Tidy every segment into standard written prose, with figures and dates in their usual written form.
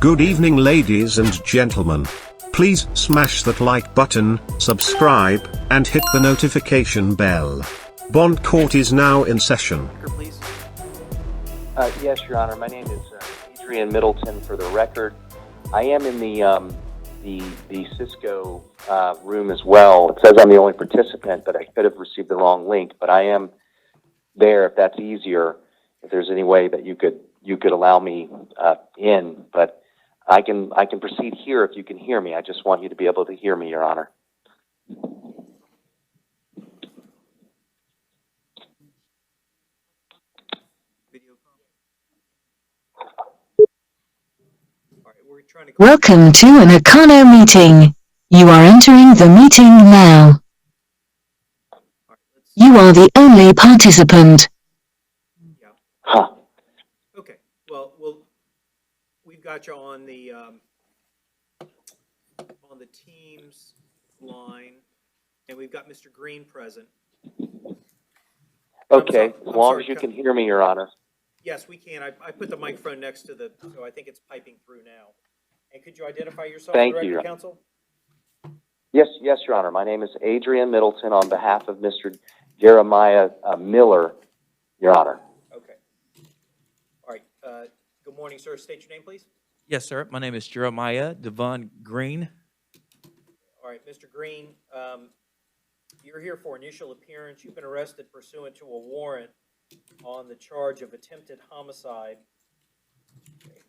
Good evening, ladies and gentlemen. Please smash that like button, subscribe, and hit the notification bell. Bond Court is now in session. Please. Yes, Your Honor. My name is Adrian Middleton. For the record, I am in the Cisco room as well. It says I'm the only participant, but I could have received the wrong link. But I am there if that's easier. If there's any way that you could allow me in, but I can proceed here if you can hear me. I just want you to be able to hear me, Your Honor. Welcome to an Econo meeting. You are entering the meeting now. You are the only participant. Huh. Okay. Well, we've got you on the Teams line, and we've got Mr. Green present. Okay. As long as you can hear me, Your Honor. Yes, we can. I put the microphone next to so I think it's piping through now. And could you identify yourself, Thank Director you, Counsel? Yes, Your Honor. My name is Adrian Middleton on behalf of Mr. Jeremiah Miller, Your Honor. Okay. All right. Good morning, sir. State your name, please. Yes, sir. My name is Jeremiah Devon Green. All right, Mr. Green, you're here for initial appearance. You've been arrested pursuant to a warrant on the charge of attempted homicide. Okay.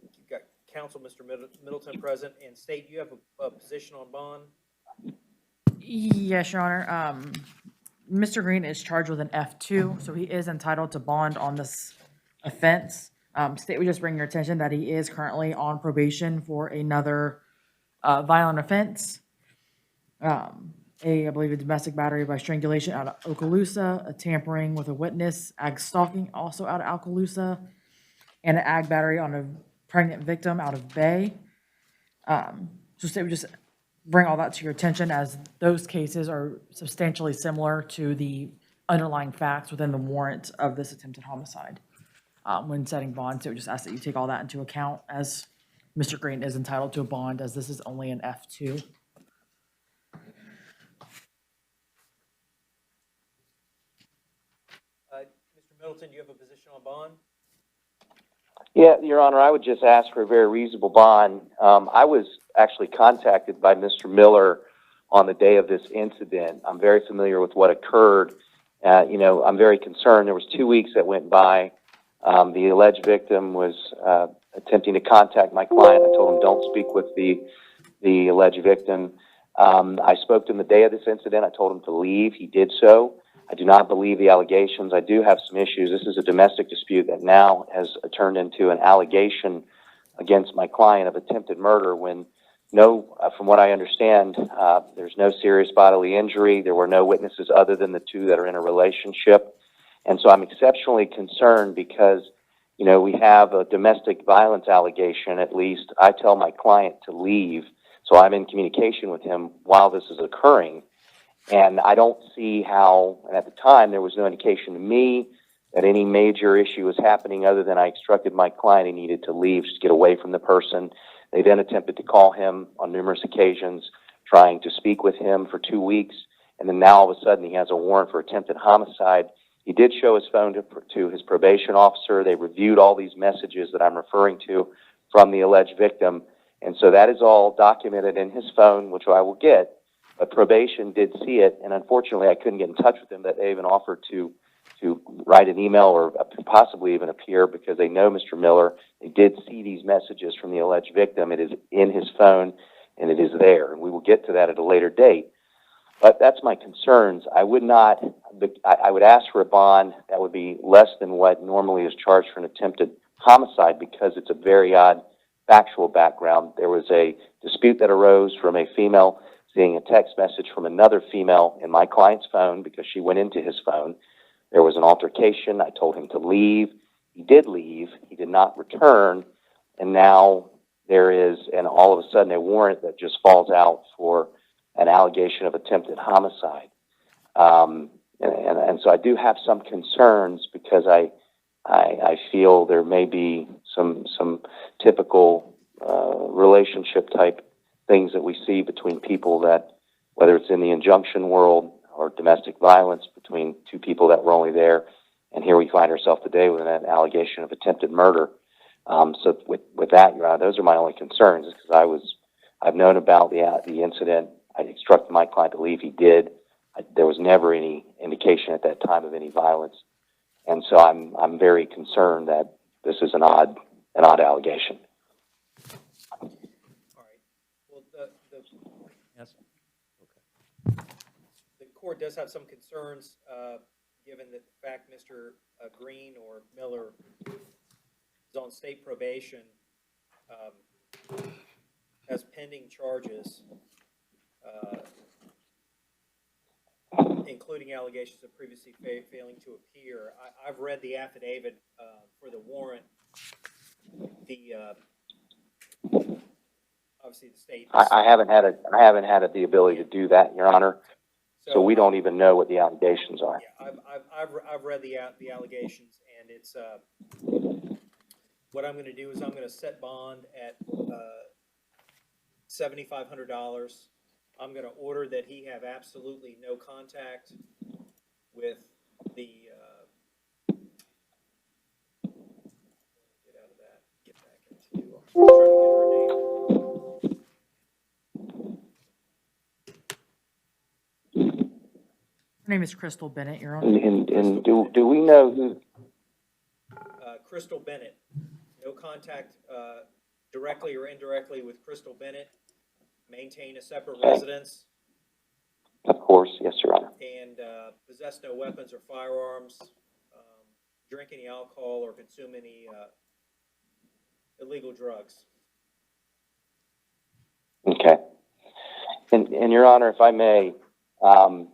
You've got counsel, Mr. Middleton, present, and state you have a position on bond. Yes, Your Honor. Mr. Green is charged with an F2, so he is entitled to bond on this offense. State would just bring your attention that he is currently on probation for another violent offense. I believe a domestic battery by strangulation out of Okaloosa, a tampering with a witness, ag stalking also out of Okaloosa, and an ag battery on a pregnant victim out of Bay. So state would just bring all that to your attention as those cases are substantially similar to the underlying facts within the warrant of this attempted homicide. When setting bonds, it would just ask that you take all that into account as Mr. Green is entitled to a bond as this is only an F2. Mr. Middleton, do you have a position on bond? Yeah, Your Honor, I would just ask for a very reasonable bond. I was actually contacted by Mr. Miller on the day of this incident. I'm very familiar with what occurred. I'm very concerned. There was 2 weeks that went by. The alleged victim was attempting to contact my client. I told him don't speak with the alleged victim. I spoke to him the day of this incident. I told him to leave. He did so. I do not believe the allegations. I do have some issues. This is a domestic dispute that now has turned into an allegation against my client of attempted murder when from what I understand, there's no serious bodily injury. There were no witnesses other than the two that are in a relationship. And so I'm exceptionally concerned because, we have a domestic violence allegation, at least. I tell my client to leave, so I'm in communication with him while this is occurring. And I don't see how, and at the time, there was no indication to me that any major issue was happening other than I instructed my client he needed to leave, just get away from the person. They then attempted to call him on numerous occasions, trying to speak with him for 2 weeks. And then now all of a sudden he has a warrant for attempted homicide. He did show his phone to his probation officer. They reviewed all these messages that I'm referring to from the alleged victim. And so that is all documented in his phone, which I will get. But probation did see it, and unfortunately I couldn't get in touch with him. That they even offered to write an email or possibly even appear because they know Mr. Miller. They did see these messages from the alleged victim. It is in his phone, and it is there. And we will get to that at a later date. But that's my concerns. I would ask for a bond that would be less than what normally is charged for an attempted homicide because it's a very odd factual background. There was a dispute that arose from a female seeing a text message from another female in my client's phone because she went into his phone. There was an altercation. I told him to leave. He did leave. He did not return. And now there is, and all of a sudden, a warrant that just falls out for an allegation of attempted homicide. And so I do have some concerns because I feel there may be some typical relationship type things that we see between people that, whether it's in the injunction world or domestic violence between two people that were only there, and here we find ourselves today with an allegation of attempted murder. So with that, Your Honor, those are my only concerns, because I've known about the incident. I instructed my client to leave. He did. There was never any indication at that time of any violence, and so I'm very concerned that this is an odd allegation. All right. Well, Yes. the court does have some concerns, given that the fact Mr. Green or Miller is on state probation, has pending charges, including allegations of previously failing to appear. I've read the affidavit for the warrant. Obviously the state. I haven't had the ability to do that, Your Honor. So we don't even know what the allegations are. Yeah, I've read the allegations, and it's what I'm going to do is I'm going to set bond at $7,500. I'm going to order that he have absolutely no contact with the. Get out of that. Get back into. I'm trying to get her name. Her name is Crystal Bennett, Your Honor. And do we know who? Crystal Bennett. No contact directly or indirectly with Crystal Bennett. Maintain a separate residence. Of course, yes, Your Honor. And possess no weapons or firearms. Drink any alcohol or consume any illegal drugs. Okay. And Your Honor, if I may,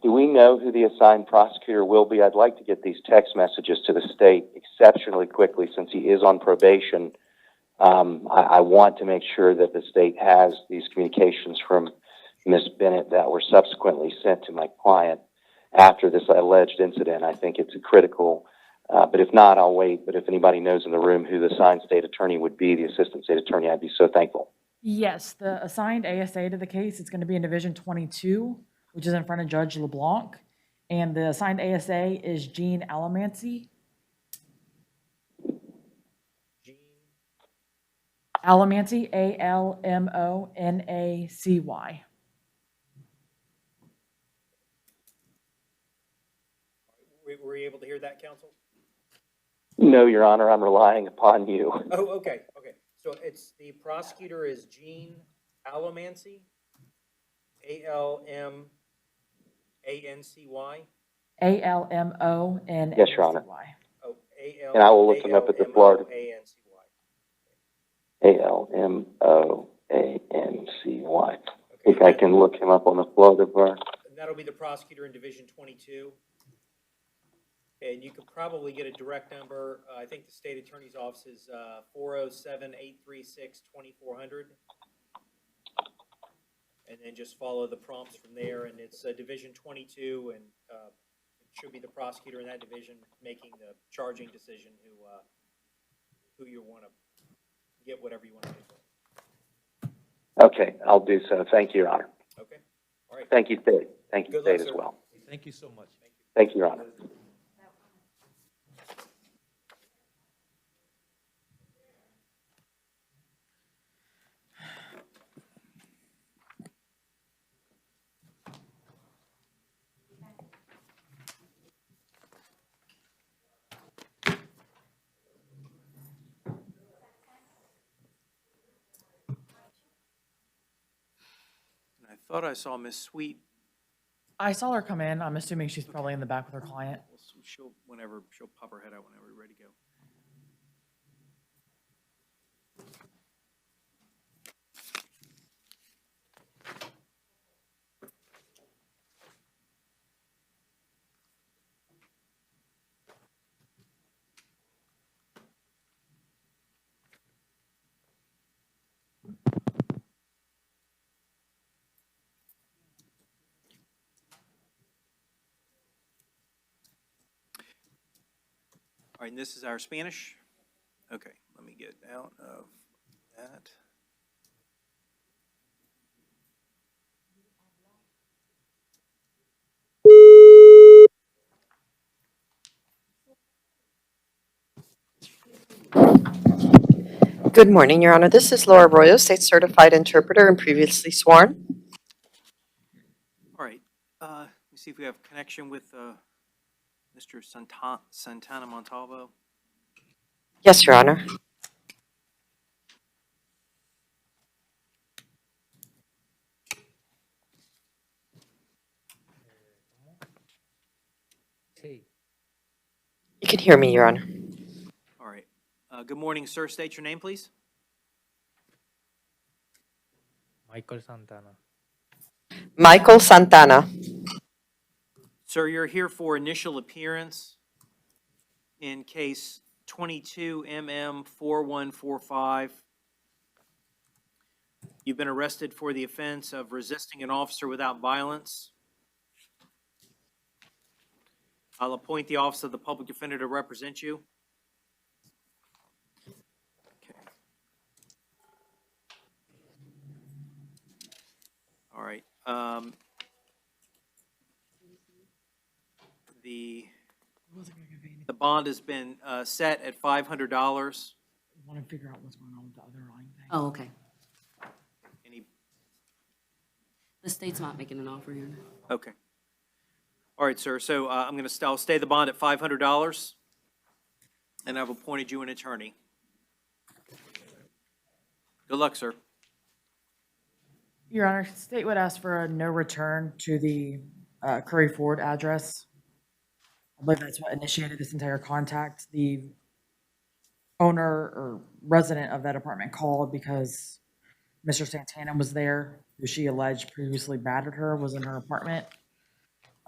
do we know who the assigned prosecutor will be? I'd like to get these text messages to the state exceptionally quickly since he is on probation. I want to make sure that the state has these communications from Ms. Bennett that were subsequently sent to my client after this alleged incident. I think it's critical. But if not, I'll wait. But if anybody knows in the room who the assigned state attorney would be, the assistant state attorney, I'd be so thankful. Yes, the assigned ASA to the case is going to be in Division 22, which is in front of Judge LeBlanc. And the assigned ASA is Jean Alamancy. Alamancy, Almonacy. Were you able to hear that, counsel? No, Your Honor, I'm relying upon you. Oh, okay, okay. So it's the prosecutor is Jean Alamancy, Almancy. Almonacy. Yes, Your Honor. Oh, And I will look him up at the Florida. Almoancy. I think I can look him up on the Florida bar. And that'll be the prosecutor in Division 22. And you could probably get a direct number. I think the state attorney's office is 407-836-2400. And then just follow the prompts from there. And it's Division 22, and it should be the prosecutor in that division making the charging decision who you want to get whatever you want to do. Okay, I'll do so. Thank you, Your Honor. Okay. All right. Thank you, State. Thank you, Good State, luck, as sir. well. Thank you so much. Thank you, Your Honor. I thought I saw Miss Sweet. I saw her come in. I'm assuming she's probably in the back with her client. She'll pop her head out whenever we're ready to go. All right, and this is our Spanish Okay, let me get out of that. Good morning, Your Honor. This is Laura Arroyo, State Certified Interpreter and previously sworn. All right, let me see if we have connection with Mr. Santana Montalvo. Yes, Your Honor. You can hear me, Your Honor. All right, good morning, sir. State your name, please. Michael Santana. Michael Santana. Sir, you're here for initial appearance in case 22 MM 4145. You've been arrested for the offense of resisting an officer without violence. I'll appoint the Office of the Public Defender to represent you. Okay. All right. The bond has been set at $500. Want to figure out what's going on with the other line thing. Oh, okay. Any? The state's not making an offer here. Okay. All right, sir. So I'll stay the bond at $500, and I've appointed you an attorney. Good luck, sir. Your Honor, state would ask for a no return to the Curry Ford address. I believe that's what initiated this entire contact. The owner or resident of that apartment called because Mr. Santana was there, who she alleged previously battered her, was in her apartment.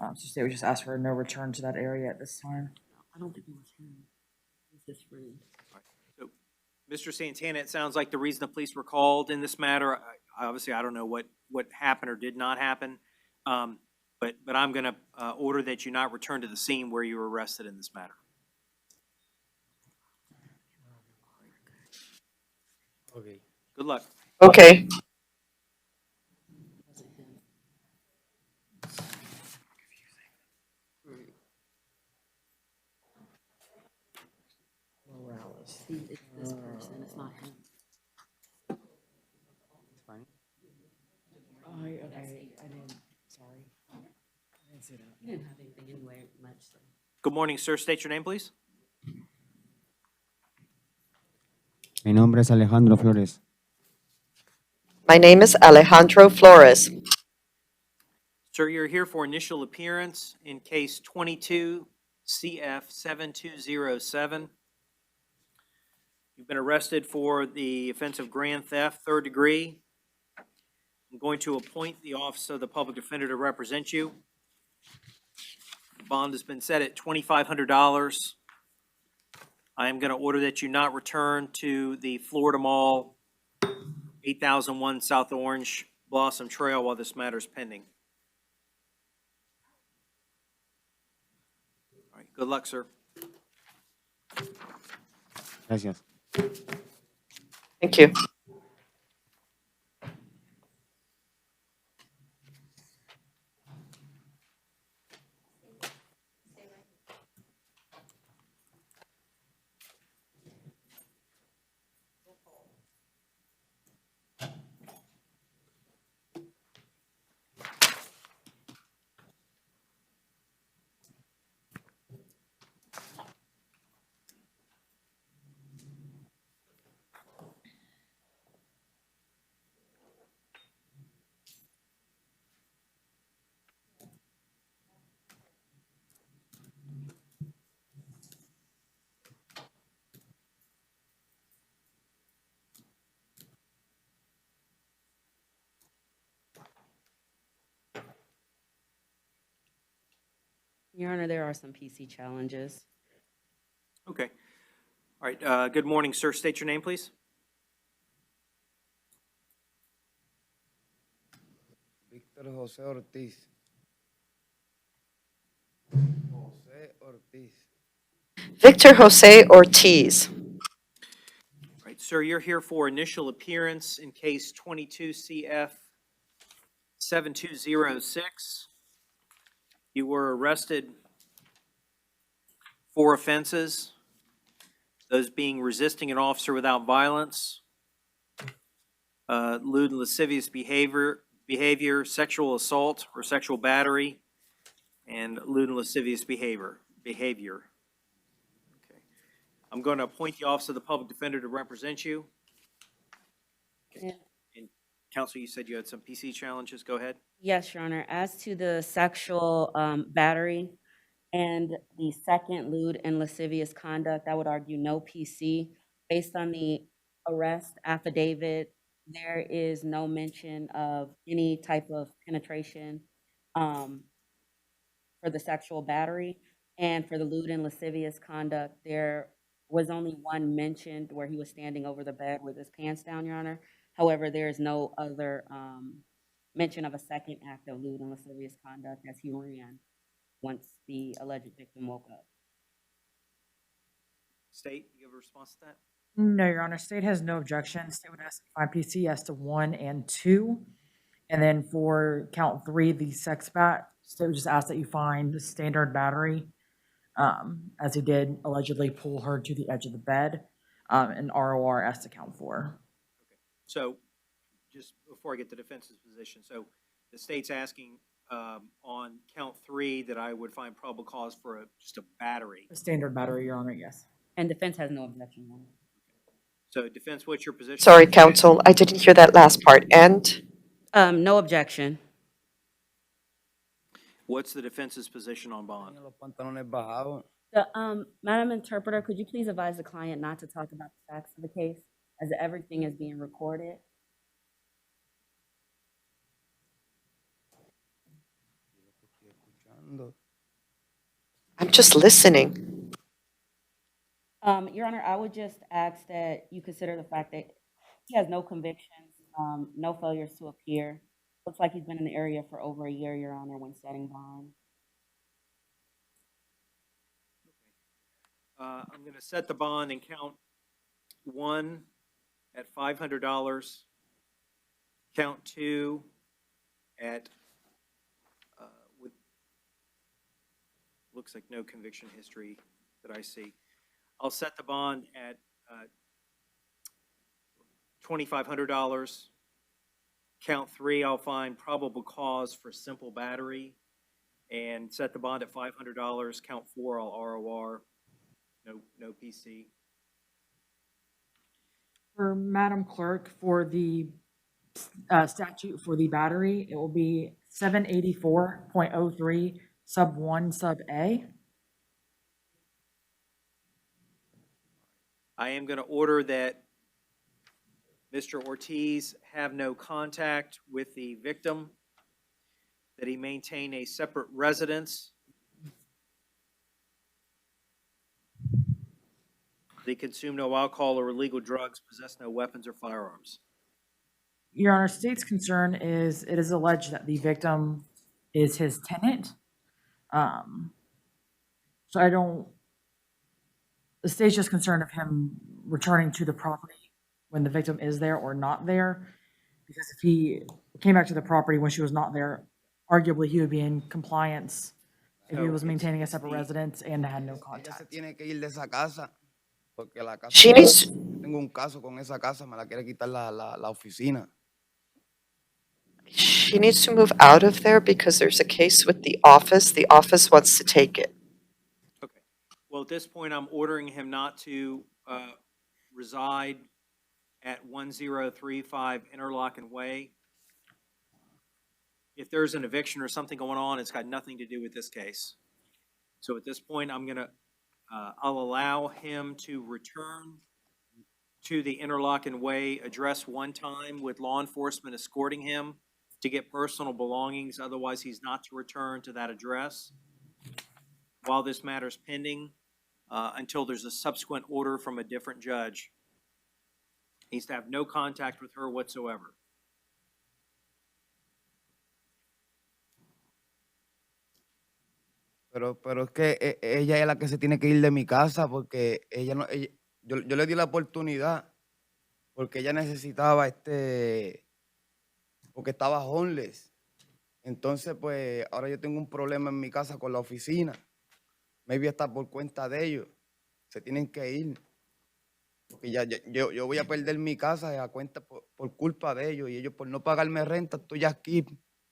So state would just ask for a no return to that area at this time. I don't think it was him. It was his friend. So, Mr. Santana, it sounds like the reason the police were called in this matter, obviously, I don't know what happened or did not happen, but I'm going to order that you not return to the scene where you were arrested in this matter. Okay. Good luck. Okay. See, it's this person, it's not him. It's fine. Okay, I didn't, sorry. I didn't see that. He didn't have anything anyway, much, so. Good morning, sir. State your name, please. Mi nombre es Alejandro Flores. My name is Alejandro Flores. Sir, you're here for initial appearance in case 22 CF 7207. You've been arrested for the offense of grand theft, third degree. I'm going to appoint the Office of the Public Defender to represent you. The bond has been set at $2,500. I am going to order that you not return to the Florida Mall, 8001 South Orange Blossom Trail while this matter is pending. All right, good luck, sir. Gracias. Thank you. Your Honor, there are some PC challenges. Okay. All right, good morning, sir. State your name, please. Víctor José Ortiz. José Ortiz. Victor Jose Ortiz. sir, you're here for initial appearance in case 22 CF 7206. You were arrested for offenses, those being resisting an officer without violence, lewd and lascivious behavior, sexual assault or sexual battery, and lewd and lascivious behavior. Okay. I'm going to appoint the Office of the Public Defender to represent you. And- And Counsel, you said you had some PC challenges. Go ahead. Yes, Your Honor. As to the sexual battery and the second lewd and lascivious conduct, I would argue no PC. Based on the arrest affidavit, there is no mention of any type of penetration for the sexual battery. And for the lewd and lascivious conduct, there was only one mentioned where he was standing over the bed with his pants down, Your Honor. However, there is no other mention of a second act of lewd and lascivious conduct as he ran once the alleged victim woke up. State, you have a response to that? No, Your Honor, state has no objection. State would ask to find PC as to 1 and 2. And then for count 3, the sex bat, state would just ask that you find the standard battery, as he did allegedly pull her to the edge of the bed, and ROR as to count 4. Okay. So just before I get to defense's position, so the state's asking on count 3 that I would find probable cause for just a battery. A standard battery, Your Honor, yes. And defense has no objection, Your Honor. So defense, what's your position? Sorry, counsel, I didn't hear that last part. And No objection. What's the defense's position on bond? Los pantalones bajados. Madam Interpreter, could you please advise the client not to talk about the facts of the case, as everything is being recorded? Escuchando. I'm just listening. Your Honor, I would just ask that you consider the fact that he has no convictions, no failures to appear. Looks like he's been in the area for over a year, Your Honor, when setting bond. I'm going to set the bond in count 1 at $500, count 2 at, with, looks like no conviction history that I see. I'll set the bond at $2,500. Count 3, I'll find probable cause for simple battery and set the bond at $500. Count 4, I'll ROR. No PC. For Madam Clerk, for the statute for the battery, it will be 784.03 sub 1 sub A. I am going to order that Mr. Ortiz have no contact with the victim, that he maintain a separate residence, that he consume no alcohol or illegal drugs, possess no weapons or firearms. Your Honor, state's concern is it is alleged that the victim is his tenant. So the state's just concerned of him returning to the property when the victim is there or not there. Because if he came back to the property when she was not there, arguably he would be in compliance if he was maintaining a separate residence and had no Ella se contact. tiene que ir de esa casa porque la casa. She needs, Tengo un caso con esa casa, me la quiere quitar la oficina. she needs to move out of there because there's a case with the office. The office wants to take it. Okay. Well, at this point, I'm ordering him not to reside at 1035 Interlochen Way. If there's an eviction or something going on, it's got nothing to do with this case. So at this point, I'll allow him to return to the Interlochen Way address one time with law enforcement escorting him to get personal belongings. Otherwise, he's not to return to that address while this matter is pending until there's a subsequent order from a different judge. He needs to have no contact with her whatsoever. Pero es que ella es la que se tiene que ir de mi casa porque ella no, yo le di la oportunidad porque ella necesitaba porque estaba homeless. Entonces, pues, ahora yo tengo un problema en mi casa con la oficina. Maybe hasta por cuenta de ellos. Se tienen que ir. Porque yo voy a perder mi casa a cuenta por culpa de ellos. Y ellos por no pagarme renta, estoy aquí.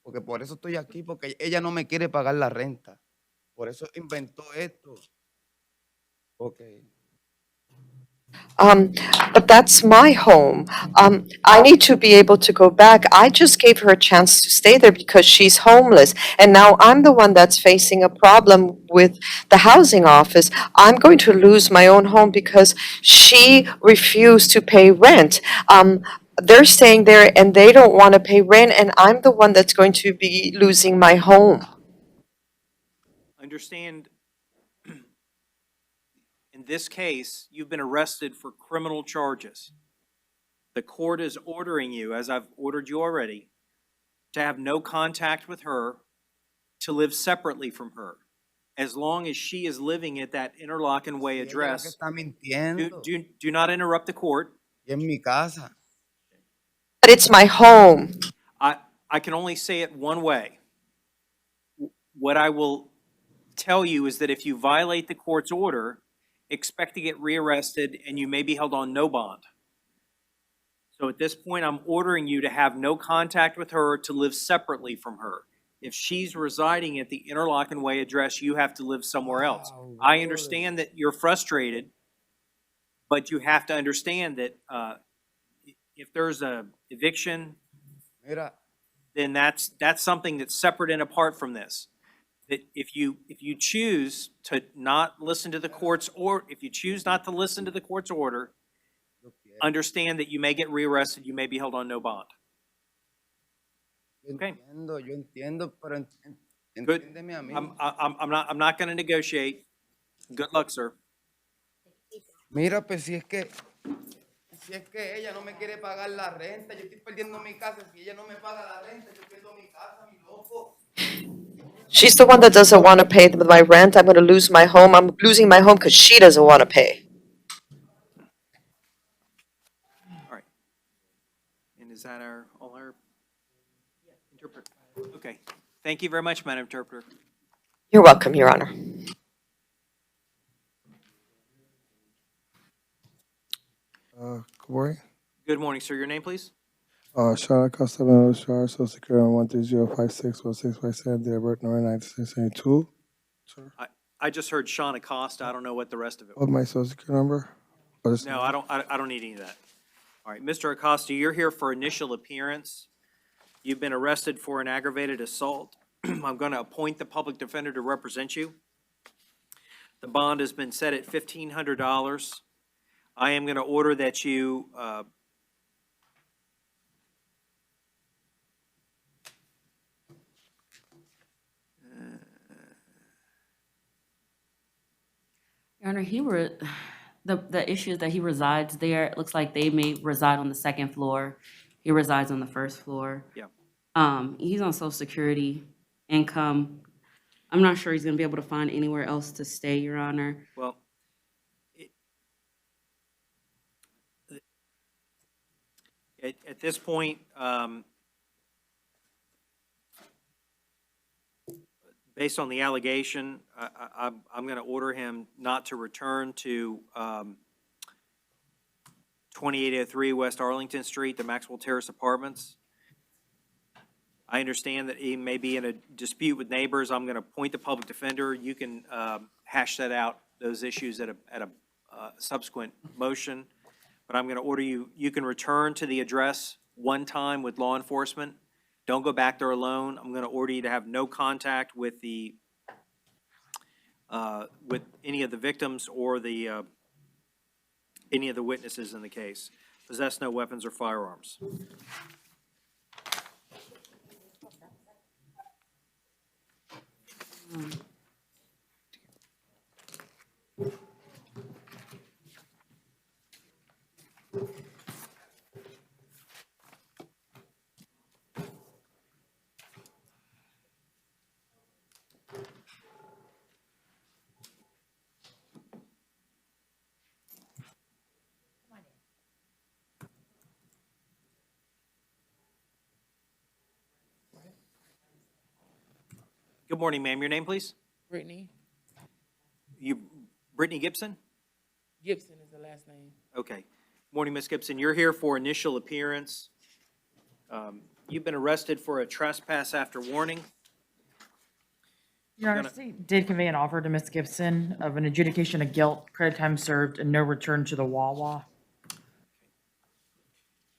Porque por eso estoy aquí, porque ella no me quiere pagar la renta. Por eso inventó esto. Ok. But that's my home. I need to be able to go back. I just gave her a chance to stay there because she's homeless. And now I'm the one that's facing a problem with the housing office. I'm going to lose my own home because she refused to pay rent. They're staying there and they don't want to pay rent, and I'm the one that's going to be losing my home. Understand, in this case, you've been arrested for criminal charges. The court is ordering you, as I've ordered you already, to have no contact with her, to live separately from her. As long as she is living at that Interlochen Way Ella es la que address, está mintiendo. do not interrupt the court. Y en mi casa. But it's my home. I can only say it one way. What I will tell you is that if you violate the court's order, expect to get rearrested and you may be held on no bond. So at this point, I'm ordering you to have no contact with her, to live separately from her. If she's residing at the Interlochen Way address, you have to live somewhere else. I understand that you're frustrated, but you have to understand that if there's a eviction, Mira, then that's something that's separate and apart from this. That if you choose to not listen to the court's order, understand that you may get rearrested, you may be held on no bond. Okay. yo entiendo, pero Good. entiéndeme a mí. I'm not going to negotiate. Good luck, sir. Mira, pues si es que ella no me quiere pagar la renta, yo estoy perdiendo mi casa. Si ella no me paga la renta, yo pierdo mi casa, mi loco. She's the one that doesn't want to pay my rent. I'm going to lose my home. I'm losing my home because she doesn't want to pay. All right. And is that all our interpreter? Okay. Thank you very much, Madam Interpreter. You're welcome, Your Honor. Good morning. Good morning, sir. Your name, please? Sean Acosta, Social Security on 130561657, date of birth November 1972. Sir, I just heard Sean Acosta. I don't know what the rest of it was. what my Social Security number? No, I don't need any of that. All right, Mr. Acosta, you're here for initial appearance. You've been arrested for an aggravated assault. I'm going to appoint the public defender to represent you. The bond has been set at $1,500. I am going to order that you Your Honor, the issue is that he resides there. It looks like they may reside on the second floor. He resides on the first floor. Yeah. He's on Social Security income. I'm not sure he's gonna be able to find anywhere else to stay, Your Honor. Well, at this point, based on the allegation, I'm going to order him not to return to 2803 West Arlington Street, the Maxwell Terrace Apartments. I understand that he may be in a dispute with neighbors. I'm going to appoint the public defender. You can hash that out, those issues at a subsequent motion. But I'm going to order you can return to the address one time with law enforcement. Don't go back there alone. I'm going to order you to have no contact with with any of the victims or any of the witnesses in the case. Possess no weapons or firearms. Good morning, ma'am. Your name, please? Brittany Brittany Gibson? Gibson is the last name. Okay. Morning, Ms. Gibson. You're here for initial appearance. You've been arrested for a trespass after warning. Your Honor, state did convey an offer to Ms. Gibson of an adjudication of guilt, credit time served, and no return to the Wawa.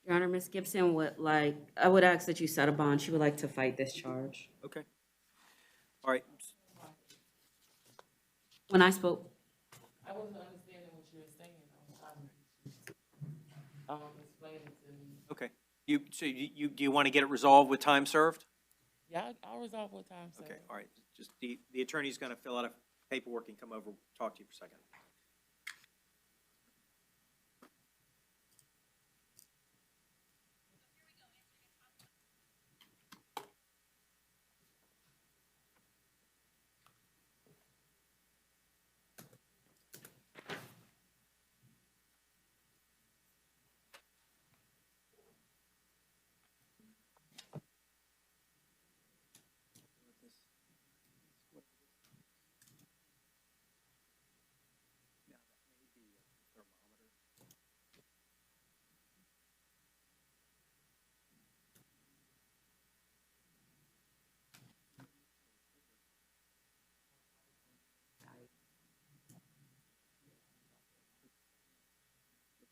Your Honor, Ms. Gibson I would ask that you set a bond. She would like to fight this charge. Okay. All right. When I spoke, I wasn't understanding what you were saying. Explain it to me. Okay. Do you want to get it resolved with time served? Yeah, I'll resolve what time. Okay. All right. Just the attorney's going to fill out a paperwork and come over, talk to you for a second.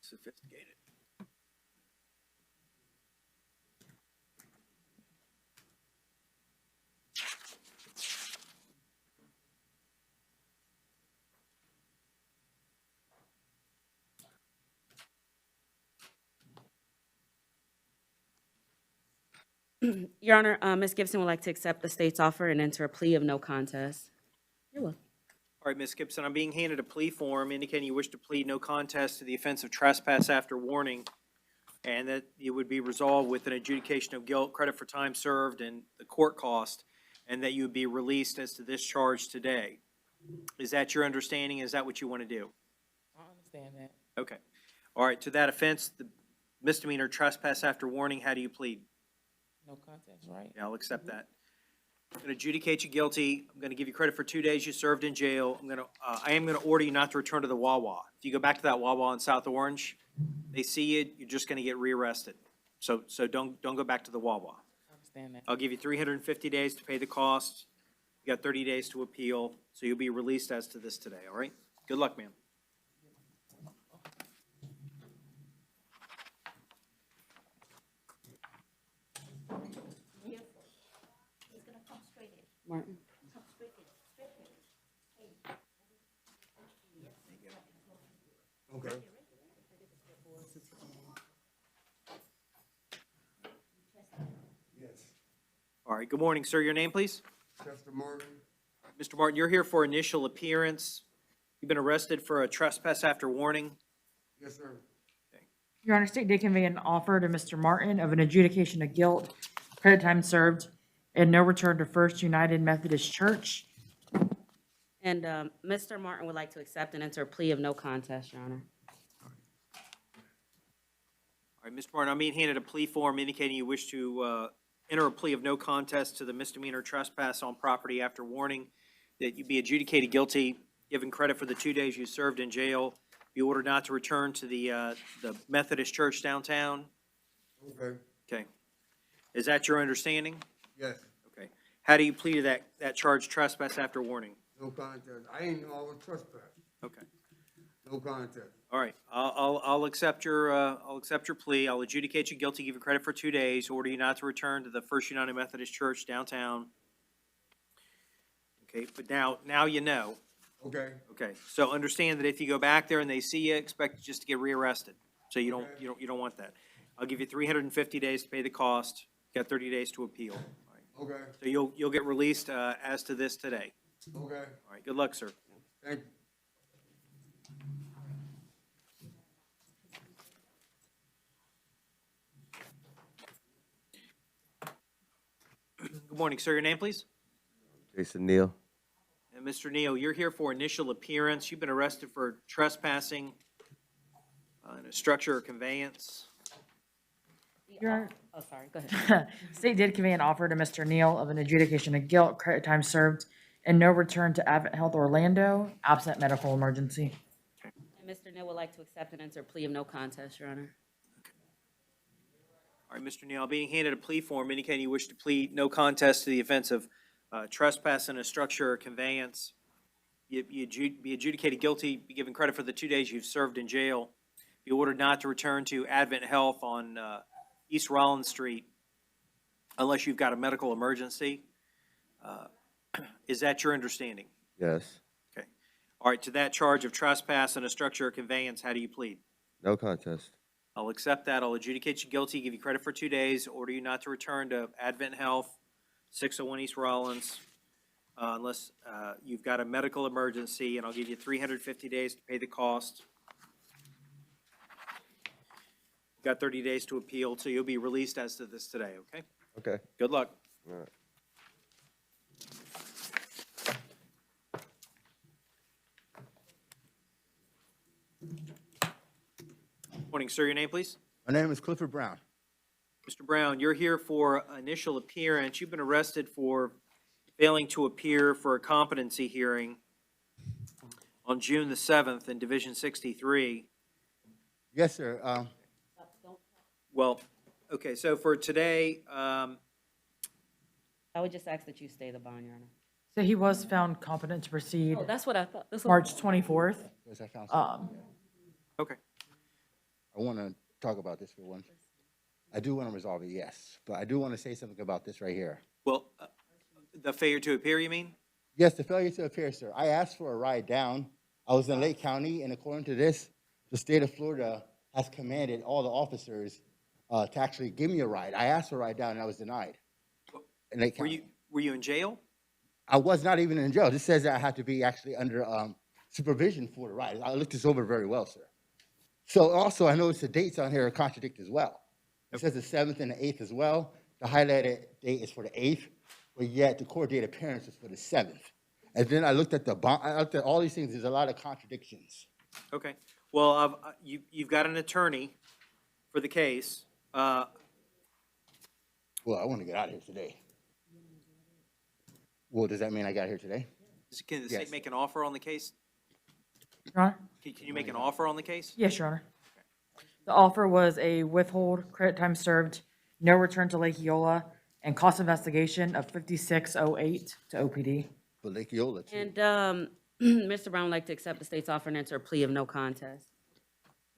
Sophisticated. Your Honor, Ms. Gibson would like to accept the state's offer and enter a plea of no contest. You're welcome. All right, Ms. Gibson, I'm being handed a plea form indicating you wish to plead no contest to the offense of trespass after warning, and that it would be resolved with an adjudication of guilt, credit for time served, and the court cost, and that you would be released as to this charge today. Is that your understanding? Is that what you want to do? I understand that. Okay. All right, to that offense, the misdemeanor trespass after warning, how do you plead? No contest, right? Yeah, I'll accept that. I'm going to adjudicate you guilty. I'm going to give you credit for 2 days you served in jail. I am going to order you not to return to the Wawa. If you go back to that Wawa in South Orange, they see you, you're just going to get rearrested. So don't go back to the Wawa. I understand that. I'll give you 350 days to pay the cost. You got 30 days to appeal, so you'll be released as to this today, all right? Good luck, ma'am. Martin? Okay. Yes. All right, good morning, sir. Your name, please? Chester Martin. Mr. Martin, you're here for initial appearance. You've been arrested for a trespass after warning. Yes, sir. Your Honor, state did convey an offer to Mr. Martin of an adjudication of guilt, credit time served, and no return to First United Methodist Church. And Mr. Martin would like to accept and enter a plea of no contest, Your Honor. All right, Mr. Martin, I'm being handed a plea form indicating you wish to enter a plea of no contest to the misdemeanor trespass on property after warning, that you be adjudicated guilty, given credit for the 2 days you served in jail, be ordered not to return to the Methodist Church downtown. Okay. Okay. Is that your understanding? Yes. Okay. How do you plead to that charge, trespass after warning? No contest. I ain't know I was trespassing. Okay. No contest. All right. I'll accept your plea. I'll adjudicate you guilty, give you credit for 2 days, order you not to return to the First United Methodist Church downtown. Okay. But now you know. Okay. Okay. So understand that if you go back there and they see you, expect just to get rearrested. So you don't want that. I'll give you 350 days to pay the cost. You got 30 days to appeal. All right. Okay. So you'll get released as to this today. Okay. All right. Good luck, sir. Thank you. Good morning, sir. Your name, please? Jason Neal. And Mr. Neal, you're here for initial appearance. You've been arrested for trespassing in a structure or conveyance. Oh, sorry, go ahead. State did convey an offer to Mr. Neal of an adjudication of guilt, credit time served, and no return to Advent Health Orlando, absent medical emergency. And Mr. Neal would like to accept and enter a plea of no contest, Your Honor. All right, Mr. Neal, being handed a plea form indicating you wish to plead no contest to the offense of trespass in a structure or conveyance. Be adjudicated guilty, be given credit for the 2 days you've served in jail, be ordered not to return to Advent Health on East Rollins Street unless you've got a medical emergency. Is that your understanding? Yes. Okay. All right, to that charge of trespass in a structure or conveyance, how do you plead? No contest. I'll accept that. I'll adjudicate you guilty, give you credit for 2 days, order you not to return to Advent Health, 601 East Rollins, unless you've got a medical emergency, and I'll give you 350 days to pay the cost. You've got 30 days to appeal, so you'll be released as to this today, okay? Okay. Good luck. All right. Morning, sir. Your name, please? My name is Clifford Brown. Mr. Brown, you're here for initial appearance. You've been arrested for failing to appear for a competency hearing on June the 7th in Division 63. Yes, sir. Well, okay, so for today, I would just ask that you stay the bond, Your Honor. So he was found competent to proceed Oh, that's what I thought. That's what- March 24th. Yes, I found something. okay. I want to talk about this for once. I do want to resolve it, yes, but I do want to say something about this right here. Well, the failure to appear, you mean? Yes, the failure to appear, sir. I asked for a ride down. I was in Lake County, and according to this, the state of Florida has commanded all the officers to actually give me a ride. I asked for a ride down, and I was denied. In Lake County. Were you in jail? I was not even in jail. This says that I had to be actually under supervision for the ride. I looked this over very well, sir. So also, I noticed the dates on here contradict as well. It says the 7th and the 8th as well. The highlighted date is for the 8th, but yet the court date appearance is for the 7th. And then I looked at the bond, I looked at all these things. There's a lot of contradictions. Okay. Well, you've got an attorney for the case. Well, I want to get out of here today. Well, does that mean I got here today? Can the state make an offer on the case? Your Honor? Can you make an offer on the case? Yes, Your Honor. The offer was a withhold, credit time served, no return to Lake Eola, and cost investigation of $5608 to OPD. For Lake Eola, too. And Mr. Brown would like to accept the state's offer and enter a plea of no contest.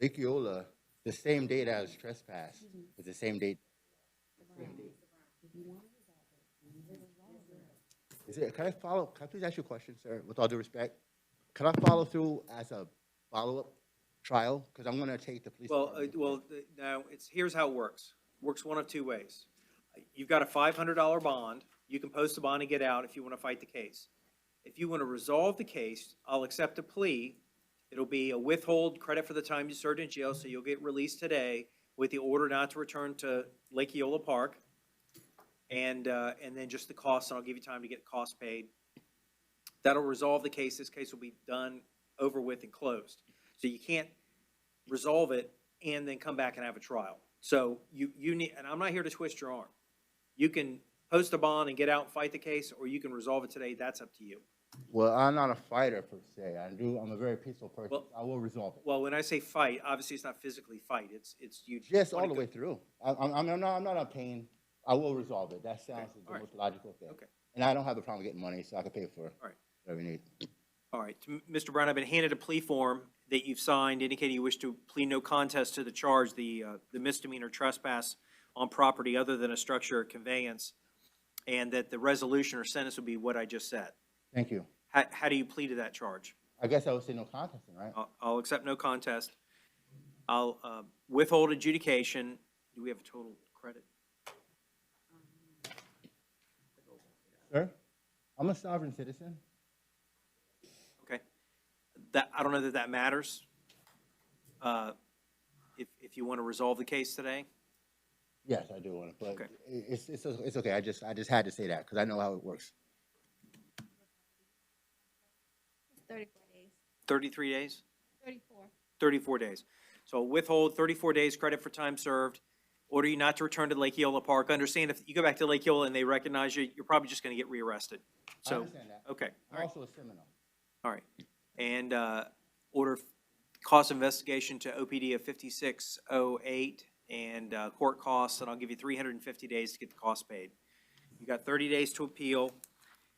Lake Eola, the same date as trespass, is the same date. Can I please ask you a question, sir, with all due respect? Can I follow through as a follow-up trial? Because I'm going to take the police. Now, here's how it works. Works one of two ways. You've got a $500 bond. You can post a bond and get out if you want to fight the case. If you want to resolve the case, I'll accept a plea. It'll be a withhold credit for the time you served in jail, so you'll get released today with the order not to return to Lake Eola Park. And then just the costs, and I'll give you time to get costs paid. That'll resolve the case. This case will be done, over with, and closed. So you can't resolve it and then come back and have a trial. So you need, and I'm not here to twist your arm. You can post a bond and get out and fight the case, or you can resolve it today. That's up to you. Well, I'm not a fighter per se. I'm a very peaceful person. Well, I will resolve it. Well, when I say fight, obviously it's not physically fight. It's you. Just all the way through. I'm not in pain. I will resolve it. That sounds the most logical thing. Okay. And I don't have a problem getting money, so I can pay for whatever you need. All right. Mr. Brown, I've been handed a plea form that you've signed indicating you wish to plead no contest to the charge, the misdemeanor trespass on property other than a structure or conveyance, and that the resolution or sentence would be what I just said. Thank you. How do you plead to that charge? I guess I would say no contest, right? I'll accept no contest. I'll withhold adjudication. Do we have a total credit? Sir, I'm a sovereign citizen. Okay. I don't know that matters. If you want to resolve the case today. Yes, I do want to, but it's okay. I just had to say that because I know how it works. 34 days. 33 days? 34. 34 days. So withhold 34 days credit for time served, order you not to return to Lake Eola Park. Understand if you go back to Lake Eola and they recognize you, you're probably just going to get rearrested. I So, understand that. okay, all I'm right, also a Seminole. all right. And order cost investigation to OPD of 5608 and court costs, and I'll give you 350 days to get the cost paid. You got 30 days to appeal.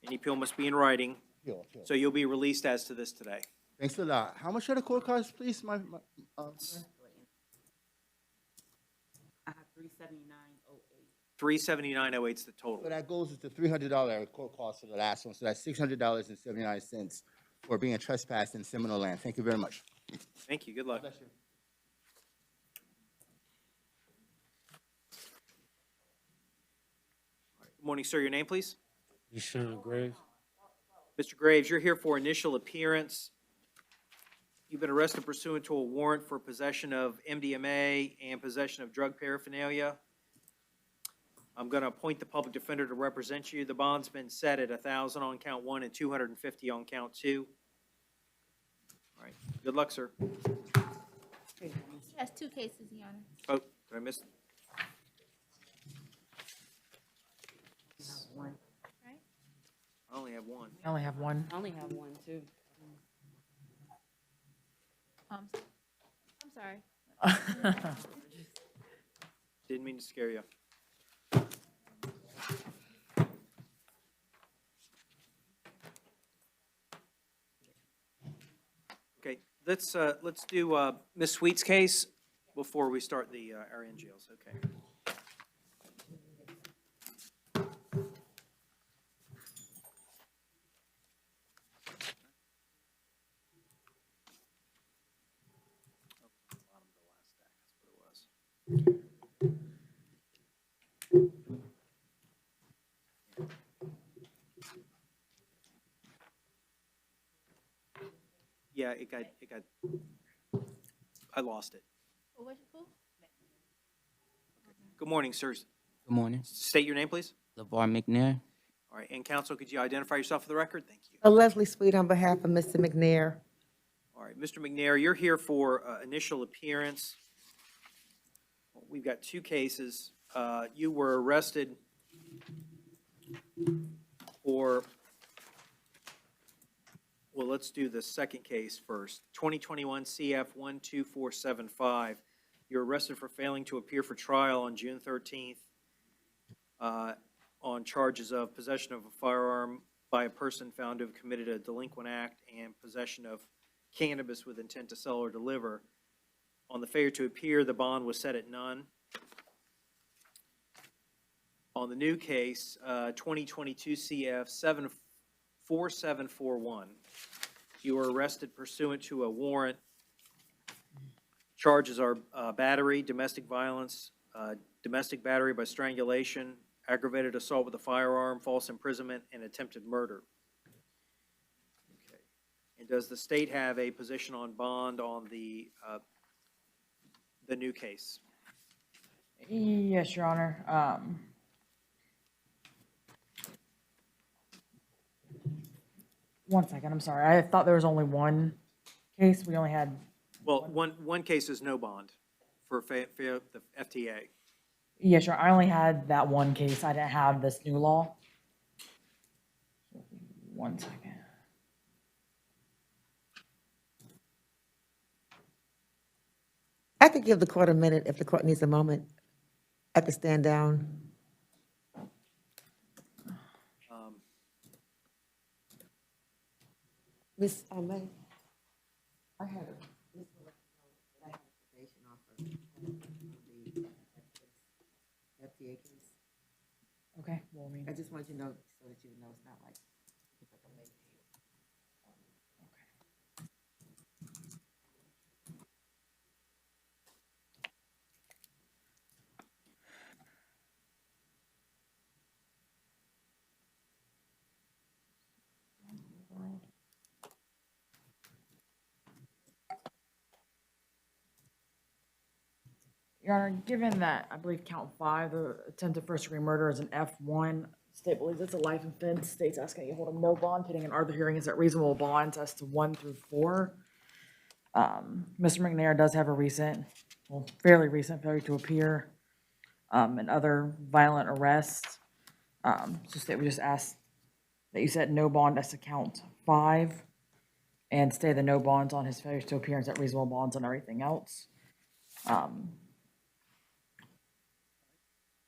Any appeal must be in writing. Appeal. So you'll be released as to this today. Thanks a lot. How much are the court costs, please? I have 379.08. 379.08 is the total. So that goes with the $300 court cost for the last one, so that's $600.79 for being trespassed in Seminole land. Thank you very much. Thank you. Good luck. Bless you. Good morning, sir. Your name, please? Deshaun Graves. Mr. Graves, you're here for initial appearance. You've been arrested pursuant to a warrant for possession of MDMA and possession of drug paraphernalia. I'm going to appoint the public defender to represent you. The bond's been set at $1,000 on count 1 and $250 on count 2. All right. Good luck, sir. She has 2 cases, Your Honor. Oh, did I miss? One. Right? I only have one. I only have one. I only have one, too. I'm sorry. Didn't mean to scare you. Okay, let's do Ms. Sweet's case before we start the our in jails. Okay. Yeah, it got, I lost it. What was it for? Good morning, sirs. Good morning. State your name, please. LeVar McNair. All right, and counsel, could you identify yourself for the record? Thank you. Leslie Sweet on behalf of Mr. McNair. All right, Mr. McNair, you're here for initial appearance. We've got 2 cases. You were arrested for, well, let's do the second case first. 2021 CF 12475. You're arrested for failing to appear for trial on June 13th on charges of possession of a firearm by a person found to have committed a delinquent act and possession of cannabis with intent to sell or deliver. On the failure to appear, the bond was set at none. On the new case, 2022 CF 74741, you were arrested pursuant to a warrant. Charges are battery, domestic violence, domestic battery by strangulation, aggravated assault with a firearm, false imprisonment, and attempted murder. Okay. And does the state have a position on bond on the new case? Yes, Your Honor. One second, I'm sorry. I thought there was only one case. We only had. Well, one case is no bond for the FTA. Yes, Your Honor. I only had that one case. I didn't have this new law. One second. I could give the court a minute if the court needs a moment. I could stand down. Miss May, I had a probation offer on the FTA case. Okay, well, I mean. I just wanted you to know so that you know it's not like it's like a late case. Your Honor, given that I believe count 5, the attempted first-degree murder is an F1, state believes it's a life offense. State's asking you to hold a no bond pending an other hearing is at reasonable bonds as to 1 through 4. Mr. McNair does have a recent, well, fairly recent failure to appear. and other violent arrests. Just that we just asked that you set no bond as to count 5 and stay the no bonds on his failure to appear and set reasonable bonds on everything else.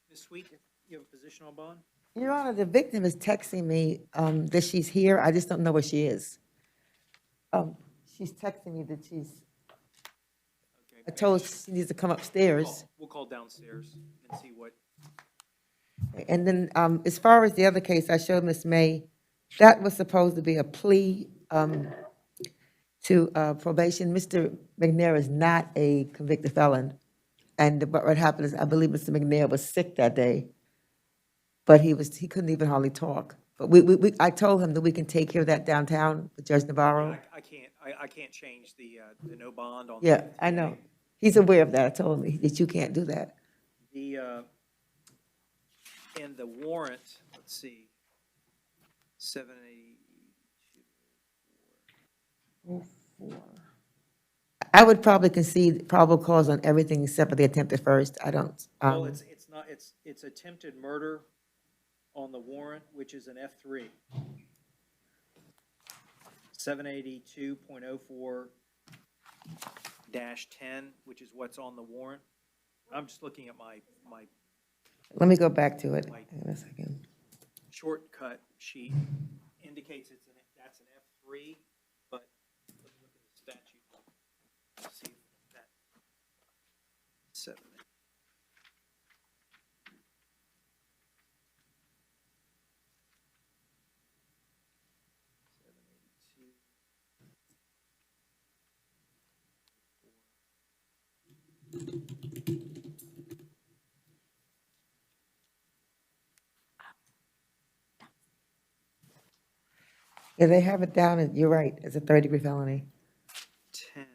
Ms. Sweet, you have a position on bond? Your Honor, the victim is texting me that she's here. I just don't know where she is. She's texting me that she's, I told her she needs to come upstairs. We'll call downstairs and see what. And then, as far as the other case I showed Ms. May, that was supposed to be a plea to probation. Mr. McNair is not a convicted felon. And what happened is, I believe Mr. McNair was sick that day, but he couldn't even hardly talk. But I told him that we can take care of that downtown with Judge Navarro. I can't change the no bond on. Yeah, I know. He's aware of that. I told him that you can't do that. And the warrant, let's see, 782. I would probably concede probable cause on everything except for the attempted first. I don't. Well, it's not, it's attempted murder on the warrant, which is an F3. 782.04-10, which is what's on the warrant. I'm just looking at my Let me go back to it in a second. shortcut sheet. Indicates that's an F3, but let's look at the statute. See if that 7. Yeah, they have it down, and you're right, it's a third-degree felony. 10.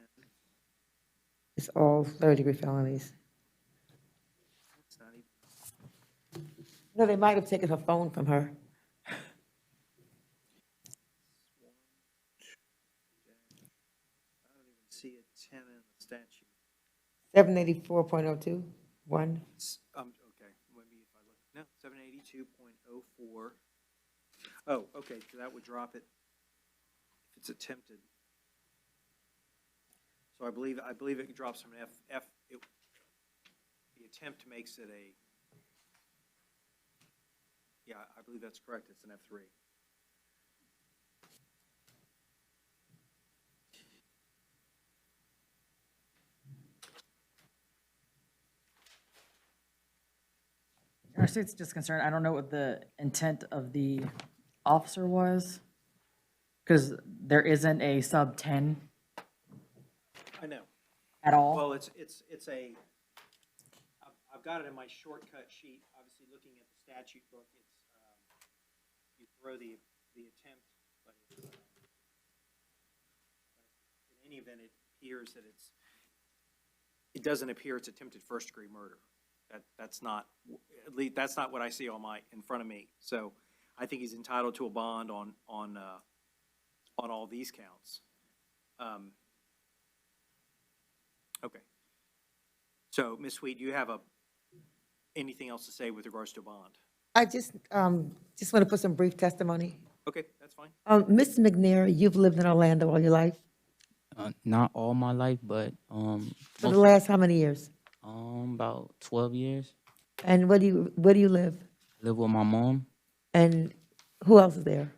It's all third-degree felonies. It's not even. No, they might have taken her phone from her. I don't even see a 10 in the statute. 784.02, 1. Okay, maybe if I look, no, 782.04. Oh, okay, so that would drop it if it's attempted. So I believe it drops from an F, the attempt makes it a, yeah, I believe that's correct, it's an F3. Our state's just concerned, I don't know what the intent of the officer was, because there isn't a sub 10 I know. at all. Well, it's a, I've got it in my shortcut sheet, obviously looking at the statute book, it's, you throw the attempt, but it's, in any event, it appears that it doesn't appear it's attempted first-degree murder. That's not, at least, that's not what I see in front of me. So I think he's entitled to a bond on all these counts. Okay. So, Ms. Sweet, do you have anything else to say with regards to bond? I just want to put some brief testimony. Okay, that's fine. Mr. McNair, you've lived in Orlando all your life? Not all my life, but For the last how many years? about 12 years. And where do you live? I live with my mom. And who else is there?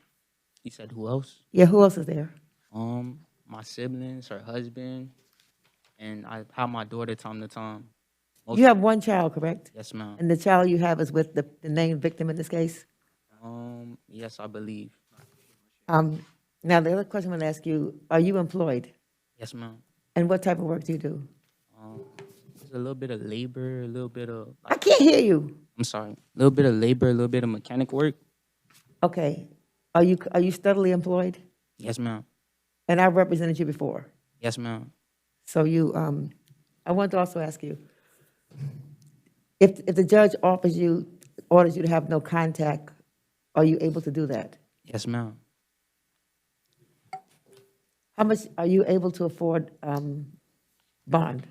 You said who else? Yeah, who else is there? My siblings, her husband, and I have my daughter time to time. You have one child, correct? Yes, ma'am. And the child you have is with the named victim in this case? Yes, I believe. Now, the other question I'm going to ask you, are you employed? Yes, ma'am. And what type of work do you do? There's a little bit of labor, a little bit of... I can't hear you. I'm sorry. A little bit of labor, a little bit of mechanic work. Okay. Are you steadily employed? Yes, ma'am. And I've represented you before? Yes, ma'am. So you, I want to also ask you, if the judge orders you to have no contact, are you able to do that? Yes, ma'am. How much are you able to afford bond?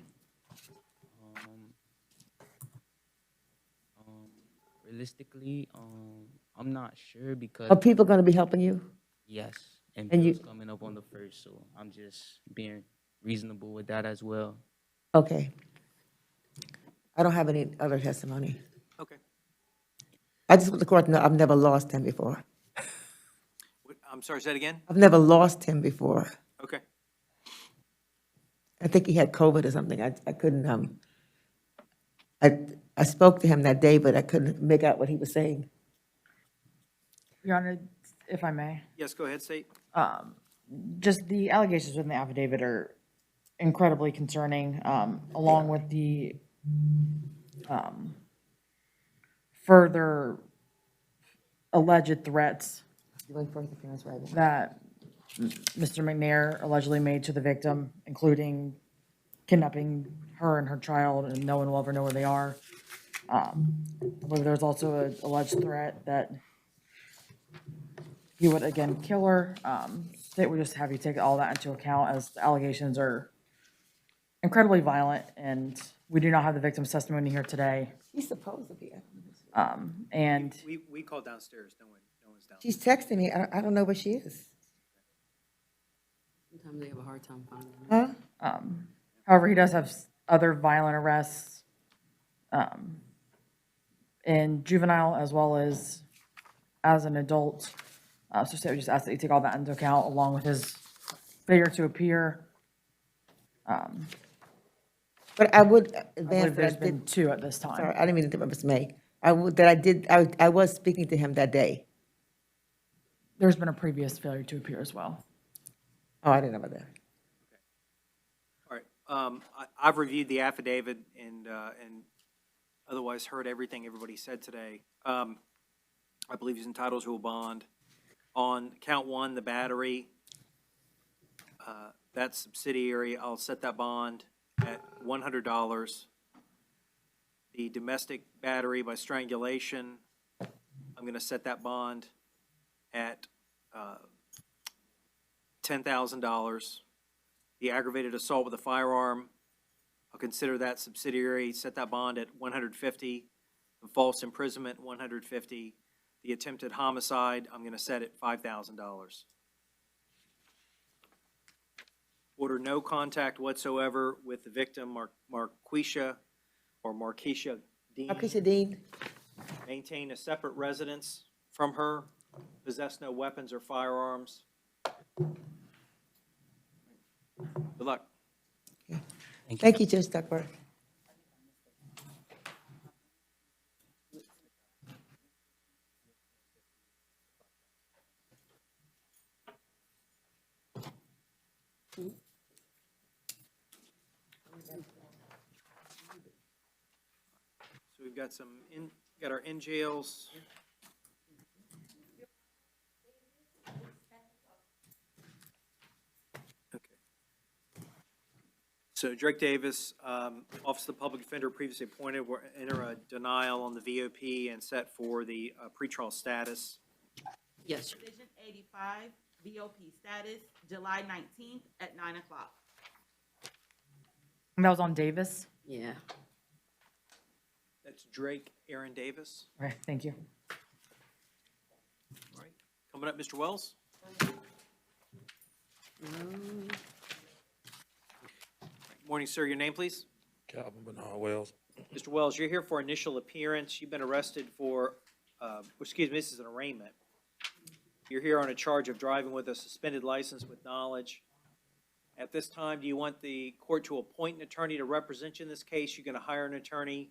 realistically, I'm not sure because Are people going to be helping you? yes, and And bill's you- coming up on the 1st, so I'm just being reasonable with that as well. Okay. I don't have any other testimony. Okay. I just want the court to know I've never lost him before. I'm sorry, say that again? I've never lost him before. Okay. I think he had COVID or something. I couldn't, I spoke to him that day, but I couldn't make out what he was saying. Your Honor, if I may, Yes, go ahead, State. just the allegations in the affidavit are incredibly concerning, along with the further alleged threats that Mr. McNair allegedly made to the victim, including kidnapping her and her child, and no one will ever know where they are. I believe there's also an alleged threat that he would again kill her. State would just have you take all that into account, as the allegations are incredibly violent, and we do not have the victim's testimony here today. He's supposed to be. And We called downstairs, no one's down. She's texting me. I don't know where she is. Sometimes they have a hard time finding them. Huh? however, he does have other violent arrests in juvenile as well as an adult. So state would just ask that you take all that into account, along with his failure to appear. But I would I advance believe that there's I been did. 2 at this time. Sorry, I didn't mean to interrupt, Ms. May. I was speaking to him that day. There's been a previous failure to appear as well. Oh, I didn't know about that. All right, I've reviewed the affidavit and otherwise heard everything everybody said today. I believe he's entitled to a bond. On count 1, the battery, that subsidiary, I'll set that bond at $100. The domestic battery by strangulation, I'm going to set that bond at $10,000. The aggravated assault with a firearm, I'll consider that subsidiary, set that bond at $150. The false imprisonment, $150. The attempted homicide, I'm going to set at $5,000. Order no contact whatsoever with the victim, Marquisha Dean. Marquisha Dean. Maintain a separate residence from her. Possess no weapons or firearms. Good luck. Thank you, Judge Duckworth. So we've got got our in jails. Okay. So Drake Davis, Office of the Public Defender previously appointed, will enter a denial on the VOP and set for the pretrial status. Yes. Division 85, VOP status, July 19th at 9 o'clock. And that was on Davis? Yeah. That's Drake Aaron Davis. Okay, thank you. All right. Coming up, Mr. Wells. Morning, sir. Your name, please? Calvin Bernard Wells. Mr. Wells, you're here for initial appearance. You've been arrested for, excuse me, this is an arraignment. You're here on a charge of driving with a suspended license with knowledge. At this time, do you want the court to appoint an attorney to represent you in this case? You're going to hire an attorney?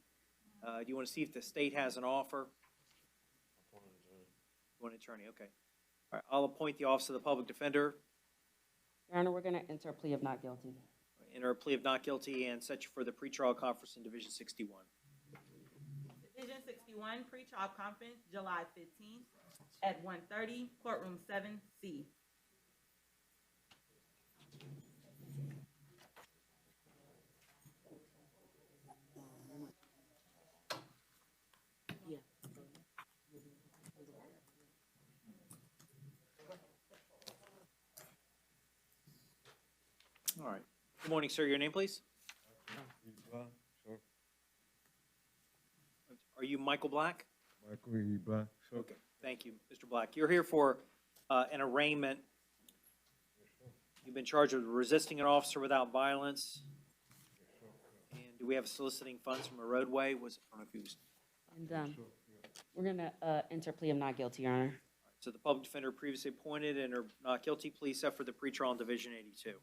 Do you want to see if the state has an offer? You want an attorney, okay. All right, I'll appoint the Office of the Public Defender, Your Honor, we're going to enter a plea of not guilty. enter a plea of not guilty, and set you for the pretrial conference in Division 61. Division 61, pretrial conference, July 15th at 1:30, courtroom 7C. All right. Good morning, sir. Your name, please? Are you Michael Black? Michael E. Black. Okay, thank you, Mr. Black. You're here for an arraignment. You've been charged with resisting an officer without violence. And do we have soliciting funds from a roadway? I don't know if he was. And we're gonna enter plea of not guilty, Your Honor. So the public defender previously appointed and are not guilty, please set for the pretrial in Division 82.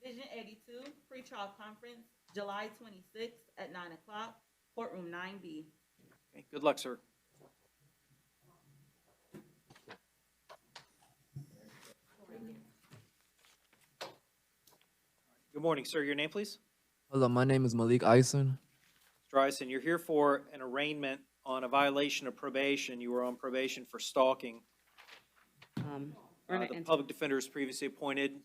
Division 82, pretrial conference, July 26th at 9 o'clock, courtroom 9B. Okay, good luck, sir. Good morning, sir. Your name, please? Hello, my name is Malik Eisen. Mr. Eisen, you're here for an arraignment on a violation of probation. You were on probation for stalking. The public defender is previously appointed.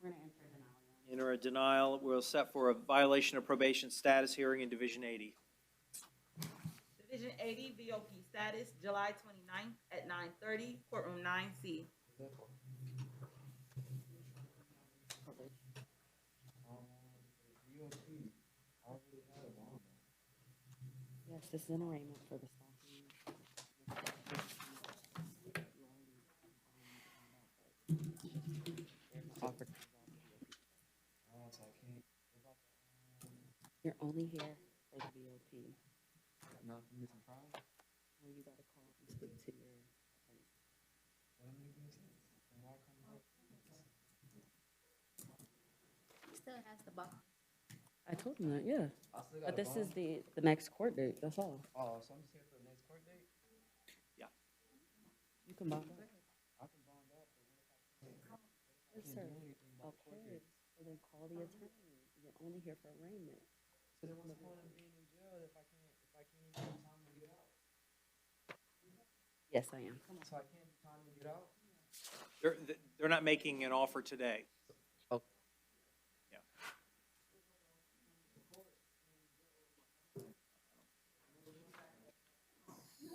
We're gonna enter denial. Enter a denial. We'll set for a violation of probation status hearing in Division 80. Division 80, VOP status, July 29th at 9:30, courtroom 9C. Yes, this is an arraignment for the stalking. You're only here for the VOP. Not for missing trial? Well, you gotta call and speak to your attorney. He still has the ball. I told him that, yeah. I still got But a this is bond. the next court date, that's all. Oh, so I'm just here for the next court date? Yeah. You can bond out. I can bond out, but what if I can't? Yes, sir. Okay, so then call the attorney. You're only here for arraignment. So then what's the point of being in jail if I can't even have time to get out? Yes, I am. So I can't have time to get out? They're not making an offer today. Oh. Yeah.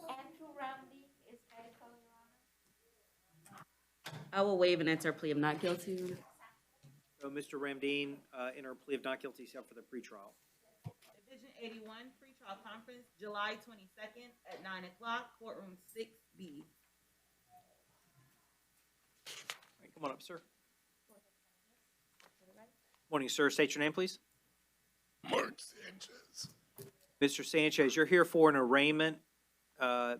Andrew Roundy is medical, Your Honor. I will waive and enter a plea of not guilty. So Mr. Ramdeen, enter a plea of not guilty set for the pretrial. Division 81, pretrial conference, July 22nd at 9 o'clock, courtroom 6B. All right, come on up, sir. Morning, sir. State your name, please. Mark Sanchez. Mr. Sanchez, you're here for an arraignment. The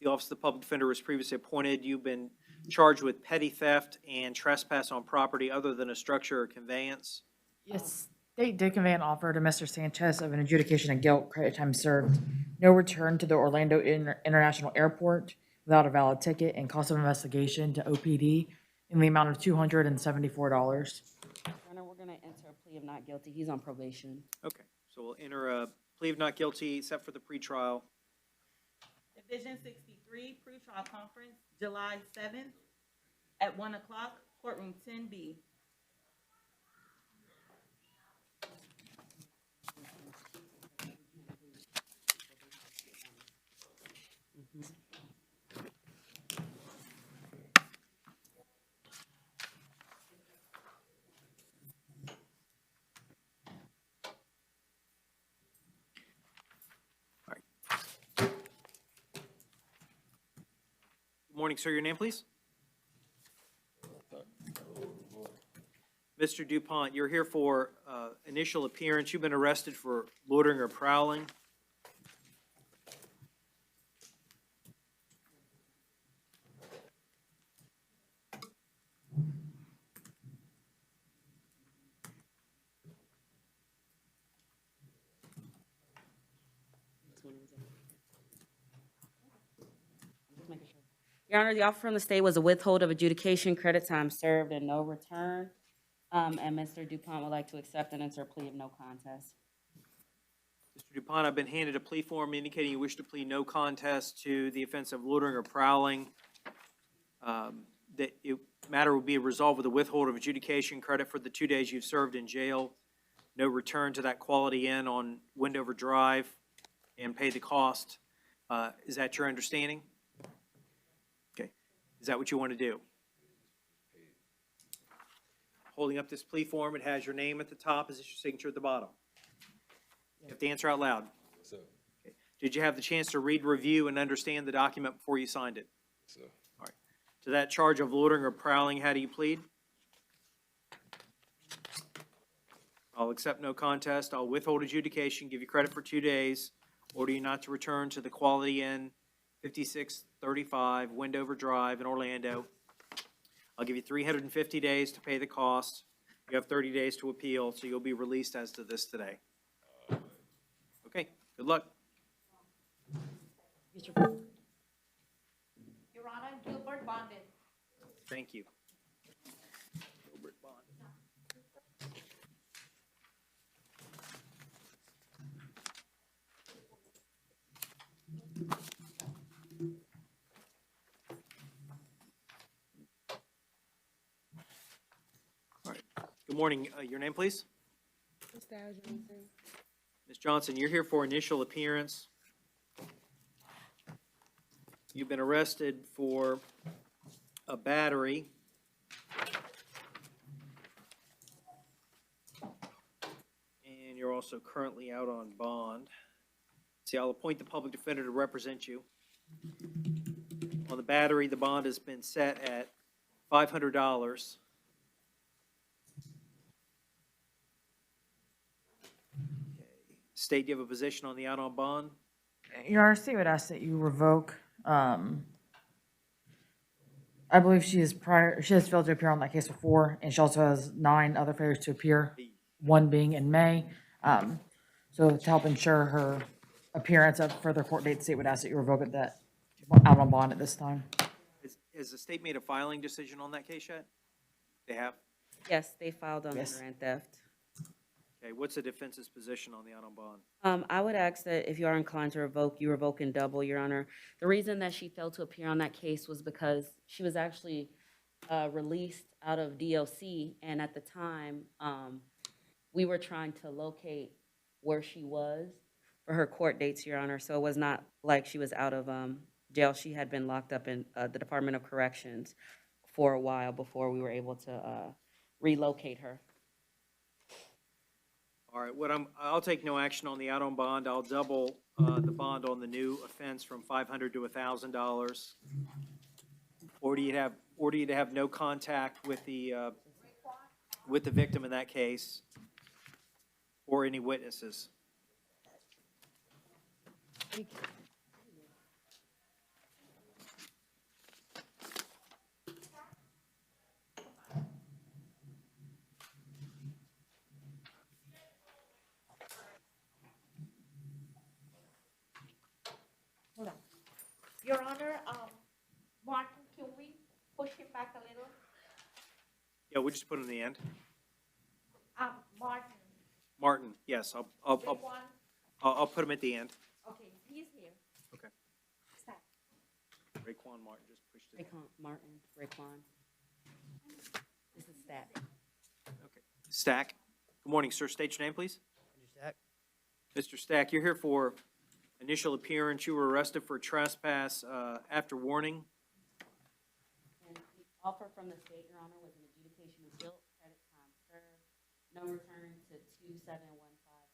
Office of the Public Defender was previously appointed. You've been charged with petty theft and trespass on property other than a structure or conveyance. Yes, state did convey an offer to Mr. Sanchez of an adjudication of guilt, credit time served, no return to the Orlando International Airport without a valid ticket, and cost of investigation to OPD in the amount of $274. Your Honor, we're gonna enter a plea of not guilty. He's on probation. Okay, so we'll enter a plea of not guilty set for the pretrial. Division 63, pretrial conference, July 7th at 1 o'clock, courtroom 10B. Good morning, sir. Your name, please? Mr. DuPont, you're here for initial appearance. You've been arrested for loitering or prowling. Your Honor, the offer from the state was a withhold of adjudication, credit time served, and no return. And Mr. DuPont would like to accept and enter a plea of no contest. Mr. DuPont, I've been handed a plea form indicating you wish to plead no contest to the offense of loitering or prowling. That matter will be resolved with a withhold of adjudication credit for the 2 days you've served in jail. No return to that Quality Inn on Wendover Drive and pay the cost. Is that your understanding? Okay. Is that what you want to do? Holding up this plea form, it has your name at the top. Is this your signature at the bottom? You have to answer out loud. Okay. Did you have the chance to read, review, and understand the document before you signed it? So, All right. To that charge of loitering or prowling, how do you plead? I'll accept no contest. I'll withhold adjudication, give you credit for 2 days, order you not to return to the Quality Inn, 5635 Wendover Drive in Orlando. I'll give you 350 days to pay the cost. You have 30 days to appeal, so you'll be released as to this today. Okay, good luck. Your Honor, Gilbert bonded. Thank you. Gilbert Bond. All right. Good morning. Your name, please? Ms. Johnson, you're here for initial appearance. You've been arrested for a battery. And you're also currently out on bond. See, I'll appoint the public defender to represent you. On the battery, the bond has been set at $500. State, do you have a position on the out on bond? Your Honor, state would ask that you revoke. I believe she has failed to appear on that case before, and she also has 9 other failures to appear, one being in May. So to help ensure her appearance at further court dates, state would ask that you revoke it that out on bond at this time. Has the state made a filing decision on that case yet? They have? Yes, they filed on Yes. grand theft. Okay, what's the defense's position on the out on bond? I would ask that if you are inclined to revoke, you revoke in double, Your Honor. The reason that she failed to appear on that case was because she was actually released out of DLC, and at the time, we were trying to locate where she was for her court dates, Your Honor. So it was not like she was out of jail. She had been locked up in the Department of Corrections for a while before we were able to relocate her. All right, I'll take no action on the out on bond. I'll double the bond on the new offense from $500 to $1,000. Or do you have no contact with the victim in that case, or any witnesses? Hold on. Your Honor, Martin, can we push him back a little? Yeah, we'll just put him in the end. Martin. Martin, yes, I'll put him at the end. Okay, he's here. Okay. Stop. Raekwon Martin just pushed it. Raekwon. This is Stack. Okay. Stack. Good morning, sir. State your name, please. Stack. Mr. Stack, you're here for initial appearance. You were arrested for trespass after warning. And the offer from the state, Your Honor, was an adjudication of guilt, credit time served, no return to 2715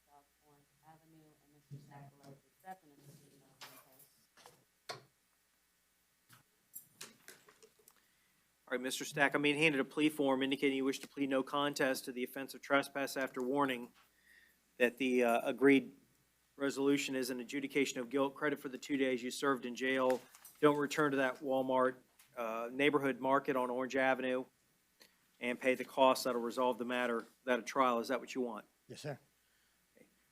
South Orange Avenue, and Mr. Stack alleged acceptance of the plea no contest. All right, Mr. Stack, I'm being handed a plea form indicating you wish to plead no contest to the offense of trespass after warning, that the agreed resolution is an adjudication of guilt, credit for the 2 days you served in jail, don't return to that Walmart neighborhood market on Orange Avenue, and pay the costs that'll resolve the matter at a trial. Is that what you want? Yes, sir.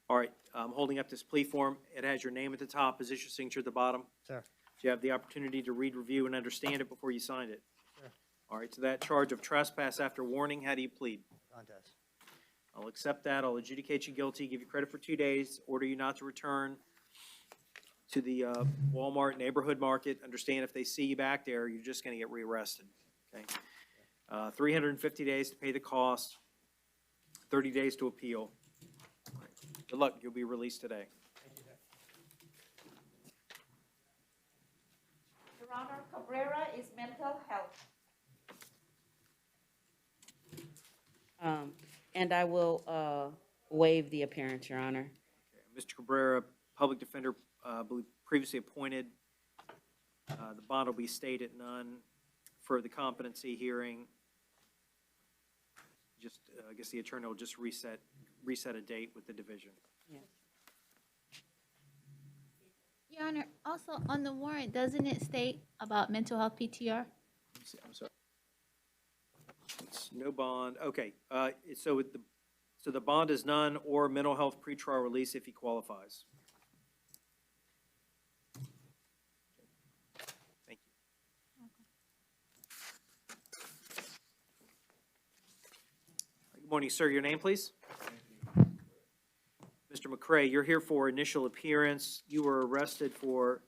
All right, I'm holding up this plea form. It has your name at the top. Is this your signature at the bottom? Sir. Do you have the opportunity to read, review, and understand it before you signed it? Sure. All right, to that charge of trespass after warning, how do you plead? Contest. I'll accept that. I'll adjudicate you guilty, give you credit for 2 days, order you not to return to the Walmart neighborhood market. Understand if they see you back there, you're just going to get rearrested. Okay. 350 days to pay the cost, 30 days to appeal. Good luck. You'll be released today. Your Honor, Cabrera is mental health. And I will waive the appearance, Your Honor. Mr. Cabrera, public defender, believe previously appointed. The bond will be stayed at none for the competency hearing. Just, I guess the attorney will just reset a date with the division. Your Honor, also on the warrant, doesn't it state about mental health PTR? I'm sorry. It's no bond. Okay, so the bond is none or mental health pretrial release if he qualifies. Thank you. Good morning, sir. Your name, please? Mr. McCray, you're here for initial appearance. You were arrested for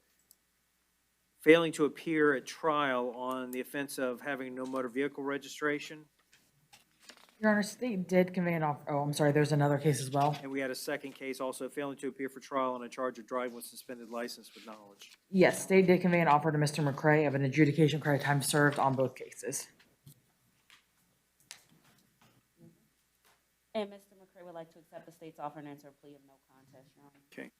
failing to appear at trial on the offense of having no motor vehicle registration. Your Honor, state did convey an offer, oh, I'm sorry, there's another case as well. And we had a second case also failing to appear for trial on a charge of driving with suspended license with knowledge. Yes, state did convey an offer to Mr. McCray of an adjudication credit time served on both cases. And Mr. McCray would like to accept the state's offer and enter a plea of no contest, Your Honor. Okay.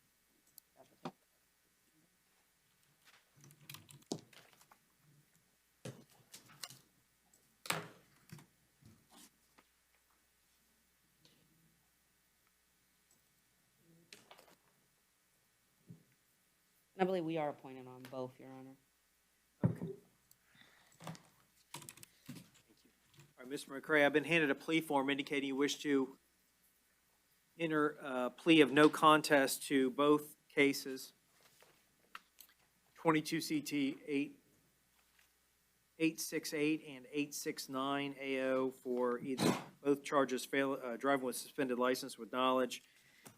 And I believe we are appointed on both, Your Honor. All right, Mr. McCray, I've been handed a plea form indicating you wish to enter a plea of no contest to both cases. 22 CT 868 and 869 AO for either both charges driving with suspended license with knowledge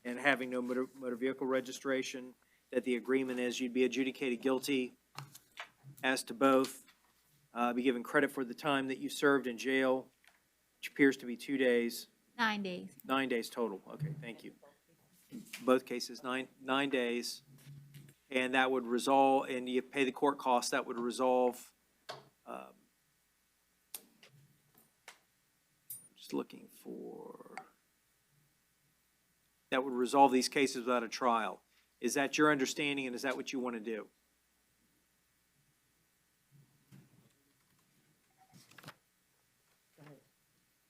and having no motor vehicle registration. That the agreement is you'd be adjudicated guilty as to both, be given credit for the time that you served in jail, which appears to be 2 days. 9 days. 9 days total. Okay, thank you. Both cases, nine days. And that would resolve, and you pay the court costs, that would resolve, just looking for, that would resolve these cases without a trial. Is that your understanding, and is that what you want to do?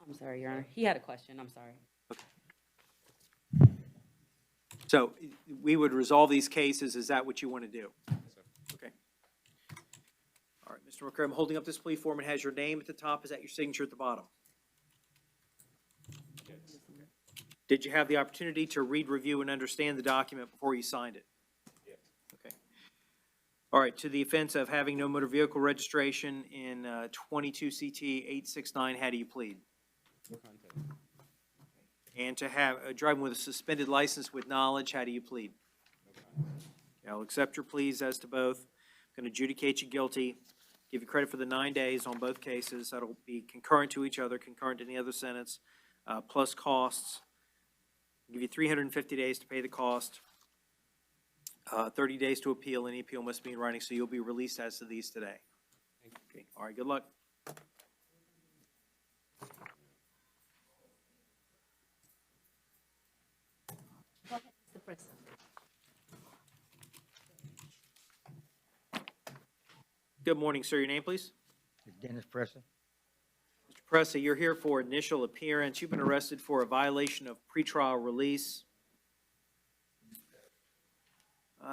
I'm sorry, Your Honor. He had a question. I'm sorry. So we would resolve these cases. Is that what you want to do? Okay. All right, Mr. McCray, I'm holding up this plea form. It has your name at the top. Is that your signature at the bottom? Did you have the opportunity to read, review, and understand the document before you signed it? Yes. Okay. All right, to the offense of having no motor vehicle registration in 22 CT 869, how do you plead? No contest. And to have driving with a suspended license with knowledge, how do you plead? No contest. I'll accept your pleas as to both. I'm going to adjudicate you guilty, give you credit for the 9 days on both cases. That'll be concurrent to each other, concurrent to any other sentence, plus costs. I'll give you 350 days to pay the cost, 30 days to appeal. Any appeal must be in writing, so you'll be released as to these today. Okay. All right, good luck. Go ahead, Mr. President. Good morning, sir. Your name, please? Dennis Presser. Mr. Pressa, you're here for initial appearance. You've been arrested for a violation of pretrial release.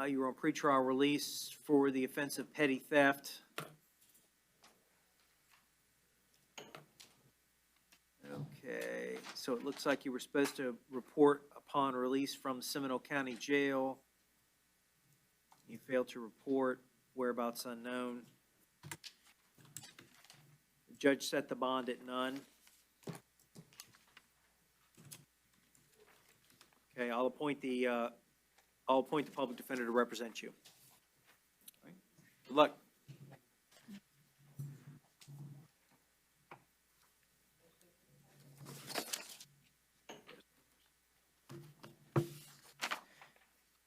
You were on pretrial release for the offense of petty theft. Okay, so it looks like you were supposed to report upon release from Seminole County Jail. You failed to report, whereabouts unknown. The judge set the bond at none. Okay, I'll appoint the public defender to represent you. All right. Good luck.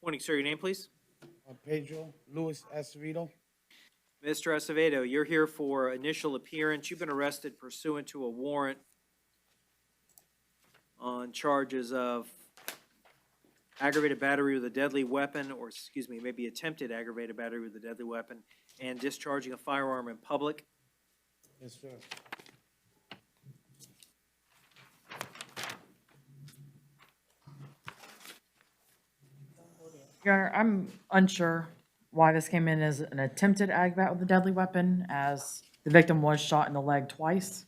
Morning, sir. Your name, please? Pedro Luis Acevedo. Mr. Acevedo, you're here for initial appearance. You've been arrested pursuant to a warrant on charges of aggravated battery with a deadly weapon, or excuse me, maybe attempted aggravated battery with a deadly weapon, and discharging a firearm in public. Yes, sir. Your Honor, I'm unsure why this came in as an attempted agbat with a deadly weapon, as the victim was shot in the leg twice.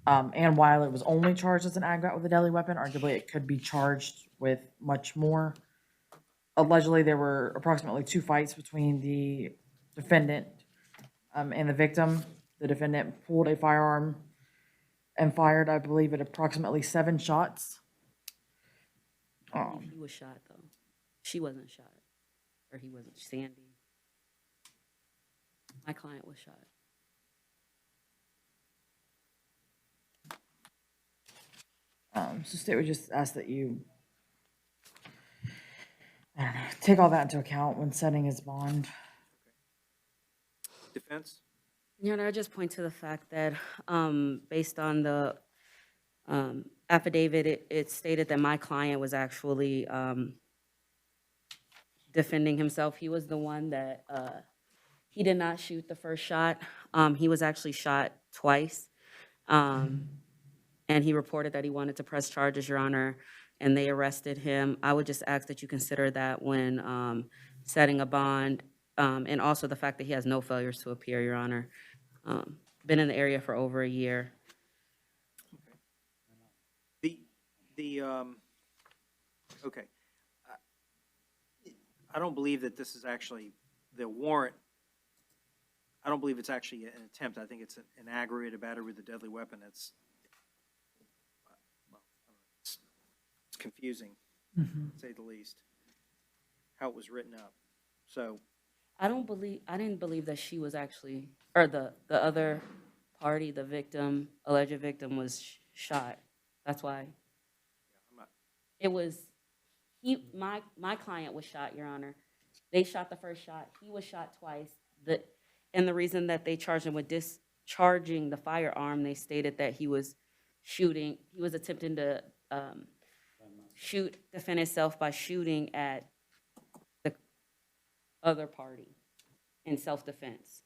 And while it was only charged as an agbat with a deadly weapon, arguably it could be charged with much more. Allegedly, there were approximately 2 fights between the defendant and the victim. The defendant pulled a firearm and fired, I believe, at approximately 7 shots. He was shot, though. She wasn't shot. Or he wasn't. Sandy. My client was shot. So state would just ask that you, I don't know, take all that into account when setting his bond. Defense? Your Honor, I just point to the fact that, based on the affidavit, it stated that my client was actually defending himself. He was the one that, he did not shoot the first shot. He was actually shot twice. And he reported that he wanted to press charges, Your Honor, and they arrested him. I would just ask that you consider that when setting a bond, and also the fact that he has no failures to appear, Your Honor. Been in the area for over a year. Okay. I don't believe that this is actually, the warrant, I don't believe it's actually an attempt. I think it's an aggravated battery with a deadly weapon. It's confusing, to say the least, how it was written up. So I didn't believe that she was actually, or the other party, the victim, alleged victim, was shot. That's why. It was, my client was shot, Your Honor. They shot the first shot. He was shot twice. And the reason that they charged him with discharging the firearm, they stated that he was attempting to defend himself by shooting at the other party in self-defense.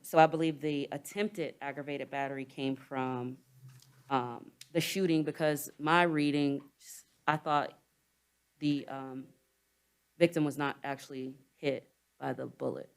So I believe the attempted aggravated battery came from the shooting, because my reading, I thought the victim was not actually hit by the bullet.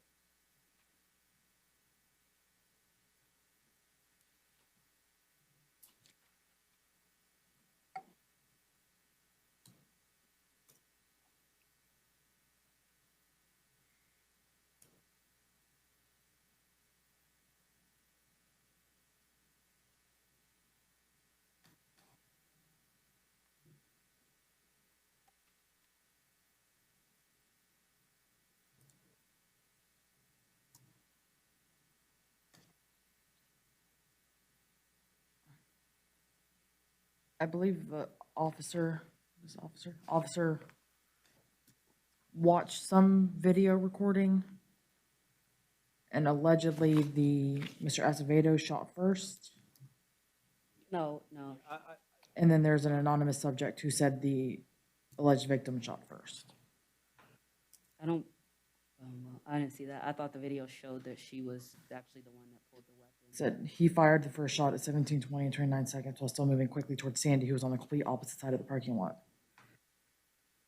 I believe the officer watched some video recording, and allegedly Mr. Acevedo shot first. No. And then there's an anonymous subject who said the alleged victim shot first. I didn't see that. I thought the video showed that she was actually the one that pulled the weapon. Said he fired the first shot at 17:20 and 29 seconds while still moving quickly towards Sandy, who was on the complete opposite side of the parking lot.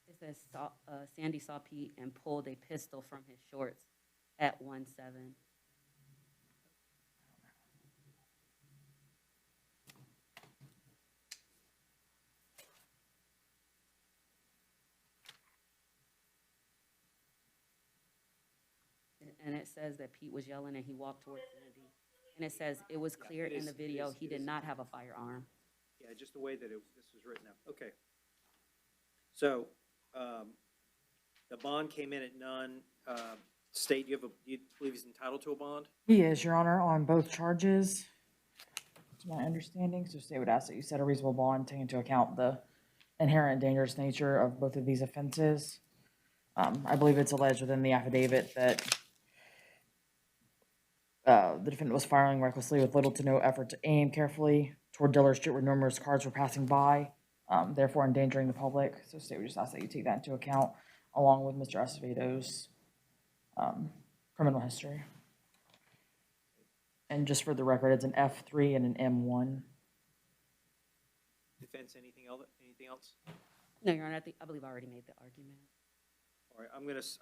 It says Sandy saw Pete and pulled a pistol from his shorts at 1:07. And it says that Pete was yelling and he walked towards Sandy. And it says it was clear in the video he did not have a firearm. yeah, just the way that this was written up. Okay. So, the bond came in at none. State, you believe he's entitled to a bond? He is, Your Honor, on both charges. To my understanding, so state would ask that you set a reasonable bond, taking into account the inherent dangerous nature of both of these offenses. I believe it's alleged within the affidavit that the defendant was firing recklessly with little to no effort to aim carefully toward Diller Street, where numerous cars were passing by. therefore endangering the public. So state would just ask that you take that into account, along with Mr. Acevedo's criminal history. And just for the record, it's an F3 and an M1. Defense, anything else? No, Your Honor, I believe I already made the argument. All right,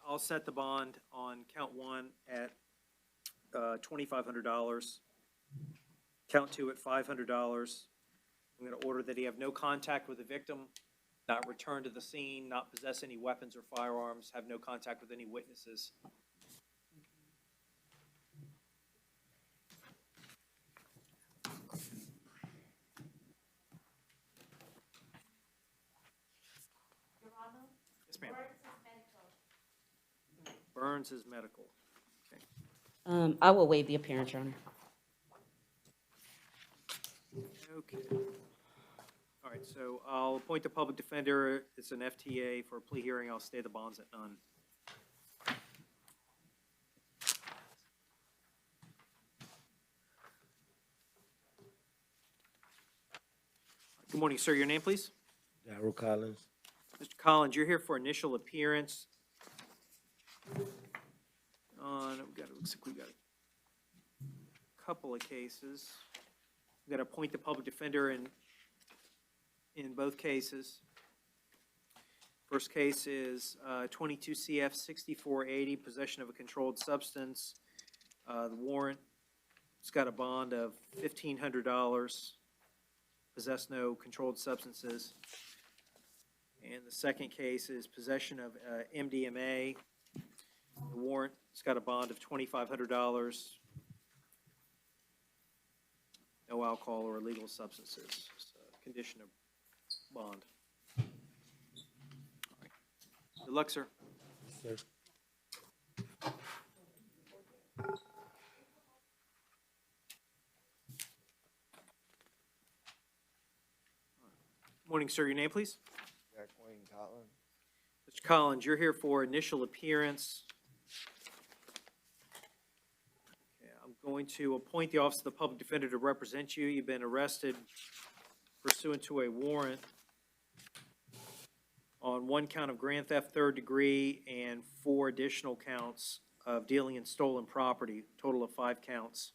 I'll set the bond on count one at $2,500. Count two at $500. I'm gonna order that he have no contact with the victim, not return to the scene, not possess any weapons or firearms, have no contact with any witnesses. Yes, ma'am. Burns is medical. Okay. I will waive the appearance, Your Honor. Okay. All right, so I'll appoint the public defender. It's an FTA for a plea hearing. I'll stay the bonds at none. Good morning, sir. Your name, please? Darrell Collins. Mr. Collins, you're here for initial appearance. Looks like we got a couple of cases. We've got to appoint the public defender in both cases. First case is 22 CF 6480, possession of a controlled substance. The warrant, it's got a bond of $1,500. Possess no controlled substances. And the second case is possession of MDMA. The warrant, it's got a bond of $2,500. No alcohol or illegal substances. It's a condition of bond. All right. Good luck, sir. Sir. Morning, sir. Your name, please? Jack Wayne Collins. Mr. Collins, you're here for initial appearance. Okay, I'm going to appoint the Office of the Public Defender to represent you. You've been arrested pursuant to a warrant on one count of grand theft third degree and 4 additional counts of dealing in stolen property, total of 5 counts.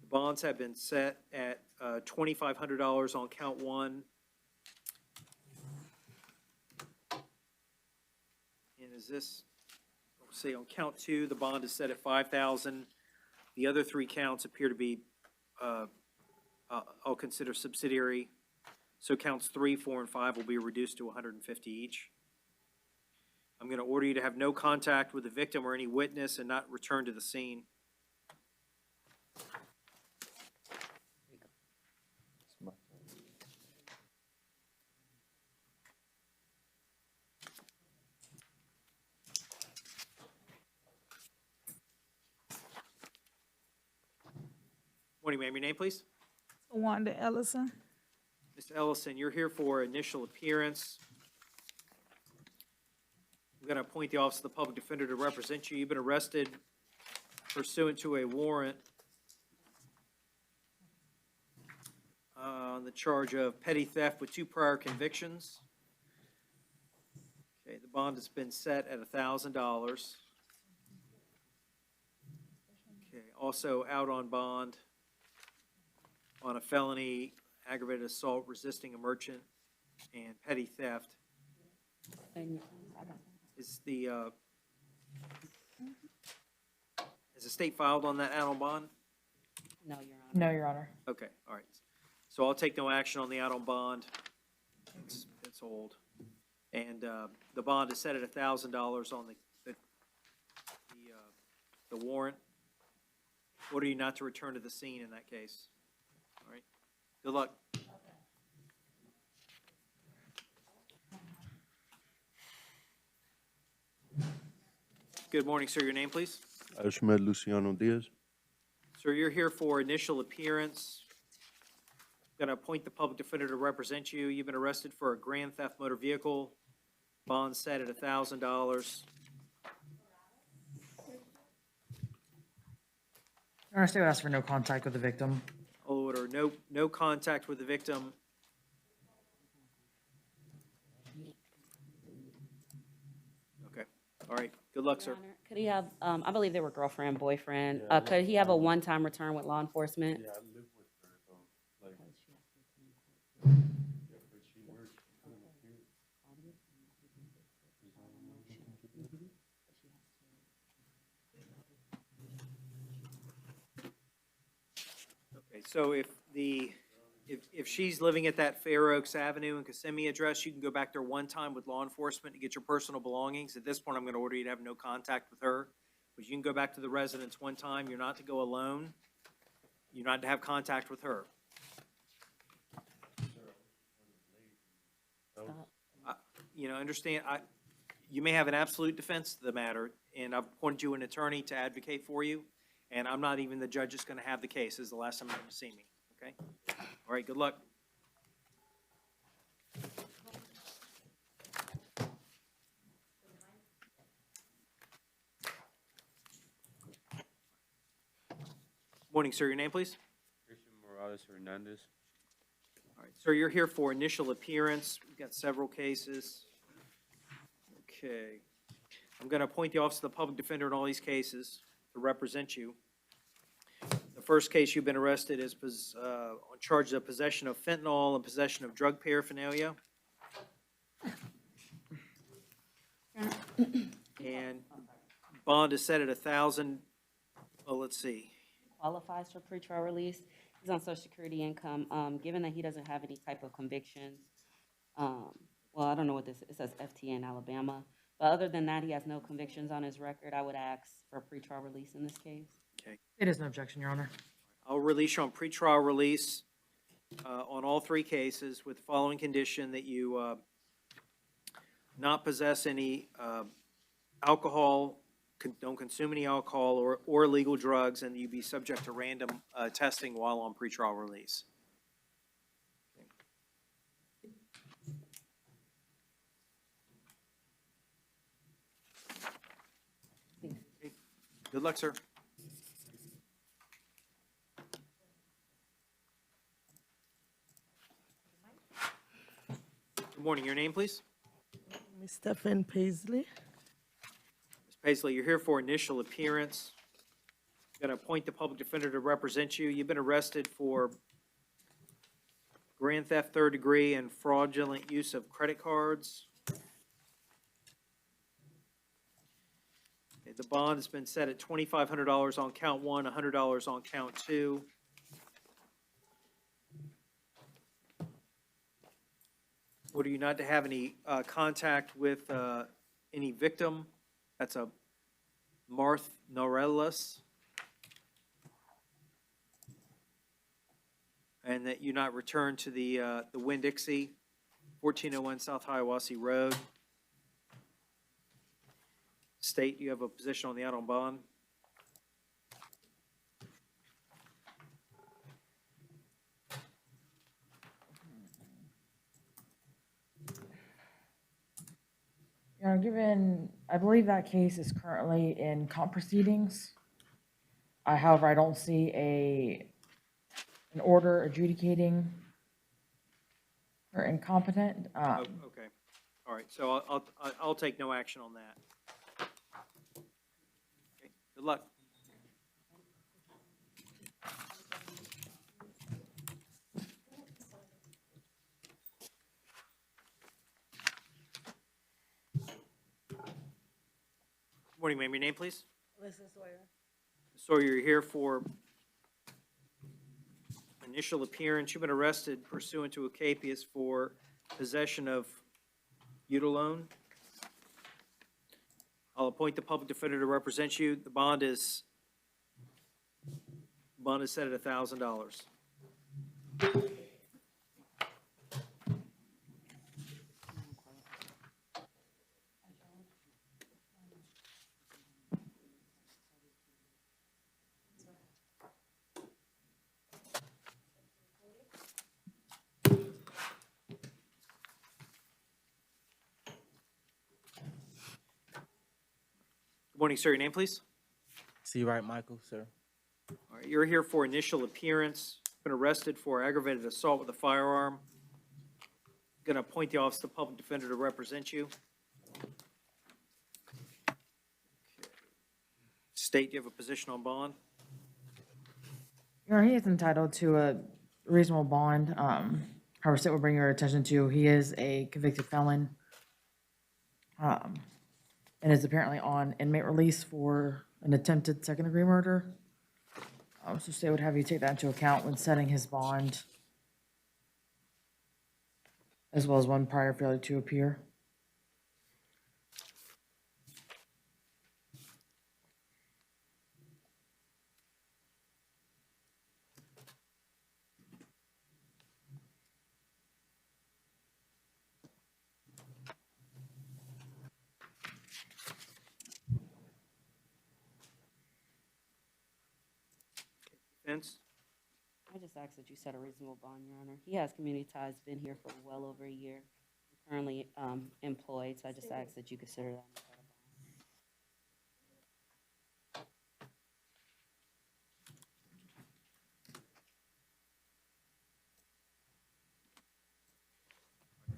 The bonds have been set at $2,500 on count one. And is this, let's see, on count two, the bond is set at $5,000. The other 3 counts appear to be, I'll consider subsidiary. So counts 3, 4, and 5 will be reduced to $150 each. I'm going to order you to have no contact with the victim or any witness and not return to the scene. Morning, ma'am. Your name, please? Wanda Ellison. Ms. Ellison, you're here for initial appearance. I'm going to appoint the Office of the Public Defender to represent you. You've been arrested pursuant to a warrant on the charge of petty theft with 2 prior convictions. Okay, the bond has been set at $1,000. Okay, also out on bond on a felony, aggravated assault, resisting a merchant, and petty theft. Is the state filed on that out on bond? No, Your Honor. No, Your Honor. Okay, all right. So I'll take no action on the out on bond. It's old. And the bond is set at $1,000 on the warrant. Order you not to return to the scene in that case. All right. Good luck. Good morning, sir. Your name, please? Ahmed Luciano Diaz. Sir, you're here for initial appearance. Going to appoint the public defender to represent you. You've been arrested for a grand theft motor vehicle. Bond set at $1,000. Our state would ask for no contact with the victim. I'll order no contact with the victim. Okay, all right, good luck, sir. Your Honor, could he have, I believe they were girlfriend, boyfriend. Could he have a one-time return with law enforcement? Yeah, I live with her, so, like, Okay, so if she's living at that Fair Oaks Avenue and Kissimmee address, you can go back there one time with law enforcement to get your personal belongings. At this point, I'm gonna order you to have no contact with her. But you can go back to the residence one time. You're not to go alone. You're not to have contact with her. You know, understand, you may have an absolute defense to the matter, and I've appointed you an attorney to advocate for you, and I'm not even the judge that's gonna have the case. This is the last time you're gonna see me, okay? All right, good luck. Morning, sir. Your name, please? Christian Morales Hernandez. All right, sir, you're here for initial appearance. We've got several cases. Okay. I'm going to appoint the Office of the Public Defender in all these cases to represent you. The first case you've been arrested is on charges of possession of fentanyl and possession of drug paraphernalia. And bond is set at $1,000. Well, let's see. Qualifies for pretrial release. He's on Social Security income. Given that he doesn't have any type of convictions, well, I don't know what this, it says FTA in Alabama. But other than that, he has no convictions on his record. I would ask for pretrial release in this case. Okay. It is no objection, Your Honor. I'll release you on pretrial release on all three cases with the following condition: that you not possess any alcohol, don't consume any alcohol or illegal drugs, and you be subject to random testing while on pretrial release. Okay. Good luck, sir. Good morning. Your name, please? Miss Stephen Paisley. Ms. Paisley, you're here for initial appearance. I'm going to appoint the public defender to represent you. You've been arrested for grand theft, third degree, and fraudulent use of credit cards. Okay, the bond has been set at $2,500 on count one, $100 on count two. Order you not to have any contact with any victim. That's a Marth Norellis. And that you not return to the Winn-Dixie, 1401 South Hiawassee Road. State, you have a position on the out on bond. Your Honor, given, I believe that case is currently in comp proceedings. However, I don't see an order adjudicating her incompetent. Oh, okay. All right, so I'll take no action on that. Okay, good luck. Good morning, ma'am. Your name, please? Listen, Sawyer. So you're here for initial appearance. You've been arrested pursuant to a capias for possession of Utilone. I'll appoint the public defender to represent you. The bond is set at $1,000. Good morning, sir. Your name, please? C. Wright Michael, sir. All All right, you're here for initial appearance, been arrested for aggravated assault with a firearm. Going to appoint the Office of the Public Defender to represent you. State, you have a position on bond? Your Honor, he is entitled to a reasonable bond. However, state will bring your attention to, he is a convicted felon. And is apparently on inmate release for an attempted second-degree murder. So state would have you take that into account when setting his bond, as well as one prior failure to appear. Vince? I just ask that you set a reasonable bond, Your Honor. He has community ties, been here for well over a year, currently employed, so I just ask that you consider that.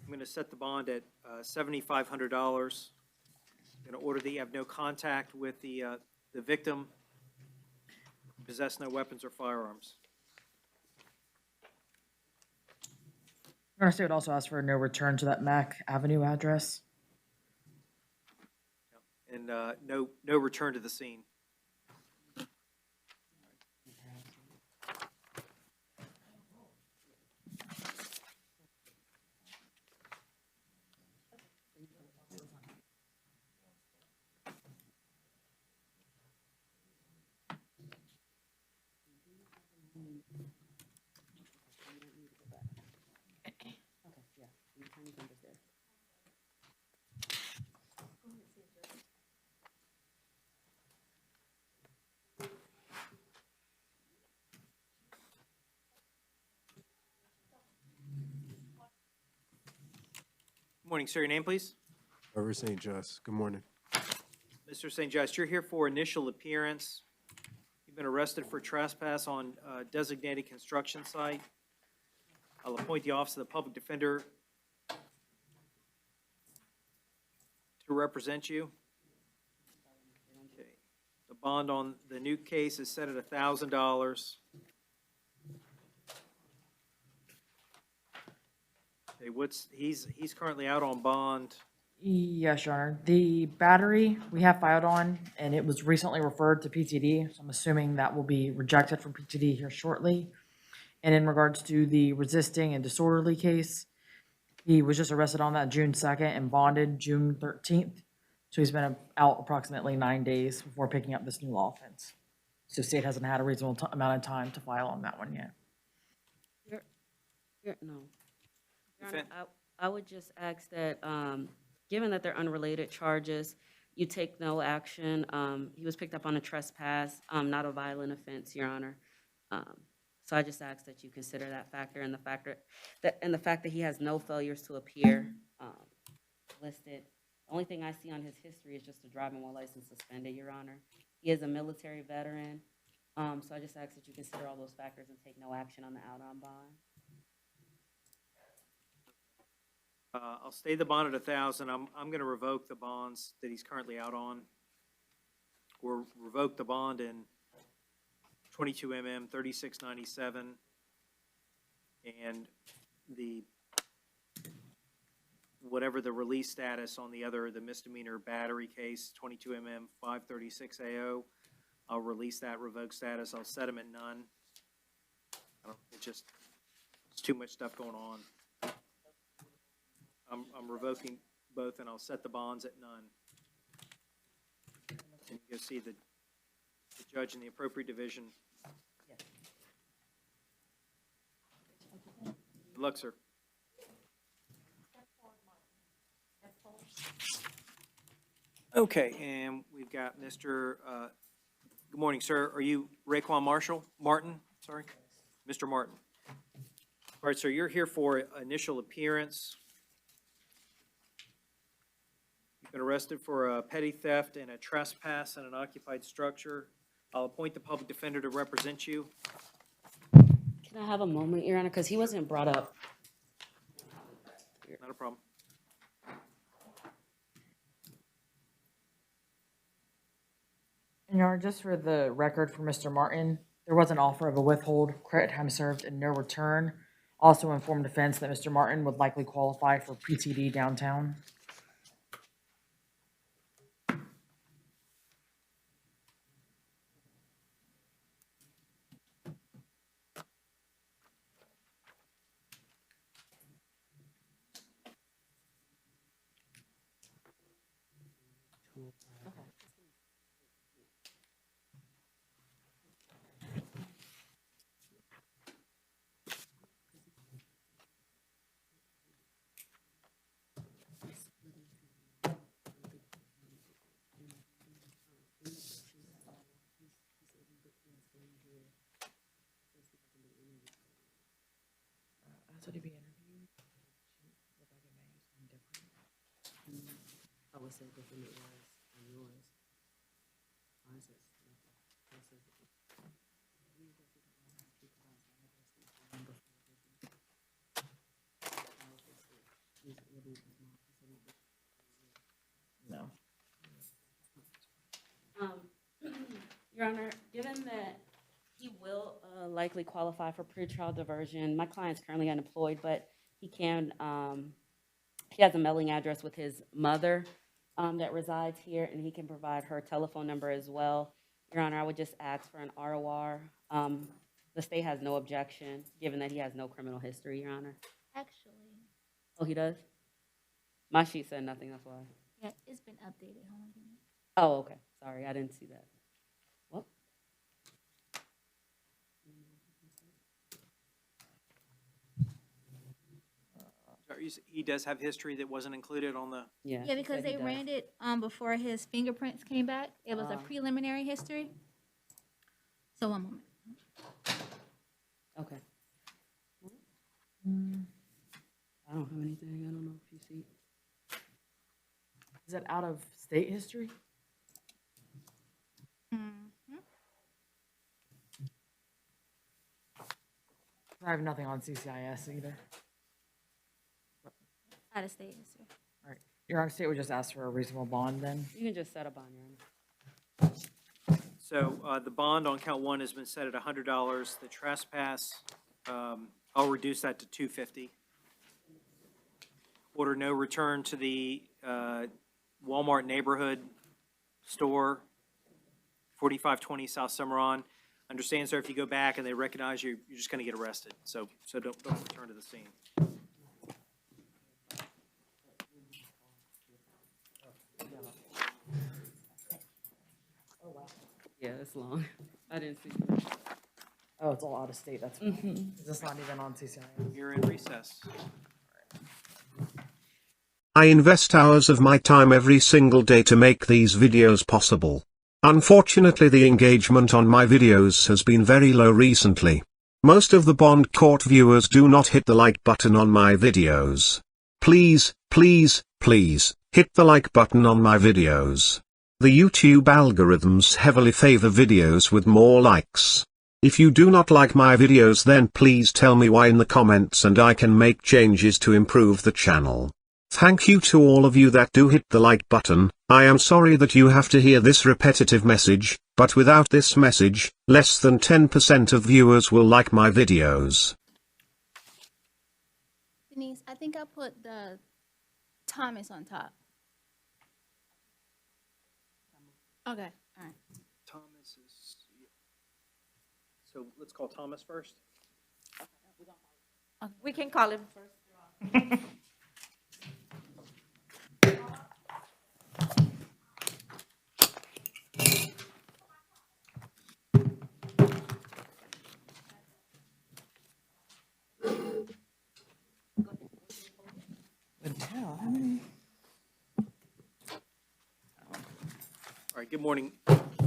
I'm going to set the bond at $7,500. Going to order that you have no contact with the victim, possess no weapons or firearms. Your Honor, state would also ask for no return to that Mack Avenue address. And no return to the scene. Good morning, sir. Your name, please? Trevor St. Just. Good morning. Mr. St. Just, you're here for initial appearance. You've been arrested for trespass on a designated construction site. I'll appoint the Office of the Public Defender to represent you. Okay. The bond on the new case is set at $1,000. Okay, he's currently out on bond. Yes, Your Honor. The battery we have filed on, and it was recently referred to PTD, so I'm assuming that will be rejected from PTD here shortly. And in regards to the resisting and disorderly case, he was just arrested on that June 2nd and bonded June 13th. So he's been out approximately 9 days before picking up this new law offense. So state hasn't had a reasonable amount of time to file on that one yet. No. Your Honor, I would just ask that, given that they're unrelated charges, you take no action. He was picked up on a trespass, not a violent offense, Your Honor. So I just ask that you consider that factor and the fact that he has no failures to appear listed. The only thing I see on his history is just a driving while license suspended, Your Honor. He is a military veteran, so I just ask that you consider all those factors and take no action on the out on bond. I'll stay the bond at $1,000. I'm going to revoke the bonds that he's currently out on, or revoke the bond in 22 mm 3697, and whatever the release status on the misdemeanor battery case 22 mm 536 AO. I'll release that revoked status. I'll set him at none. It's too much stuff going on. I'm revoking both, and I'll set the bonds at none. And you go see the judge in the appropriate division. Good luck, sir. Okay, and we've got Mr. Good morning, sir. Are you Raekwon Martin? Sorry, Mr. Martin. All right, sir, you're here for initial appearance. You've been arrested for a petty theft and a trespass in an occupied structure. I'll appoint the public defender to represent you. Can I have a moment, Your Honor, because he wasn't brought up. Not a problem. And Your Honor, just for the record for Mr. Martin, there was an offer of a withhold, credit time served, and no return. Also informed defense that Mr. Martin would likely qualify for PTD downtown. Would he be interviewed? Would that be made something different? I would say different it was than yours. Mine says nothing. Mine says No. Your Honor, given that he will likely qualify for pretrial diversion, my client's currently unemployed, but he can, he has a mailing address with his mother that resides here, and he can provide her telephone number as well. Your Honor, I would just ask for an ROR. The state has no objection, given that he has no criminal history, Your Honor. Actually, Oh, he does? My sheet said nothing, that's why. yeah, it's been updated. Hold on a minute. Oh, okay, sorry, I didn't see that. Well. He does have history that wasn't included on the, Yeah. Yeah, because they ran it before his fingerprints came back. It was a preliminary history. So one moment. Okay. I don't have anything, I don't know if you see. Is that out of state history? I have nothing on CCIS either. Out of state history. All right. Your Honor, state would just ask for a reasonable bond then. You can just set a bond, Your Honor. so the bond on count one has been set at $100. The trespass, I'll reduce that to $250. Order no return to the Walmart neighborhood store, 4520 South Cimarron. Understand, sir, if you go back and they recognize you, you're just going to get arrested. So don't return to the scene. Yeah, it's long. I didn't see that. Oh, it's all out of state, that's fine. Is this not even on CCIS? You're in recess. I invest hours of my time every single day to make these videos possible. Unfortunately, the engagement on my videos has been very low recently. Most of the bond court viewers do not hit the like button on my videos. Please, please, please, hit the like button on my videos. The YouTube algorithms heavily favor videos with more likes. If you do not like my videos, then please tell me why in the comments and I can make changes to improve the channel. Thank you to all of you that do hit the like button. I am sorry that you have to hear this repetitive message, but without this message, less than 10% of viewers will like my videos. Denise, I think I put the Thomas on top. Okay, all right. Thomas is, so let's call Thomas first. We can call him first. All right, good morning.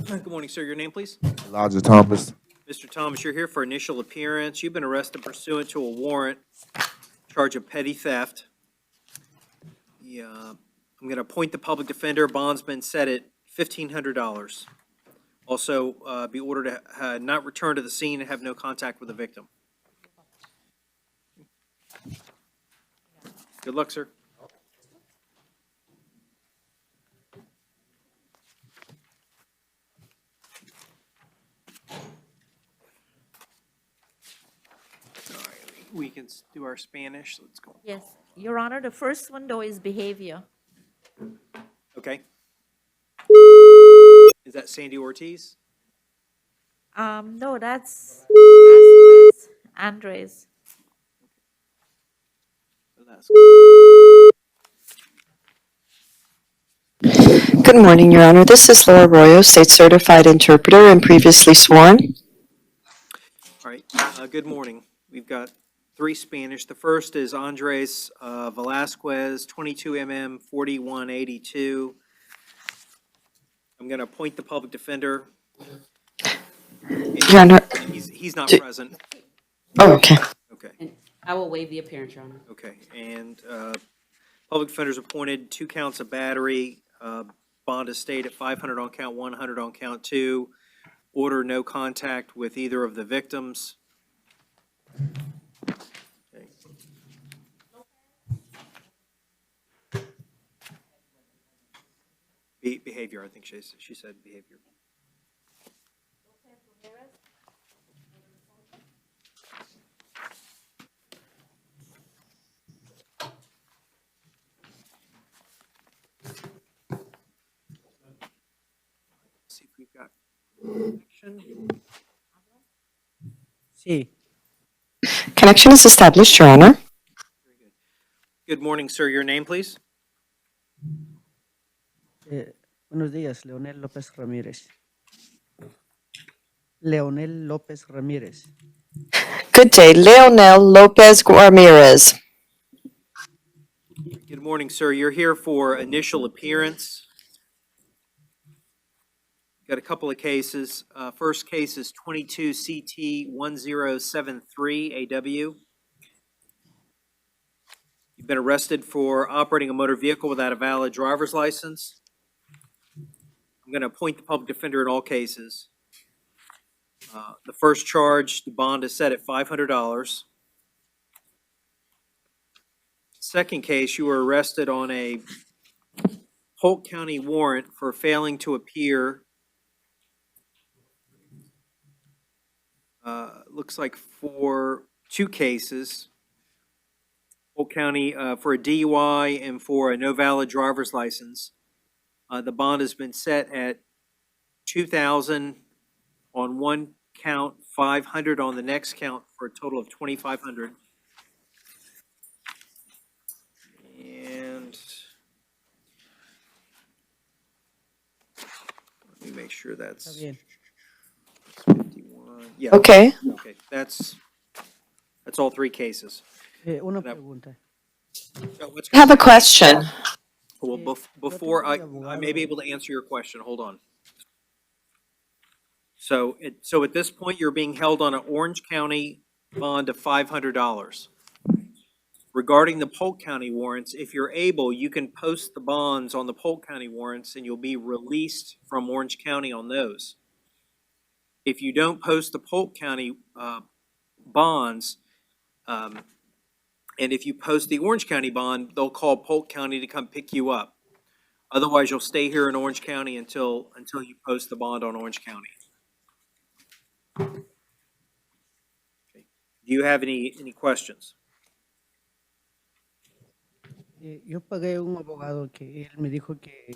Good morning, sir. Your name, please? Elijah Thomas. Mr. Thomas, you're here for initial appearance. You've been arrested pursuant to a warrant, charge of petty theft. Yeah, I'm going to appoint the public defender. Bond's been set at $1,500. Also, be ordered to not return to the scene and have no contact with the victim. Good luck, sir. All right, we can do our Spanish. Let's go. Yes, Your Honor, the first one though is behavior. Okay. Is that Sandy Ortiz? No, that's Andres. Good morning, Your Honor. This is Laura Arroyo, State Certified Interpreter and previously sworn. All right, good morning. We've got 3 Spanish. The first is Andres Velasquez, 22 4182. I'm going to appoint the public defender. Your Honor. He's not present. Oh, okay. Okay. I will waive the appearance, Your Honor. Okay, and public defender's appointed, 2 counts of battery, bond is stayed at 500 on count 1, 100 on count 2. Order no contact with either of the victims. Okay. Behavior, I think she said behavior. See if we've got connection. Sí. Connection is established, Your Honor. Good morning, sir. Your name, please? Buenos días, Leonel López Ramírez. Leonel López Ramírez. Good day, Leonel Lopez Ramirez. Good morning, sir. You're here for initial appearance. Got a couple of cases. First case is 22 CT 1073 AW. You've been arrested for operating a motor vehicle without a valid driver's license. I'm going to appoint the public defender in all cases. The first charge, the bond is set at $500. Second case, you were arrested on a Polk County warrant for failing to appear. Looks like for 2 cases. Polk County for a DUI and for a no valid driver's license. The bond has been set at $2,000 on one count, $500 on the next count, for a total of $2,500. And let me make sure that's 51. Yeah. Okay. Okay, that's all 3 cases. Una pregunta. I have a question. Well, before I may be able to answer your question, hold on. So at this point, you're being held on an Orange County bond of $500. Regarding the Polk County warrants, if you're able, you can post the bonds on the Polk County warrants and you'll be released from Orange County on those. If you don't post the Polk County bonds, and if you post the Orange County bond, they'll call Polk County to come pick you up. Otherwise, you'll stay here in Orange County until you post the bond on Orange County. Okay. Do you have any questions? Yo pagué un abogado que él me dijo que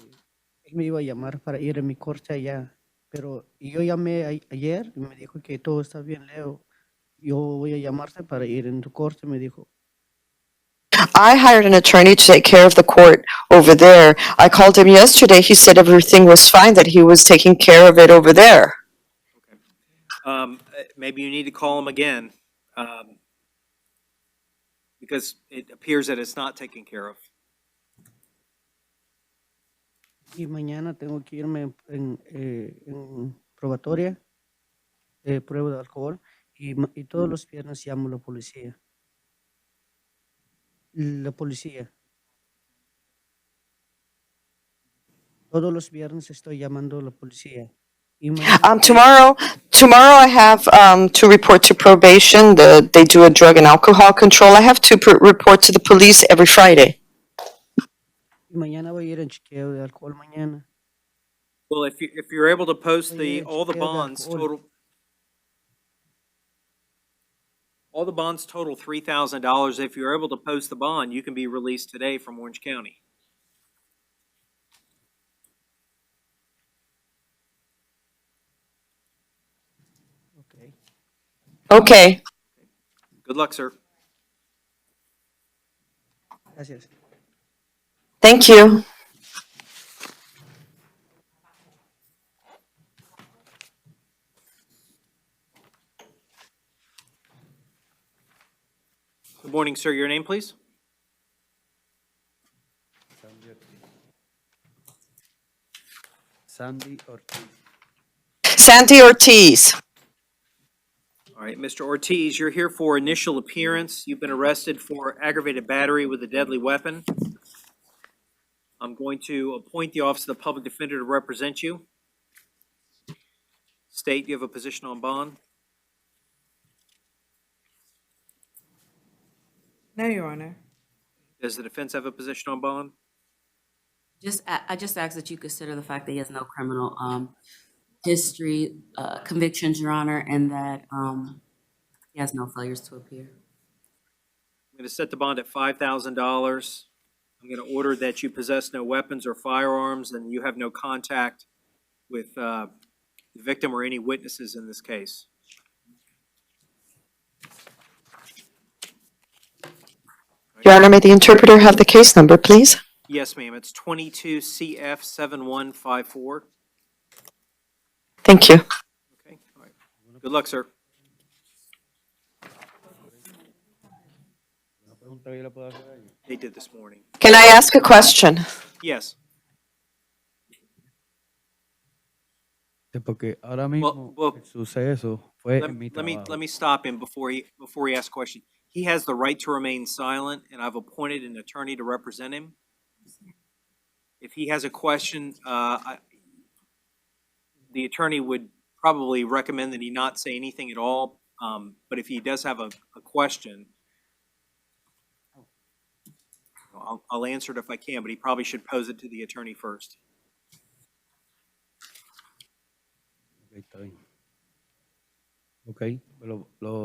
él me iba a llamar para ir a mi corte allá, pero yo llamé ayer y me dijo que todo está bien, Leo. Yo voy a llamarte para ir en tu corte, me dijo. I hired an attorney to take care of the court over there. I called him yesterday. He said everything was fine, that he was taking care of it over there. Maybe you need to call him again, because it appears that it's not taken care of. Y mañana tengo que irme en probatoria, prueba de alcohol, y todos los viernes llamo a la policía. La policía. Todos los viernes estoy llamando a la policía. Tomorrow I have, to report to probation. They do a drug and alcohol control. I have to report to the police every Friday. Y mañana voy a ir en chequeo de alcohol mañana. Well, if you're able to post Oye, all the chequeo de bonds alcohol. total $3,000. If you're able to post the bond, you can be released today from Orange County. Okay. Okay. Good luck, sir. Gracias. Thank you. Good morning, sir. Your name, please? Sandy Ortiz. Sandy Ortiz. All right, Mr. Ortiz, you're here for initial appearance. You've been arrested for aggravated battery with a deadly weapon. I'm going to appoint the Office of the Public Defender to represent you. State you have a position on bond. No, Your Honor. Does the defense have a position on bond? I just ask that you consider the fact that he has no criminal history, convictions, Your Honor, and that he has no failures to appear. I'm going to set the bond at $5,000. I'm going to order that you possess no weapons or firearms and you have no contact with the victim or any witnesses in this case. Your Honor, may the interpreter have the case number, please? Yes, ma'am. It's 22 CF 7154. Thank you. Okay. All right. Good luck, sir. They did this morning. Can I ask a question? Yes. Porque ahora mismo sucede eso. Fue en mi trabajo. Let me stop him before he asks a question. He has the right to remain silent, and I've appointed an attorney to represent him. If he has a question, the attorney would probably recommend that he not say anything at all. But if he does have a question, I'll answer it if I can, but he probably should pose it to the attorney first. Okay.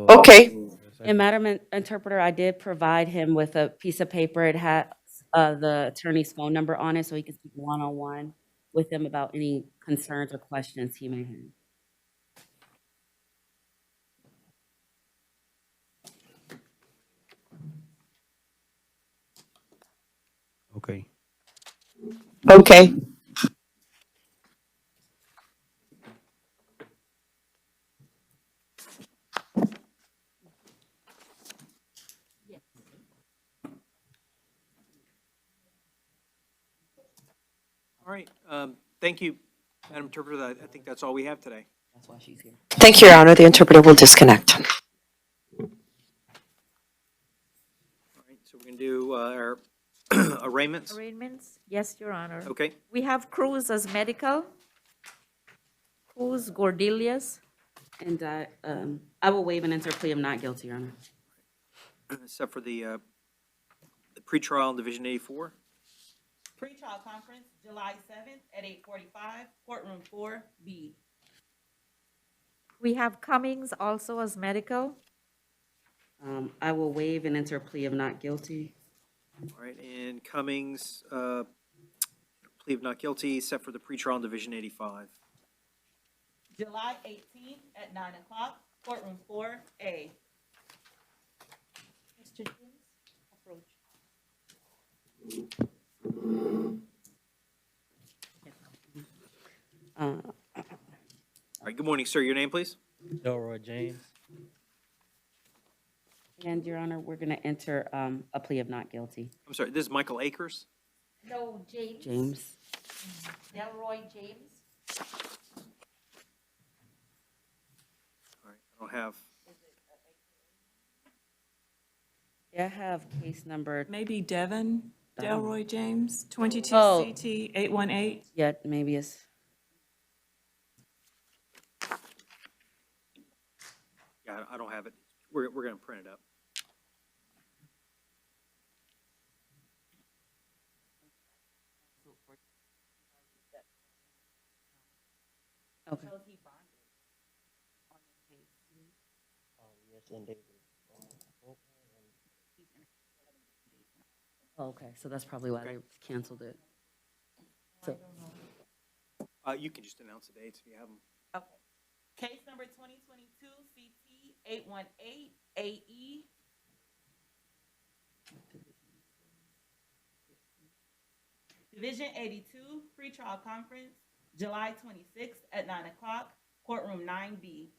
Okay. And Madam Interpreter, I did provide him with a piece of paper. It has the attorney's phone number on it, so he can speak one-on-one with him about any concerns or questions he may have. Okay. Okay. All right. Thank you, Madam Interpreter. I think that's all we have today. That's why she's here. Thank you, Your Honor. The interpreter will disconnect. All right. So we're going to do our arraignments. Arraignments, yes, Your Honor. Okay. We have Cruz as medical. Cruz Gordillas. And I will waive an enter plea of not guilty, Your Honor. Except for the pretrial in Division 84. Pretrial conference, July 7th at 8:45, courtroom 4B. We have Cummings also as medical. I will waive and enter a plea of not guilty. All right. And Cummings, plea of not guilty, set for the pretrial in Division 85. July 18th at 9 o'clock, courtroom 4A. Mr. James, approach. All right. Good morning, sir. Your name, please? Delroy James. And, Your Honor, we're going to enter a plea of not guilty. I'm sorry. This is Michael Akers. No, James. James. Delroy James. All right. I don't have. Yeah, I have case number. Maybe Devin Delroy James, 22 Oh. CT 818. Yeah, maybe it's. I don't have it. We're gonna print it up. Okay. Oh, okay, so that's probably why they canceled it. So, You can just announce the dates if you have them. Okay. Case number 2022 CT 818 AE. Division 82 pretrial conference, July 26th at 9 o'clock, courtroom 9B.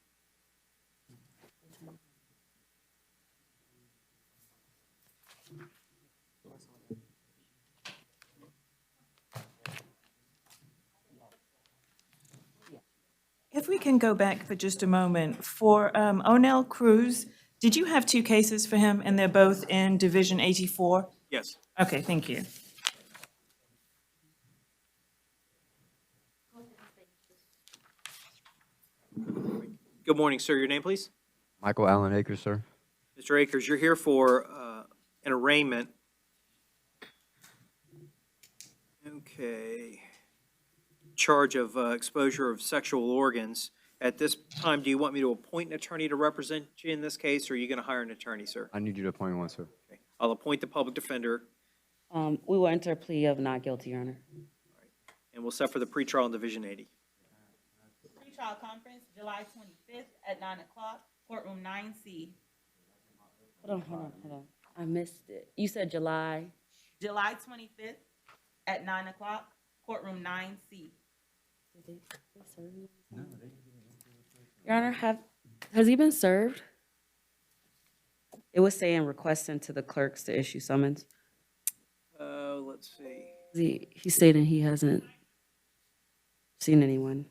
If we can go back for just a moment, for Onel Cruz, did you have two cases for him, and they're both in Division 84? Yes. Okay, thank you. Good morning, sir. Your name, please? Michael Allen Akers, sir. Mr. Akers, you're here for an arraignment. Okay. Charge of exposure of sexual organs. At this time, do you want me to appoint an attorney to represent you in this case, or are you going to hire an attorney, sir? I need you to appoint one, sir. Okay. I'll appoint the public defender, we will enter a plea of not guilty, Your Honor. and we'll set for the pretrial in Division 80. Pretrial conference, July 25th at 9 o'clock, courtroom 9C. Hold on. I missed it. You said July? July 25th at 9 o'clock, courtroom 9C. Your Honor, has he been served? It was saying requesting to the clerks to issue summons. Let's see. He's stating he hasn't seen anyone.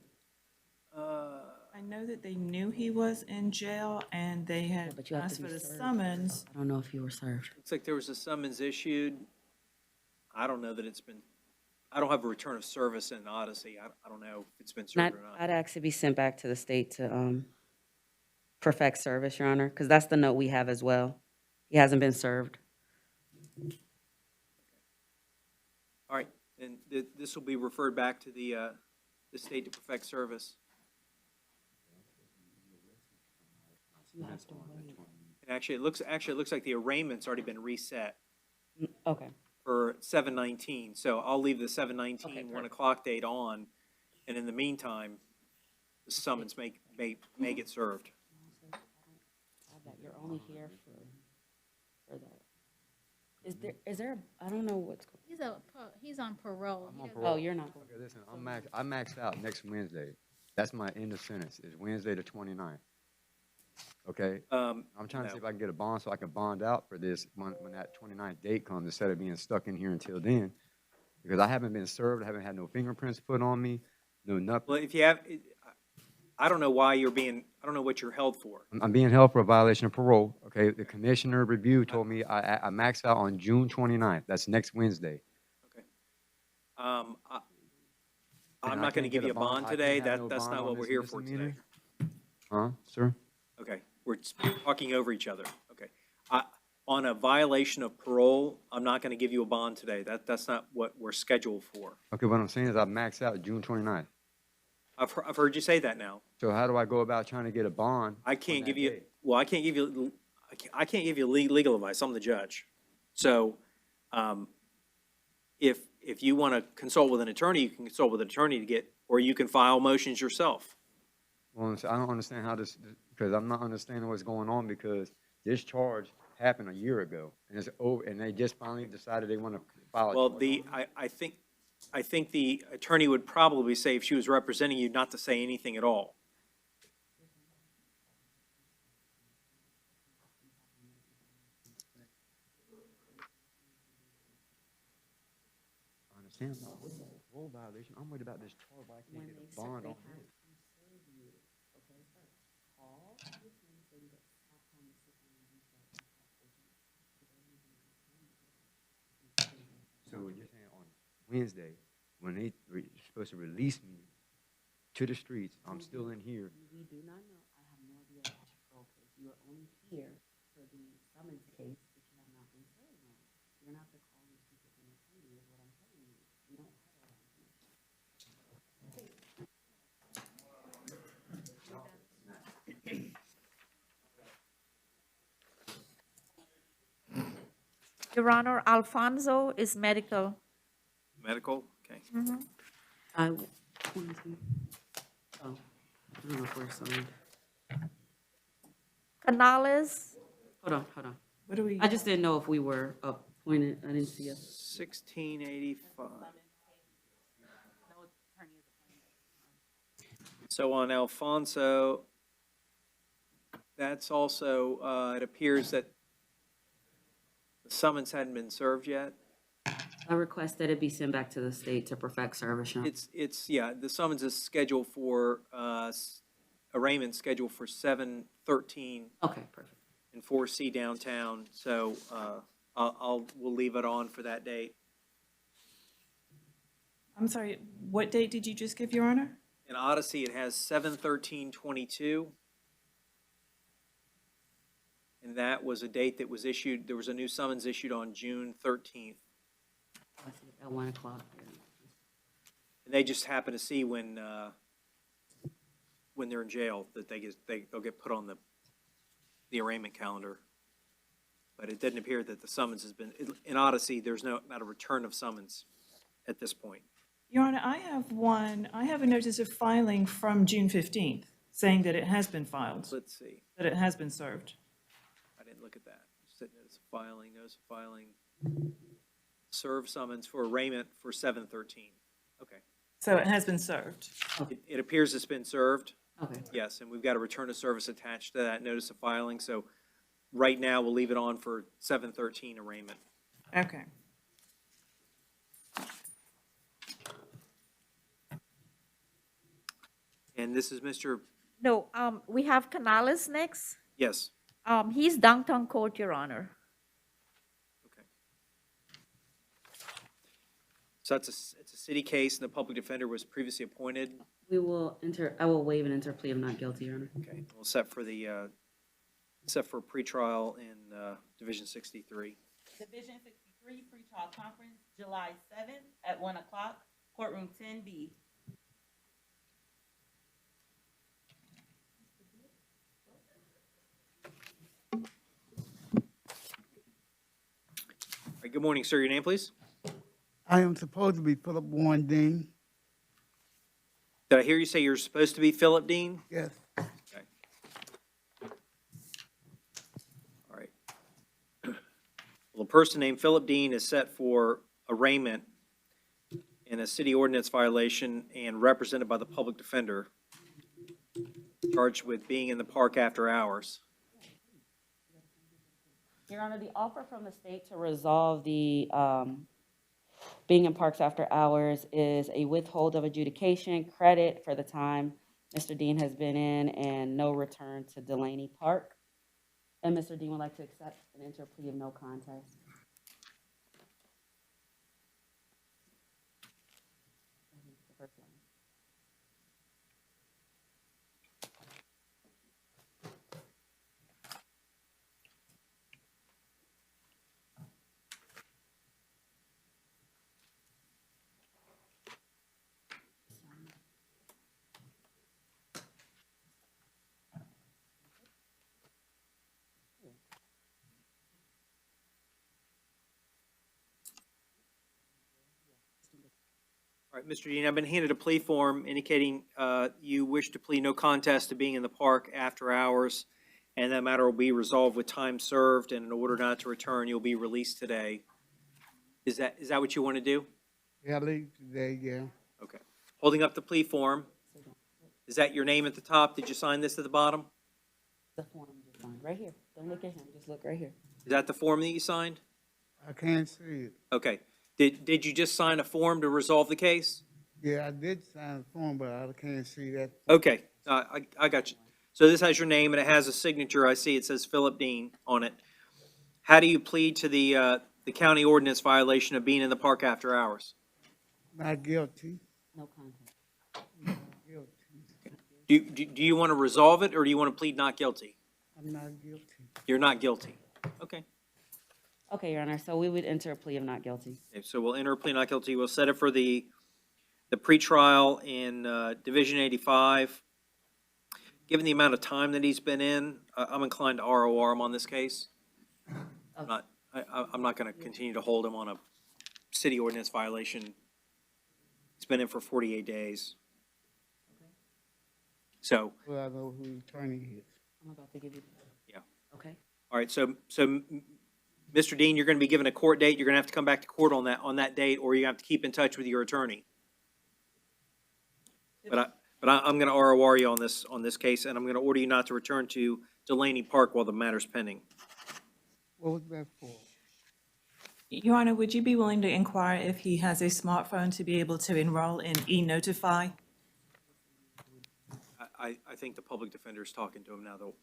I know that they knew he was in jail, and they had but you have to asked be for the served. summons. I don't know if you were served. Looks like there was a summons issued. I don't know that it's been, I don't have a return of service in Odyssey. I don't know if it's been served or not. I'd actually be sent back to the state to perfect service, Your Honor, because that's the note we have as well. He hasn't been served. All right, and this will be referred back to the state to perfect service. And actually, it looks like the arraignment's already been reset Okay. for 7/19. So I'll leave the 7/19 Okay, 1 o'clock date on, and in the meantime, the summons may get served. You're only here for that. Is there, I don't know what's going He's on parole. I'm on He parole. Oh, you're not. Okay, listen, I maxed out next Wednesday. That's my end of sentence, is Wednesday the 29th. Okay? I'm trying to see if I can get a bond so I can bond out for this when that 29th date comes, instead of being stuck in here until then. Because I haven't been served, I haven't had no fingerprints put on me, no nothing. Well, if you have, I don't know why you're being, I don't know what you're held for. I'm being held for a violation of parole, okay? The commissioner review told me I maxed out on June 29th. That's next Wednesday. I'm And I not going to can't give get you a bond today. I can't have no That's bond not on what we're this here for today. misdemeanor? Huh, sir? Okay, we're talking over each other. Okay. On a violation of parole, I'm not going to give you a bond today. That's not what we're scheduled for. Okay, what I'm saying is I maxed out June 29th. I've heard you say that now. So how do I go about trying to get a bond? I can't on give that you, date? well, I can't give you legal advice. I'm the judge. So, if you want to consult with an attorney, you can consult with an attorney to get, or you can file motions yourself. Well, I don't understand how this, because I'm not understanding what's going on, because this charge happened a year ago, and it's over, and they just finally decided they want to file. Well, I think the attorney would probably say, if she was representing you, not to say anything at all. I understand. What's the parole violation? I'm worried about this charge, but I can't get a bond on it. So you're saying on Wednesday, when they supposed to release me to the streets, I'm still in here. We do not know. I have no idea what your parole case. you are only here for the summons case, which you have not been served on. You're not to call these people in attorney, is what I'm telling you. We don't have all that information. Your Honor, Alfonso is medical. Medical, okay. I don't know if we're signed. Canales, Hold on. What do we? I just didn't know if we were appointed. I didn't see us. 1685. So on Alfonso, that's also, it appears that the summons hadn't been served yet. I request that it be sent back to the state to perfect service, Your Honor. Yeah, the summons is scheduled for, arraignment scheduled for 7/13 Okay, perfect. in 4C downtown, so, we'll leave it on for that date. I'm sorry, what date did you just give, Your Honor? In Odyssey, it has 7/13/22. And that was a date that was issued, there was a new summons issued on June 13th. I see it at 1 o'clock. And they just happen to see when they're in jail, that they'll get put on the arraignment calendar. But it didn't appear that the summons has been, in Odyssey, there's not a return of summons at this point. Your Honor, I have a notice of filing from June 15th, saying that it has been filed, Let's see, that it has been served. I didn't look at that. Notice of filing, serve summons for arraignment for 7/13. Okay. So it has been served. It appears it's been served. Okay. Yes, and we've got a return of service attached to that notice of filing, so right now, we'll leave it on for 7/13 arraignment. Okay. And this is Mr., no, we have Canales next. yes, He's downtown court, Your Honor. okay. So it's a city case, and the public defender was previously appointed. I will waive an enter plea of not guilty, Your Honor. Okay, we'll set for pretrial in Division 63. Division 63 pretrial conference, July 7th at 1 o'clock, courtroom 10B. All right, good morning, sir. Your name, please? I am supposed to be Philip Warren Dean. Did I hear you say you're supposed to be Philip Dean? Yes. Okay. All right. Well, a person named Philip Dean is set for arraignment in a city ordinance violation and represented by the public defender, charged with being in the park after hours. Your Honor, the offer from the state to resolve the being in parks after hours is a withhold of adjudication, credit for the time Mr. Dean has been in, and no return to Delaney Park. And Mr. Dean would like to accept an enter plea of no contest. The first one. All right, Mr. Dean, I've been handed a plea form indicating you wish to plead no contest to being in the park after hours, and that matter will be resolved with time served, and in order not to return, you'll be released today. Is that what you want to do? Yeah, I leave today, yeah. Okay. Holding up the plea form. Is that your name at the top? Did you sign this at the bottom? The form you just signed, right here. Don't look at him, just look right here. Is that the form that you signed? I can't see it. Okay. Did you just sign a form to resolve the case? Yeah, I did sign the form, but I can't see that. Okay, I got you. So this has your name and it has a signature. I see it says Philip Dean on it. How do you plead to the county ordinance violation of being in the park after hours? Not guilty. No contest. Not guilty. Do you want to resolve it or do you want to plead not guilty? I'm not guilty. You're not guilty. Okay. Okay, Your Honor, so we would enter a plea of not guilty. Okay, so we'll enter a plea not guilty. We'll set it for the pretrial in Division 85. Given the amount of time that he's been in, I'm inclined to ROR him on this case. I'm not going to continue to hold him on a city ordinance violation. He's been in for 48 days. So, Well, I know who the attorney is. I'm about to give you. yeah. Okay. All right, so Mr. Dean, you're going to be given a court date. You're going to have to come back to court on that date, or you have to keep in touch with your attorney. But I'm going to ROR you on this case, and I'm going to order you not to return to Delaney Park while the matter's pending. What was that for? Your Honor, would you be willing to inquire if he has a smartphone to be able to enroll in e-notify? I think the public defender is talking to him now. They'll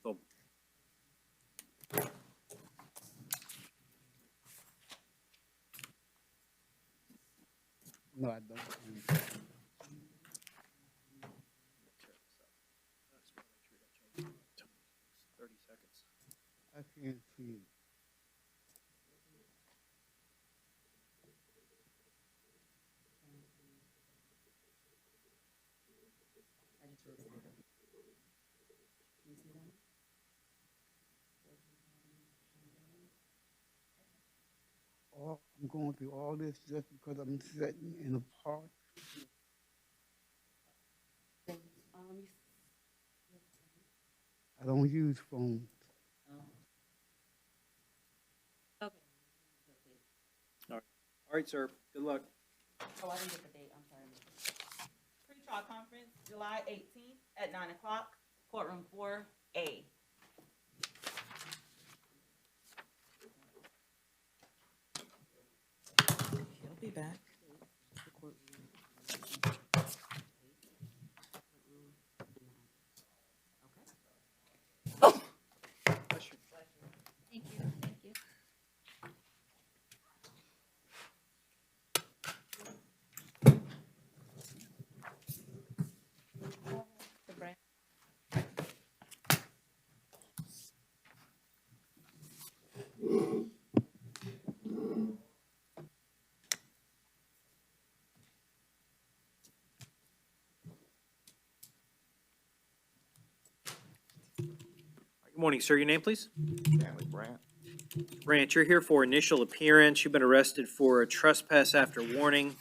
No, I don't. 30 seconds. I can't see it. I'm going through all this just because I'm sitting in a park. I don't use phones. All right, sir. Good luck. Oh, I didn't get the date, I'm sorry. Pretrial conference, July 18th at 9 o'clock, courtroom 4A. He'll be back. Thank you, thank you. Good morning, sir. Your name, please? Stanley Brandt. Brandt, you're here for initial appearance. You've been arrested for a trespass after warning.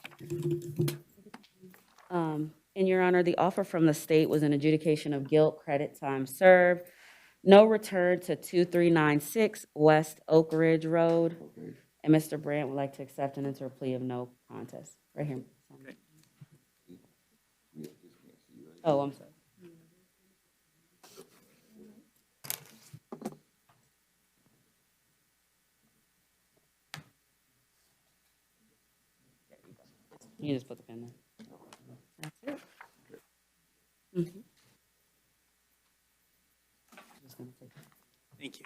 In your honor, the offer from the state was an adjudication of guilt, credit time served, no return to 2396 West Oak Ridge Road. And Mr. Brandt would like to accept and enter a plea of no contest. Right here. Okay. Oh, I'm sorry. You just put the pen there. That's it. Mhm. Just gonna take it. Thank you.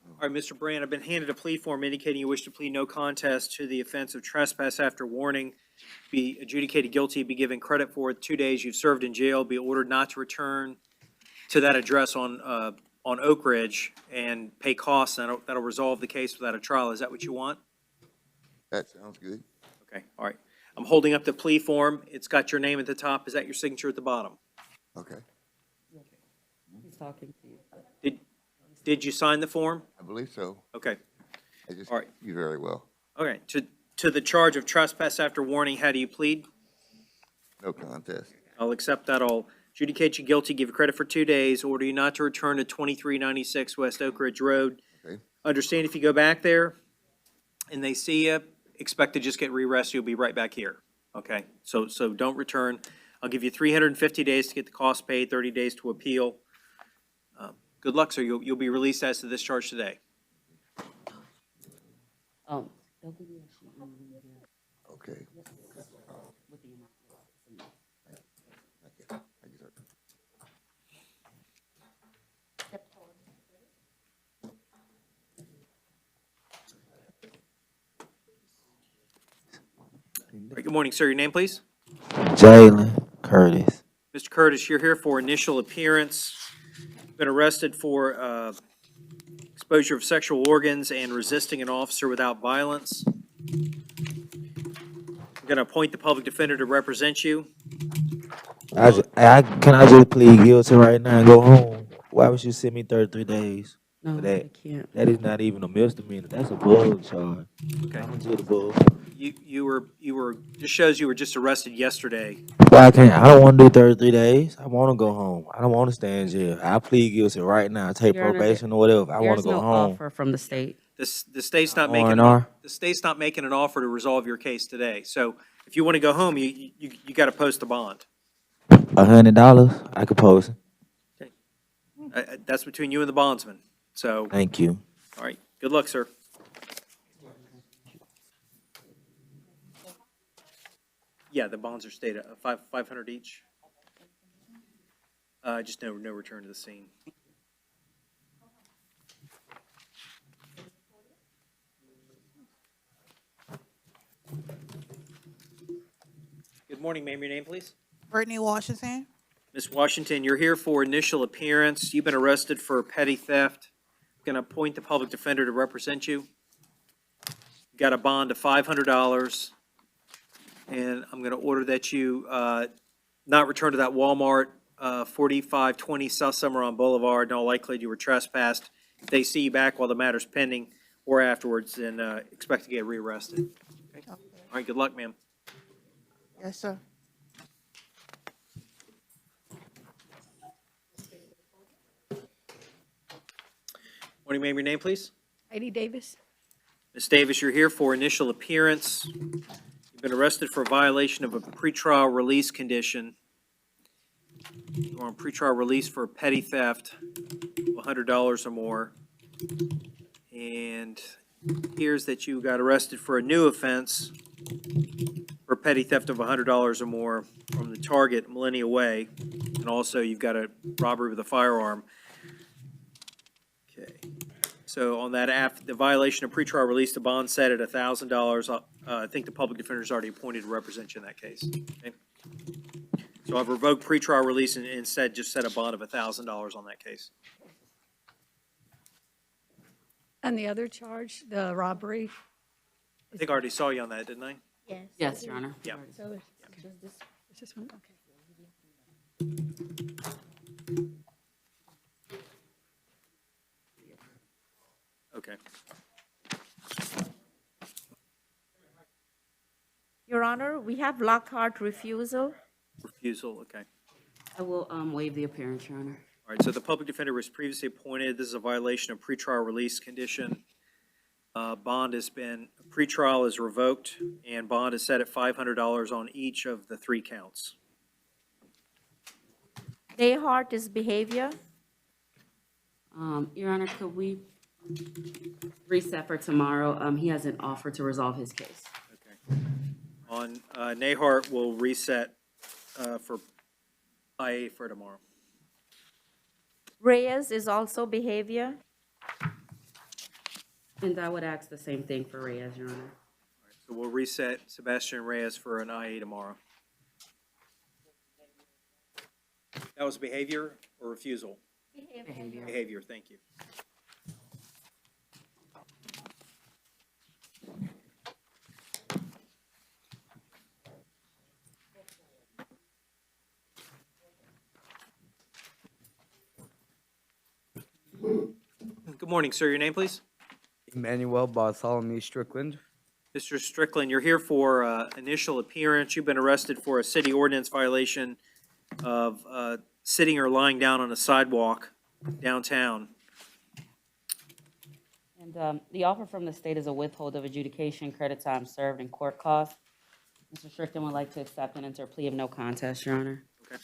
All right, Mr. Brandt, I've been handed a plea form indicating you wish to plead no contest to the offense of trespass after warning, be adjudicated guilty, be given credit for it 2 days you've served in jail, be ordered not to return to that address on Oak Ridge and pay costs, and that'll resolve the case without a trial. Is that what you want? That sounds good. Okay, all right. I'm holding up the plea form. It's got your name at the top. Is that your signature at the bottom? Okay. He's talking to you. Did you sign the form? I believe so. Okay. I just All right. you very well. Okay. To the charge of trespass after warning, how do you plead? No contest. I'll accept that. I'll adjudicate you guilty, give you credit for 2 days, order you not to return to 2396 West Oak Ridge Road. Okay. Understand if you go back there and they see you, expect to just get re-arrested, you'll be right back here. Okay? So don't return. I'll give you 350 days to get the cost paid, 30 days to appeal. Good luck, sir. You'll be released as to this charge today. They'll give you a sheet when you leave here. Okay. With the amount. Thank you. Thank you, sir. All right, good morning, sir. Your name, please? Jalen Curtis. Mr. Curtis, you're here for initial appearance. been arrested for exposure of sexual organs and resisting an officer without violence. I'm going to appoint the public defender to represent you. Can I just plead guilty right now and go home? Why would you send me 33 days No, for that? I can't. That is not even a misdemeanor. That's a bug charge. Okay. I'm into the bug. You were, this shows you were just arrested yesterday. Why I can't? I don't want to do 33 days. I want to go home. I don't want to stay in jail. I plead guilty right now. Take Your Honor, probation or whatever. I want to There's go no home. offer from the state. The state's not making, R&R? the state's not making an offer to resolve your case today. So if you want to go home, you got to post a bond. $100. I could post it. That's between you and the bondsman. So, Thank you. all right, good luck, sir. Yeah, the bonds are stated at $500 each. Just no return to the scene. Good morning, ma'am. Your name, please? Brittany Washington. Ms. Washington, you're here for initial appearance. You've been arrested for petty theft. I'm going to appoint the public defender to represent you. You got a bond of $500, and I'm going to order that you not return to that Walmart 4520 South Summeron Boulevard. In all likelihood, you were trespassed. If they see you back while the matter's pending or afterwards, then expect to get rearrested. Okay? All right, good luck, ma'am. Yes, sir. Morning, ma'am. Your name, please? Heidi Davis. Ms. Davis, you're here for initial appearance. You've been arrested for a violation of a pretrial release condition. You're on pretrial release for petty theft of $100 or more. And here's that you got arrested for a new offense for petty theft of $100 or more from the target Millennia Way. And also you've got a robbery with a firearm. Okay. So on that, the violation of pretrial release, the bond set at $1,000. I think the public defender is already appointed to represent you in that case. Okay? So I've revoked pretrial release and instead just set a bond of $1,000 on that case. And the other charge, the robbery? I think I already saw you on that, didn't I? Yes. Yes, Your Honor. Yeah. So it's this one, okay. Okay. Your Honor, we have Lockhart refusal. Refusal, okay. I will waive the appearance, Your Honor. All right, so the public defender was previously appointed. This is a violation of pretrial release condition. Bond has been, pretrial is revoked, and bond is set at $500 on each of the 3 counts. Dayhart is behavior. Your Honor, could we reset for tomorrow? He hasn't offered to resolve his case. Okay. On Nahart, we'll reset for IA for tomorrow. Reyes is also behavior. And I would ask the same thing for Reyes, Your Honor. All right, so we'll reset Sebastian Reyes for an IA tomorrow. That was behavior or refusal? Behavior. Behavior, thank you. Good morning, sir. Your name, please? Emmanuel Bartholomew Strickland. Mr. Strickland, you're here for initial appearance. You've been arrested for a city ordinance violation of sitting or lying down on a sidewalk downtown. And the offer from the state is a withhold of adjudication, credit time served, and court costs. Mr. Strickland would like to accept and enter a plea of no contest, Your Honor. Okay.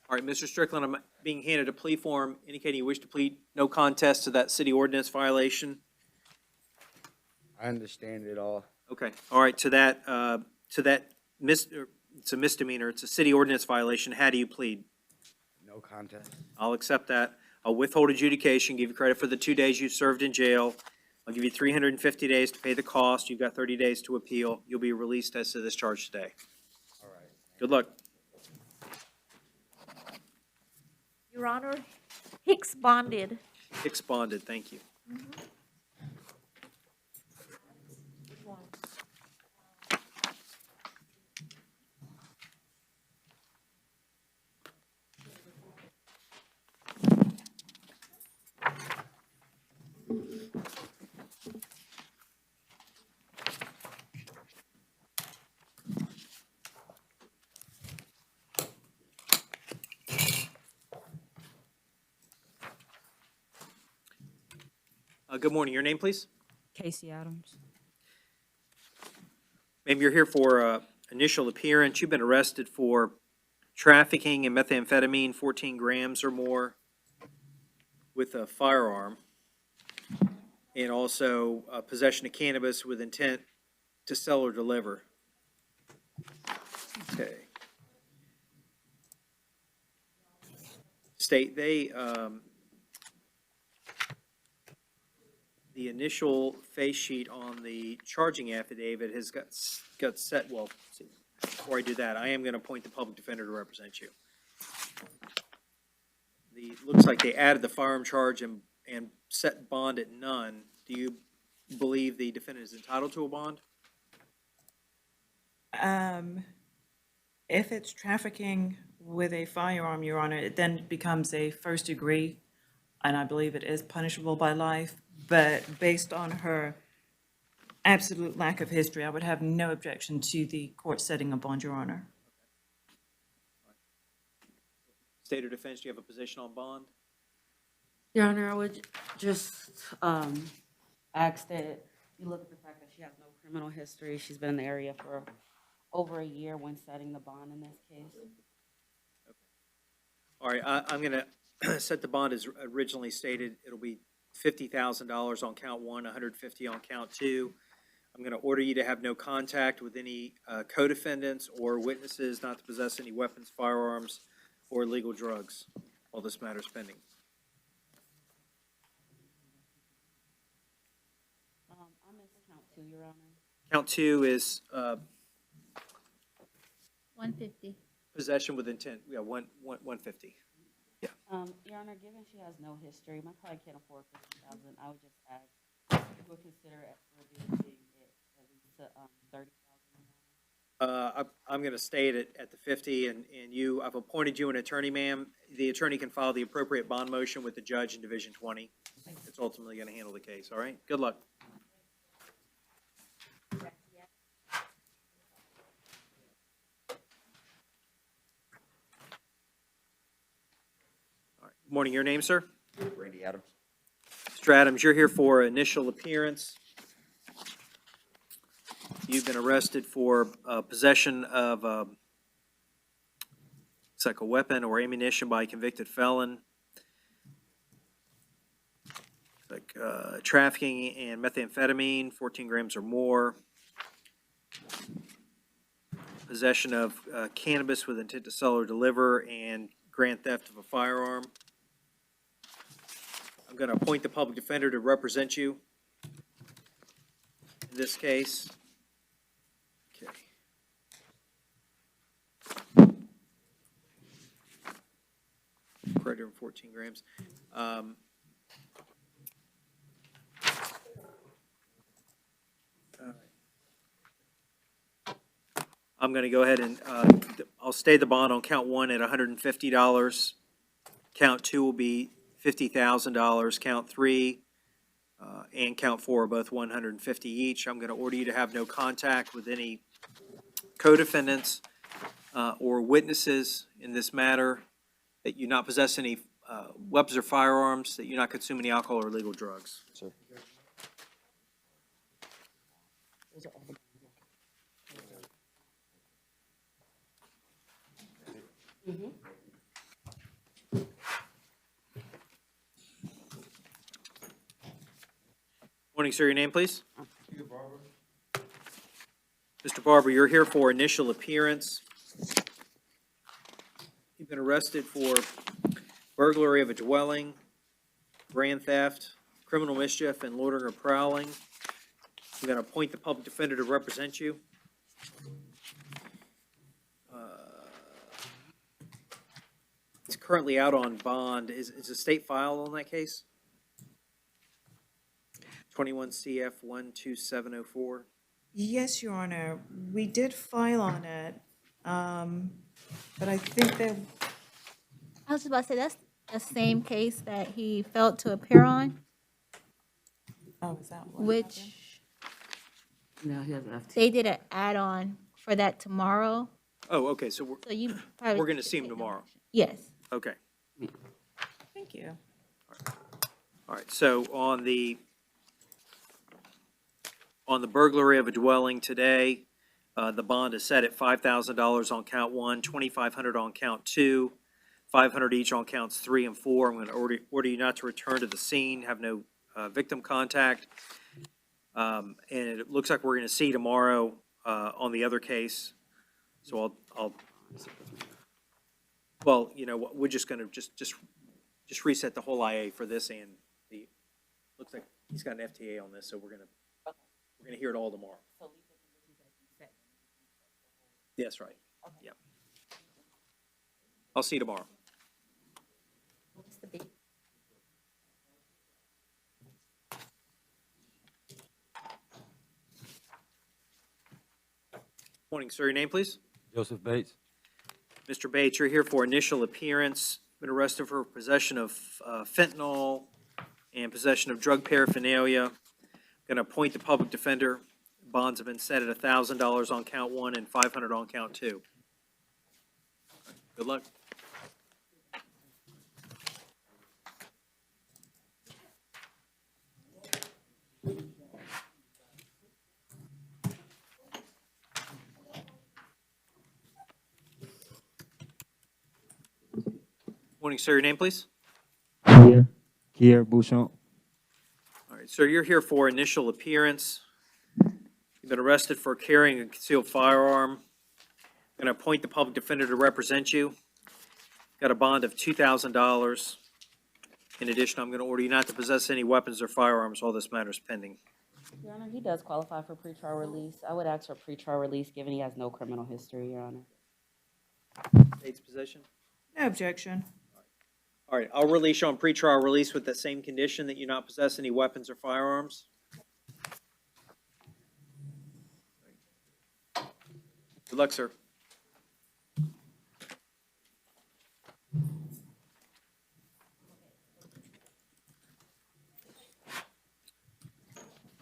All right, Mr. Strickland, I'm being handed a plea form indicating you wish to plead no contest to that city ordinance violation. I understand it all. Okay, all right, it's a misdemeanor, it's a city ordinance violation. How do you plead? No contest. I'll accept that. I'll withhold adjudication, give you credit for the 2 days you served in jail. I'll give you 350 days to pay the cost. You've got 30 days to appeal. You'll be released as to this charge today. All right. Good luck. Your Honor, Hicks bonded. Hicks bonded, thank you. Good morning. Your name, please? Casey Adams. Ma'am, you're here for initial appearance. You've been arrested for trafficking in methamphetamine, 14 grams or more, with a firearm, and also possession of cannabis with intent to sell or deliver. Okay. State, the initial face sheet on the charging affidavit has got set, well, see, before I do that, I am going to appoint the public defender to represent you. Looks like they added the firearm charge and set bond at none. Do you believe the defendant is entitled to a bond? If it's trafficking with a firearm, Your Honor, it then becomes a first degree, and I believe it is punishable by life. But based on her absolute lack of history, I would have no objection to the court setting a bond, Your Honor. State or defense, do you have a position on bond? Your Honor, I would just ask that you look at the fact that she has no criminal history. She's been in the area for over a year when setting the bond in this case. Okay. All right, I'm going to set the bond as originally stated. It'll be $50,000 on count one, $150,000 on count two. I'm going to order you to have no contact with any co-defendants or witnesses, not to possess any weapons, firearms, or illegal drugs while this matter is pending. I missed count two, Your Honor. Count two is 150. possession with intent. Yeah, 150. Yeah. Your Honor, given she has no history, my client can't afford $50,000. I would just ask if you would consider it reducing it at least to $30,000. I'm going to stay at the 50, and I've appointed you an attorney, ma'am. The attorney can file the appropriate bond motion with the judge in Division 20. It's ultimately going to handle the case, all right? Good luck. All right. Good morning. Your name, sir? Randy Adams. Mr. Adams, you're here for initial appearance. You've been arrested for possession of looks like a weapon or ammunition by a convicted felon. Like trafficking and methamphetamine, 14 grams or more. Possession of cannabis with intent to sell or deliver, and grand theft of a firearm. I'm going to appoint the public defender to represent you in this case. Okay. Greater than 14 grams. I'm going to go ahead and I'll stay the bond on count one at $150. Count two will be $50,000. Count three and count four are both $150 each. I'm going to order you to have no contact with any co-defendants or witnesses in this matter, that you not possess any weapons or firearms, that you not consume any alcohol or illegal drugs. Sir. Morning, sir. Your name, please? Mr. Barber, you're here for initial appearance. You've been arrested for burglary of a dwelling, grand theft, criminal mischief, and loitering or prowling. I'm going to appoint the public defender to represent you. It's currently out on bond. Is a state file on that case? 21 CF 12704. Yes, Your Honor, we did file on it, but I think that, I was just about to say, that's the same case that he failed to appear on, oh, is that what? which No, he has an FT. they did an add-on for that tomorrow. Oh, okay, so So you probably. we're going to should see him take no tomorrow. action. Yes. Okay. Thank you. All right, so on the burglary of a dwelling today, the bond is set at $5,000 on count 1, $2,500 on count 2, $500 each on counts 3 and 4. I'm going to order you not to return to the scene, have no victim contact. And it looks like we're going to see tomorrow on the other case. So well, you know, we're just going to just reset the whole IA for this, and looks like he's got an FTA on this, so we're gonna hear it all tomorrow. Yes, right. Yep. I'll see you tomorrow. What's the big? Morning, sir. Your name, please? Joseph Bates. Mr. Bates, you're here for initial appearance. Been arrested for possession of fentanyl and possession of drug paraphernalia. Going to appoint the public defender. Bonds have been set at $1,000 on count 1 and $500 on count 2. Good luck. Morning, sir. Your name, please? Kier Bouchon. All right, sir, you're here for initial appearance. You've been arrested for carrying a concealed firearm. I'm going to appoint the public defender to represent you. Got a bond of $2,000. In addition, I'm going to order you not to possess any weapons or firearms while this matter is pending. Your Honor, he does qualify for pretrial release. I would ask for pretrial release, given he has no criminal history, Your Honor. State's position? No objection. All right, I'll release you on pretrial release with that same condition that you not possess any weapons or firearms. Good luck, sir.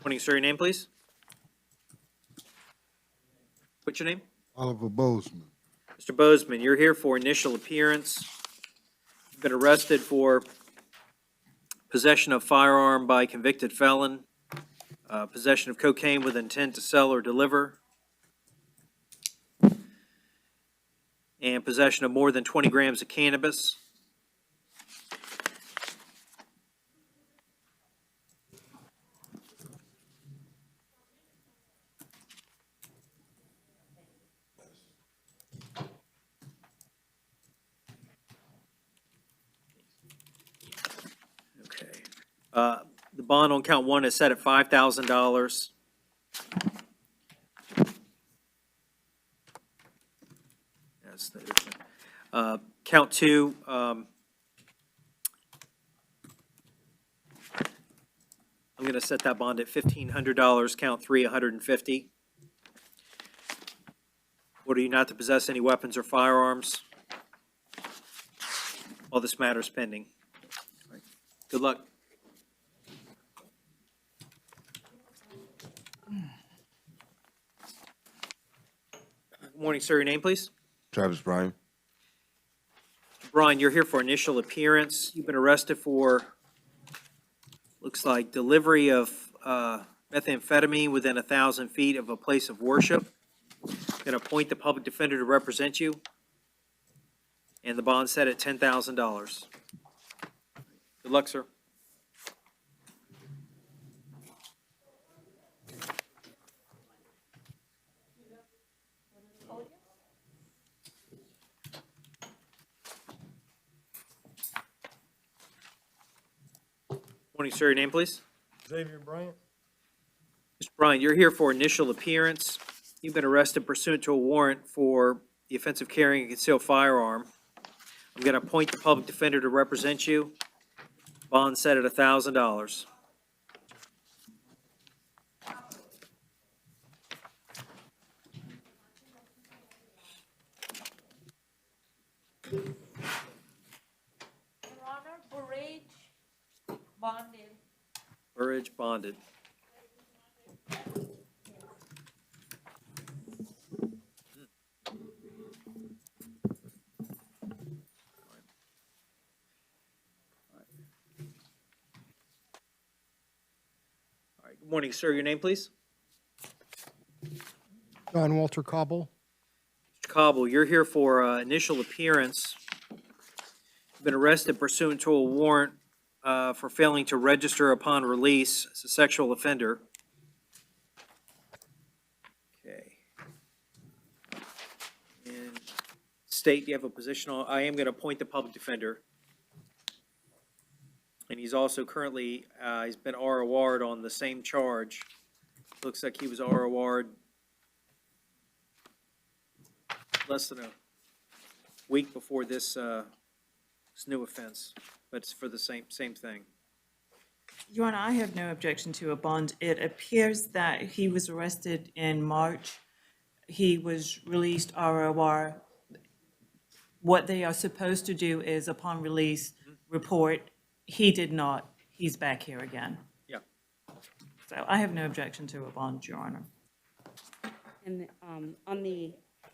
Morning, sir. Your name, please? What's your name? Oliver Bozeman. Mr. Bozeman, you're here for initial appearance. You've been arrested for possession of firearm by convicted felon, possession of cocaine with intent to sell or deliver, and possession of more than 20 grams of cannabis. The bond on count 1 is set at $5,000. Yes, count 2, I'm going to set that bond at $1,500. Count 3, $150. Order you not to possess any weapons or firearms while this matter is pending. All right. Good luck. Good morning, sir. Your name, please? Travis Bryan. Brian, you're here for initial appearance. You've been arrested for, looks like, delivery of methamphetamine within 1,000 feet of a place of worship. Going to appoint the public defender to represent you. And the bond set at $10,000. Good luck, sir. Morning, sir. Your name, please? Xavier Bryant. Mr. Bryant, you're here for initial appearance. You've been arrested pursuant to a warrant for the offense of carrying a concealed firearm. I'm going to appoint the public defender to represent you. Bond set at $1,000. Your Honor, Burrage bonded. Burridge bonded. All right, good morning, sir. Your name, please? John Walter Cobble. Mr. Cobble, you're here for initial appearance. You've been arrested pursuant to a warrant for failing to register upon release as a sexual offender. Okay. And state, you have a position on, I am going to appoint the public defender. And he's also currently, he's been ROR'd on the same charge. Looks like he was ROR'd less than a week before this new offense, but it's for the same thing. Your Honor, I have no objection to a bond. It appears that he was arrested in March. He was released ROR. What they are supposed to do is, upon release, report. He did not. He's back here again. Yeah. So I have no objection to a bond, Your Honor. And on the,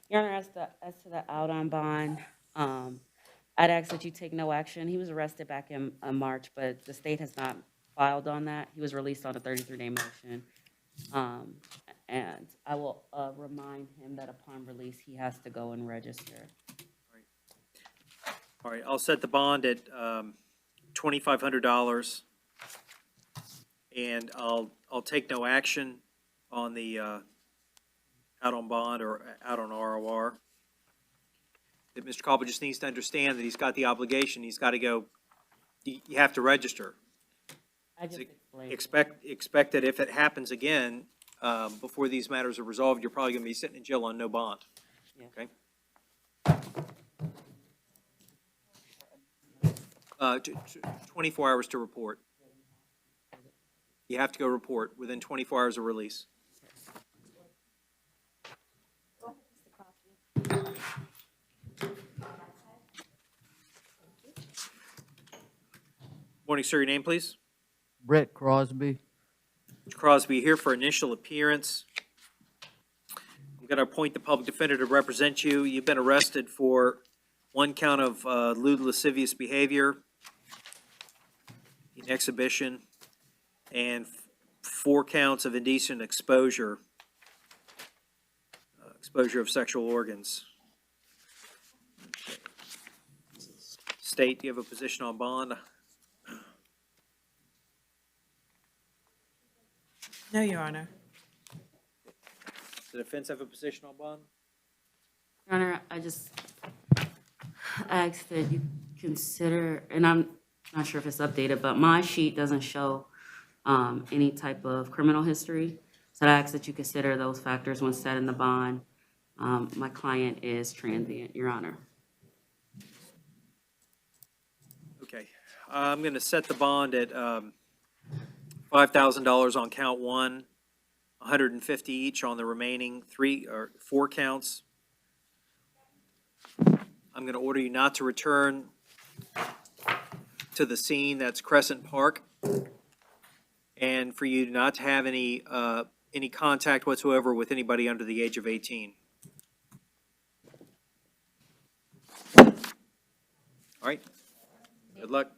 Your Honor, as to the out on bond, I'd ask that you take no action. He was arrested back in March, but the state has not filed on that. He was released on a 33-day motion. And I will remind him that upon release, he has to go and register. All right, I'll set the bond at $2,500, and I'll take no action on the out on bond or out on ROR. That Mr. Cobble just needs to understand that he's got the obligation. He's got to go. You have to register. I just explained. Expect that if it happens again before these matters are resolved, you're probably going to be sitting in jail on no bond. Yeah. Okay. 24 hours to report. You have to go report within 24 hours of release. Morning, sir. Your name, please? Brett Crosby. Mr. Crosby, here for initial appearance. I'm going to appoint the public defender to represent you. You've been arrested for one count of lewd lascivious behavior in exhibition and 4 counts of indecent exposure, exposure of sexual organs. Okay. State, do you have a position on bond? No, Your Honor. Does the defense have a position on bond? Your Honor, I just ask that you consider, and I'm not sure if it's updated, but my sheet doesn't show any type of criminal history. So I ask that you consider those factors when setting the bond. My client is transient, Your Honor. Okay. I'm going to set the bond at $5,000 on count 1, $150 each on the remaining 3 or 4 counts. I'm going to order you not to return to the scene, that's Crescent Park, and for you not to have any contact whatsoever with anybody under the age of 18. All right. Good luck.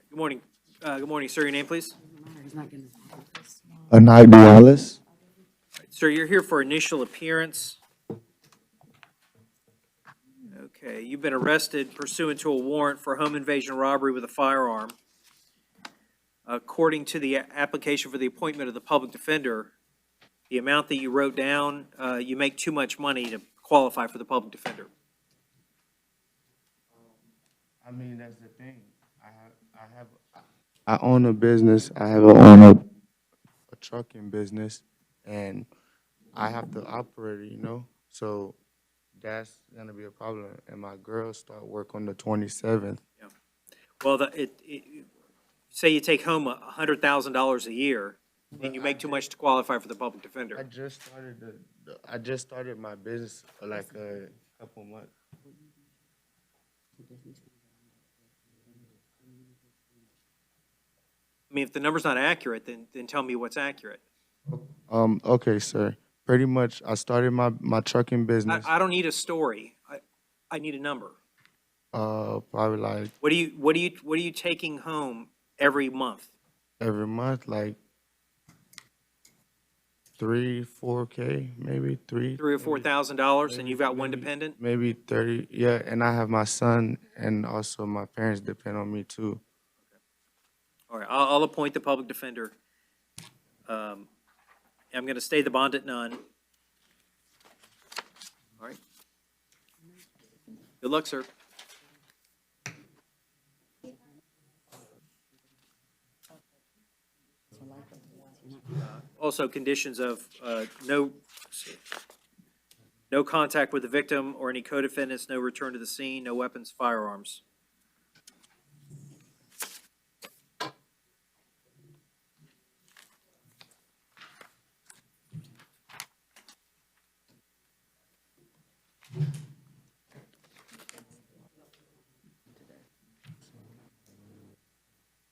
Good morning. Good morning, sir. Your name, please? Anai Wallace. Sir, you're here for initial appearance. Okay, you've been arrested pursuant to a warrant for home invasion robbery with a firearm. According to the application for the appointment of the public defender, the amount that you wrote down, you make too much money to qualify for the public defender. I mean, that's the thing. I own a business. I have an owner trucking business, and I have to operate it, you know? So that's gonna be a problem. And my girls start work on the 27th. Well, say you take home $100,000 a year, and you make too much to qualify for the public defender. I just started my business like a couple months. I mean, if the number's not accurate, then tell me what's accurate. Okay, sir. Pretty much, I started my trucking business. I don't need a story. I need a number. Probably like What are you taking home every month? every month, like 3-4K, maybe $3,000 or $4,000, and you've got one dependent? maybe 30. Yeah, and I have my son, and also my parents depend on me too. All right, I'll appoint the public defender. I'm going to stay the bond at none. All right. Good luck, sir. Also, conditions of no contact with the victim or any co-defendants, no return to the scene, no weapons, firearms.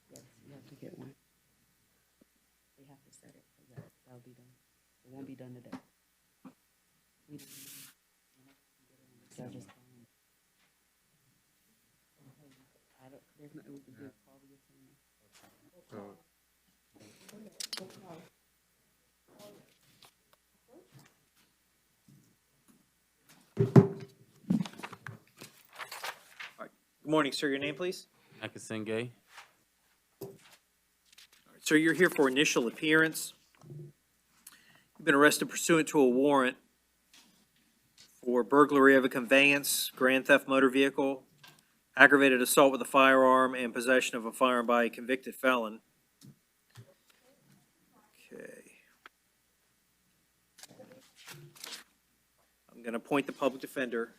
Yes, you have to get one. They have to set it, so that'll be done. It won't be done today. We don't know. Judge's calling. There's nothing we can do. Call the attorney. Good morning, sir. Your name, please? Akasenge. Sir, you're here for initial appearance. You've been arrested pursuant to a warrant for burglary of a conveyance, grand theft motor vehicle, aggravated assault with a firearm, and possession of a firearm by a convicted felon. Okay. I'm going to appoint the public defender.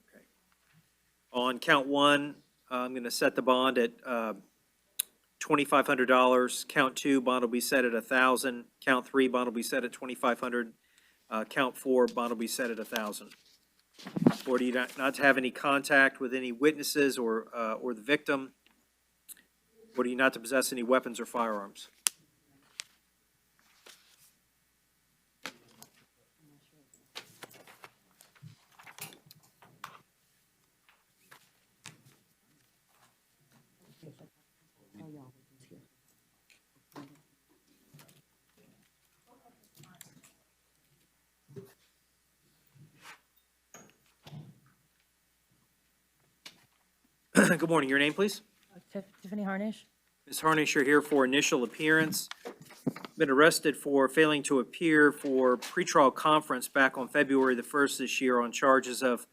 Okay. On count one, I'm going to set the bond at $2,500. Count two, bond will be set at $1,000. Count three, bond will be set at $2,500. Count four, bond will be set at $1,000. Or do you not have any contact with any witnesses or the victim? Or do you not to possess any weapons or firearms? Good morning. Your name, please? Tiffany Harnish. Ms. Harnish, you're here for initial appearance. Been arrested for failing to appear for pretrial conference back on February the 1st this year on charges of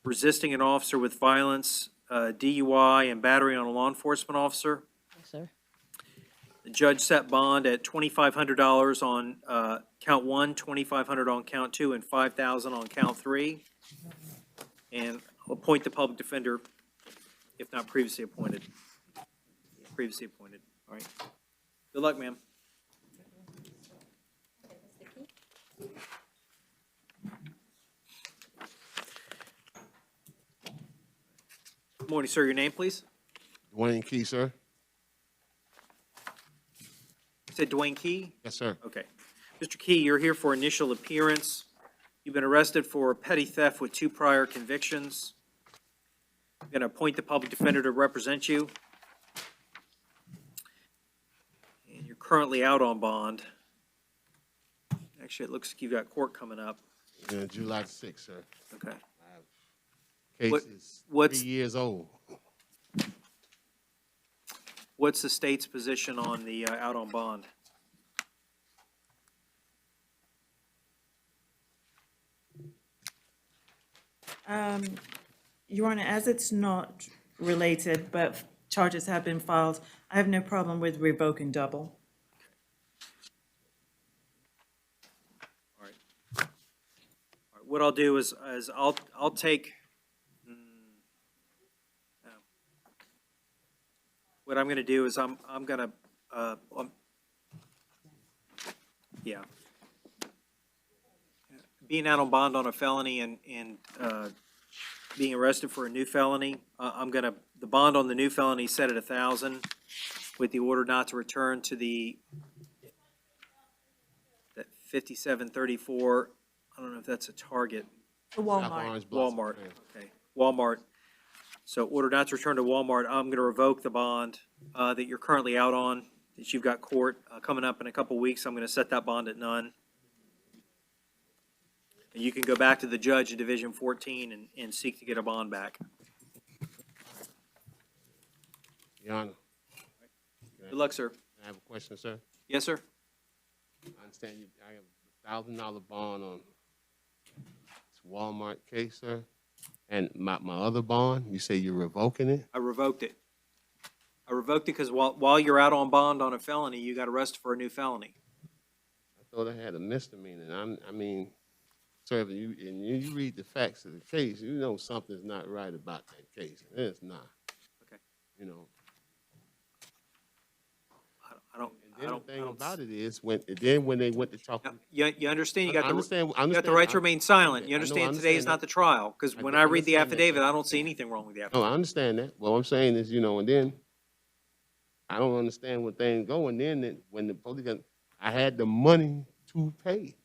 resisting an officer with violence, DUI, and battery on a law enforcement officer. Yes, sir. The judge set bond at $2,500 on count one, $2,500 on count two, and $5,000 on count three. And I'll appoint the public defender if not previously appointed. Previously appointed. All right. Good luck, ma'am. Good morning, sir. Your name, please? Dwayne Key, sir. You said Dwayne Key? Yes, sir. Okay. Mr. Key, you're here for initial appearance. You've been arrested for petty theft with 2 prior convictions. I'm going to appoint the public defender to represent you. And you're currently out on bond. Actually, it looks like you've got court coming up. Yeah, July 6th, sir. Okay. Case What- is what's- 3 years old. What's the state's position on the out on bond? Your Honor, as it's not related, but charges have been filed. I have no problem with revoking double. All right. What I'll do is I'll take, what I'm gonna do is I'm gonna, yeah. Being out on bond on a felony and being arrested for a new felony, the bond on the new felony set at 1,000 with the order not to return to that 5734. I don't know if that's a Target. The Walmart. Walmart, okay, Walmart. So order not to return to Walmart, I'm gonna revoke the bond that you're currently out on, that you've got court coming up in a couple weeks. I'm gonna set that bond at none. And you can go back to the judge in Division 14 and seek to get a bond back. Your Honor. Good luck, sir. I have a question, sir. Yes, sir. I understand I have $1,000 bond on this Walmart case, sir. And my other bond, you say you're revoking it? I revoked it. I revoked it because while you're out on bond on a felony, you got arrested for a new felony. I thought I had a misdemeanor. And I mean, sir, if you read the facts of the case, you know something's not right about that case. And it's not. Okay. You know. I don't. The thing about it is when they went to talk. You understand? You got I you got the right to remain silent. You I know, I understand today is understand not the trial because when I read the affidavit, I don't see anything wrong with the affidavit. No, I understand that. What I'm saying is, and then I don't understand when things go. And then when the police got, I had the money to pay,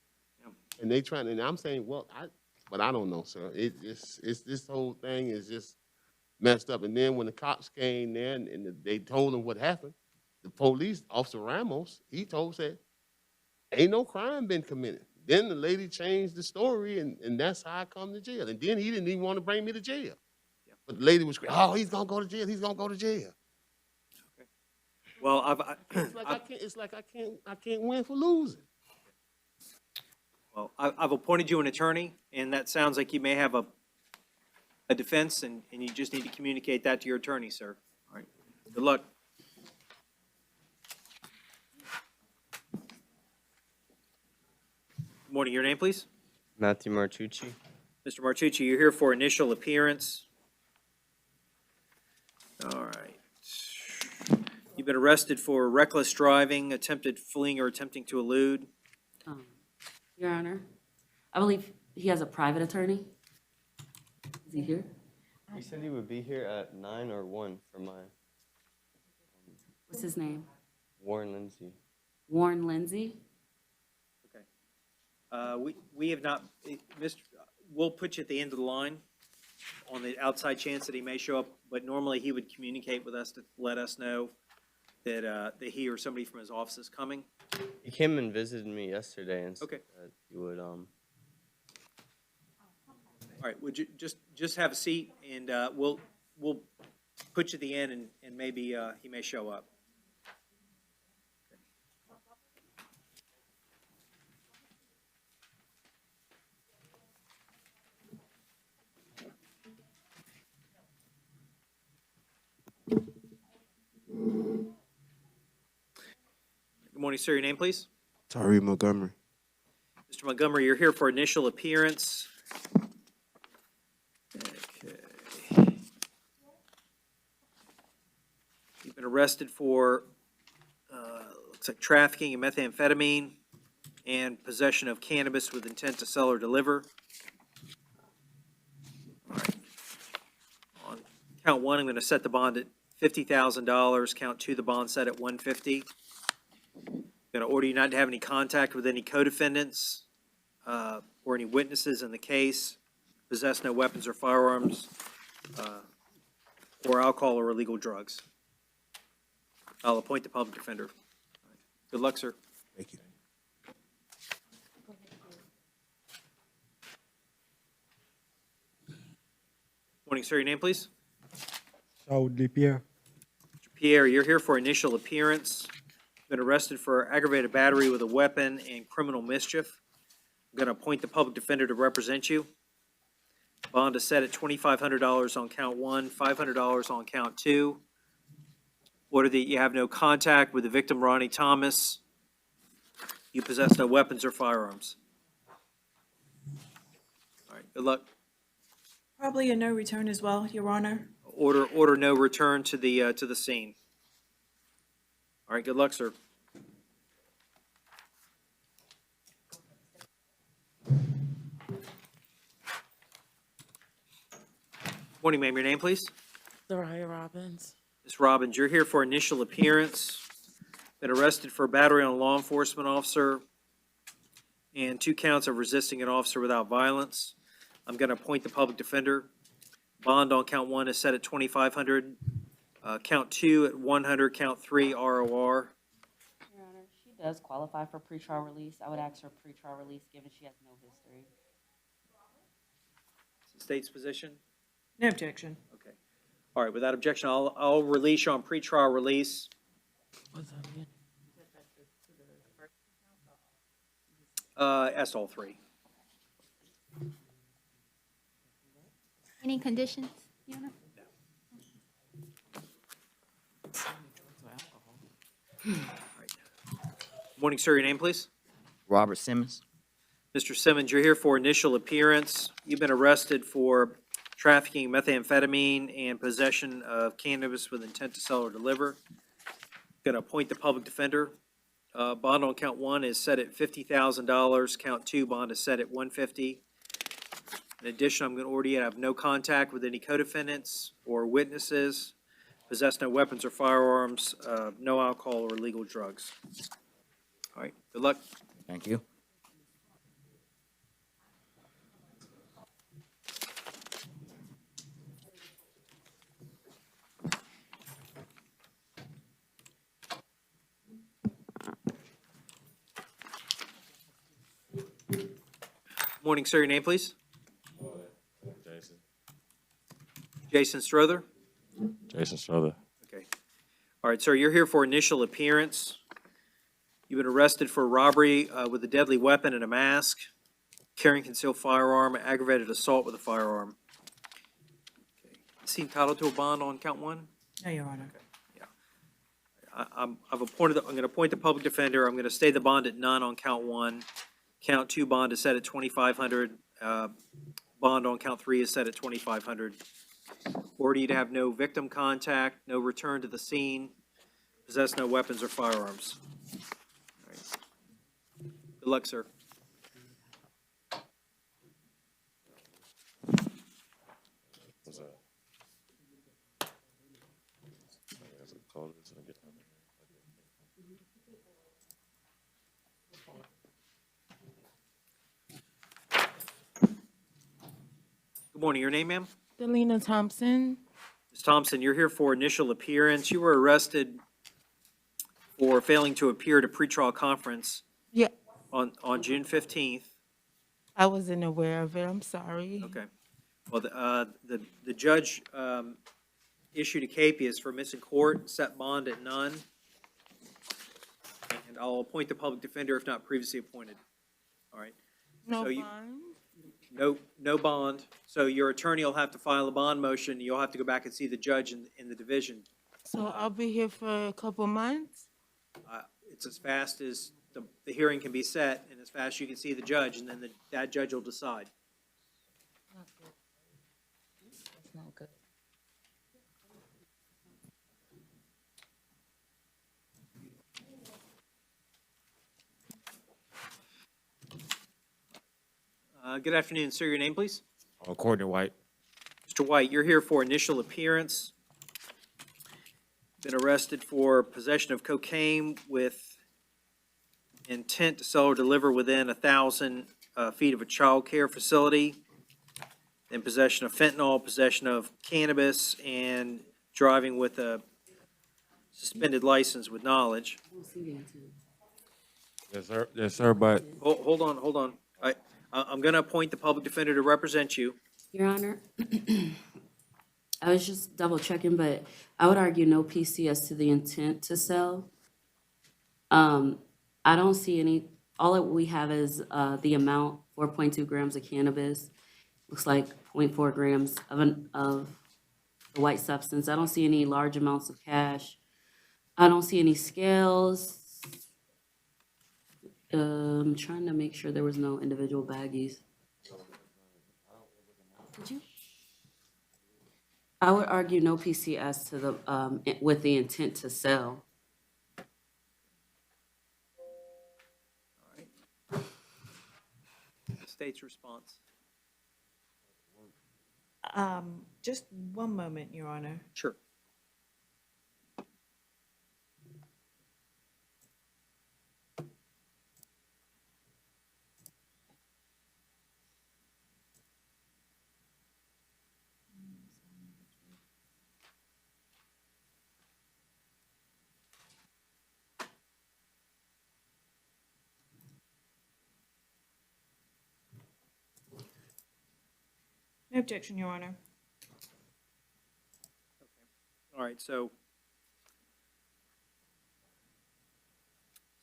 and they trying. And I'm saying, but I don't know, sir. It's this whole thing is just messed up. And then when the cops came there and they told them what happened, the police officer Ramos, said, ain't no crime been committed. Then the lady changed the story, and that's how I come to jail. And then he didn't even want to bring me to jail. Yeah. But the lady was screaming, oh, he's gonna go to jail. He's gonna go to jail. Okay. Well, it's like I can't win for losing. Well, I've appointed you an attorney, and that sounds like you may have a defense, and you just need to communicate that to your attorney, sir. All right. Good luck. Good morning. Your name, please? Matthew Martucci. Mr. Martucci, you're here for initial appearance. All right. You've been arrested for reckless driving, attempted fleeing or attempting to elude. Your Honor, I believe he has a private attorney. Is he here? He said he would be here at 9 or 1 for my... What's his name? Warren Lindsay. Warren Lindsay? We have not, we'll put you at the end of the line on the outside chance that he may show up, but normally he would communicate with us to let us know that he or somebody from his office is coming. He came and visited me yesterday and said Okay. that he would, All right, would you just have a seat and we'll put you at the end and maybe he may show up. Good morning, sir. Your name, please? Tyree Montgomery. Mr. Montgomery, you're here for initial appearance. Okay. You've been arrested for, looks like trafficking in methamphetamine and possession of cannabis with intent to sell or deliver. All right. On count one, I'm going to set the bond at $50,000. Count two, the bond set at $150,000. I'm going to order you not to have any contact with any co-defendants or any witnesses in the case, possess no weapons or firearms, or alcohol or illegal drugs. I'll appoint the public defender. Good luck, sir. Thank you. Morning, sir. Your name, please? Saul Pierre. Mr. Pierre, you're here for initial appearance. Been arrested for aggravated battery with a weapon and criminal mischief. I'm going to appoint the public defender to represent you. Bond is set at $2,500 on count one, $500 on count two, Order that you have no contact with the victim, Ronnie Thomas. You possess no weapons or firearms. All right, good luck. Probably a no return as well, Your Honor. Order no return to the scene. All right, good luck, sir. Morning, ma'am. Your name, please? Soraya Robbins. Ms. Robbins, you're here for initial appearance. Been arrested for battery on a law enforcement officer and 2 counts of resisting an officer without violence. I'm going to appoint the public defender. Bond on count 1 is set at $2,500. Count 2 at $100. Count 3 ROR. Your Honor, she does qualify for pretrial release. I would ask for pretrial release given she has no history. State's position? No objection. Okay. All right, without objection, I'll release you on pretrial release. That's all 3. Any conditions, Your Honor? Morning, sir. Your name, please? Robert Simmons. Mr. Simmons, you're here for initial appearance. You've been arrested for trafficking methamphetamine and possession of cannabis with intent to sell or deliver. Going to appoint the public defender. Bond on count 1 is set at $50,000. Count 2 bond is set at $150,000. In addition, I'm going to order you to have no contact with any co-defendants or witnesses, possess no weapons or firearms, no alcohol or illegal drugs. All right, good luck. Thank you. Morning, sir. Your name, please? Jason Strother? Jason Strother. Okay. All right, sir, you're here for initial appearance. You've been arrested for robbery with a deadly weapon and a mask, carrying concealed firearm, aggravated assault with a firearm. Okay. Is he entitled to a bond on count 1? No, Your Honor. I'm going to appoint the public defender. I'm going to stay the bond at none on count 1. Count 2 bond is set at $2,500. Bond on count 3 is set at $2,500. Order you to have no victim contact, no return to the scene, possess no weapons or firearms. All right. Good luck, sir. What's that? Good morning. Your name, ma'am? Delina Thompson. Ms. Thompson, you're here for initial appearance. You were arrested for failing to appear at a pretrial conference Yeah, on June 15th. I wasn't aware of it. I'm sorry. Okay. Well, the judge issued a capias for missing court, set bond at none. And I'll appoint the public defender if not previously appointed. All right. No So you- bond? No bond. So your attorney will have to file a bond motion. You'll have to go back and see the judge in the division. So I'll be here for a couple months? It's as fast as the hearing can be set and as fast as you can see the judge, and then that judge will decide. That's not good. Good afternoon, sir. Your name, please? Courtney White. Mr. White, you're here for initial appearance. Been arrested for possession of cocaine with intent to sell or deliver within 1,000 feet of a child care facility. Then possession of fentanyl, possession of cannabis, and driving with a suspended license with knowledge. Yes, sir, but Hold on. I'm going to appoint the public defender to represent you. Your Honor, I was just double checking, but I would argue no PC as to the intent to sell. I don't see any, all that we have is the amount, 4.2 grams of cannabis. Looks like 0.4 grams of the white substance. I don't see any large amounts of cash. I don't see any scales. Trying to make sure there was no individual baggies. Did you? I would argue no PCS to the, with the intent to sell. The state's response. Just one moment, Your Honor. Sure. No objection, Your Honor. All right, so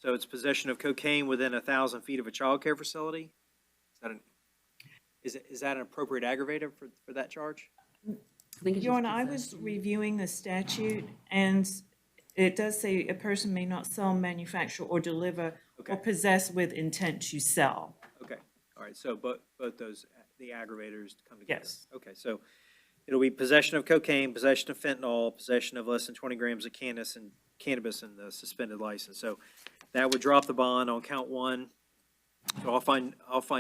it's possession of cocaine within 1,000 feet of a child care facility? Is that an appropriate aggravator for that charge? Your Honor, I was reviewing the statute, and it does say a person may not sell, manufacture, or deliver or possess with intent to sell. Okay, all right, so both those, the aggravators come together? Yes. Okay, so it'll be possession of cocaine, possession of fentanyl, possession of less than 20 grams of cannabis and the suspended license. So that would drop the bond on count one. So I'll find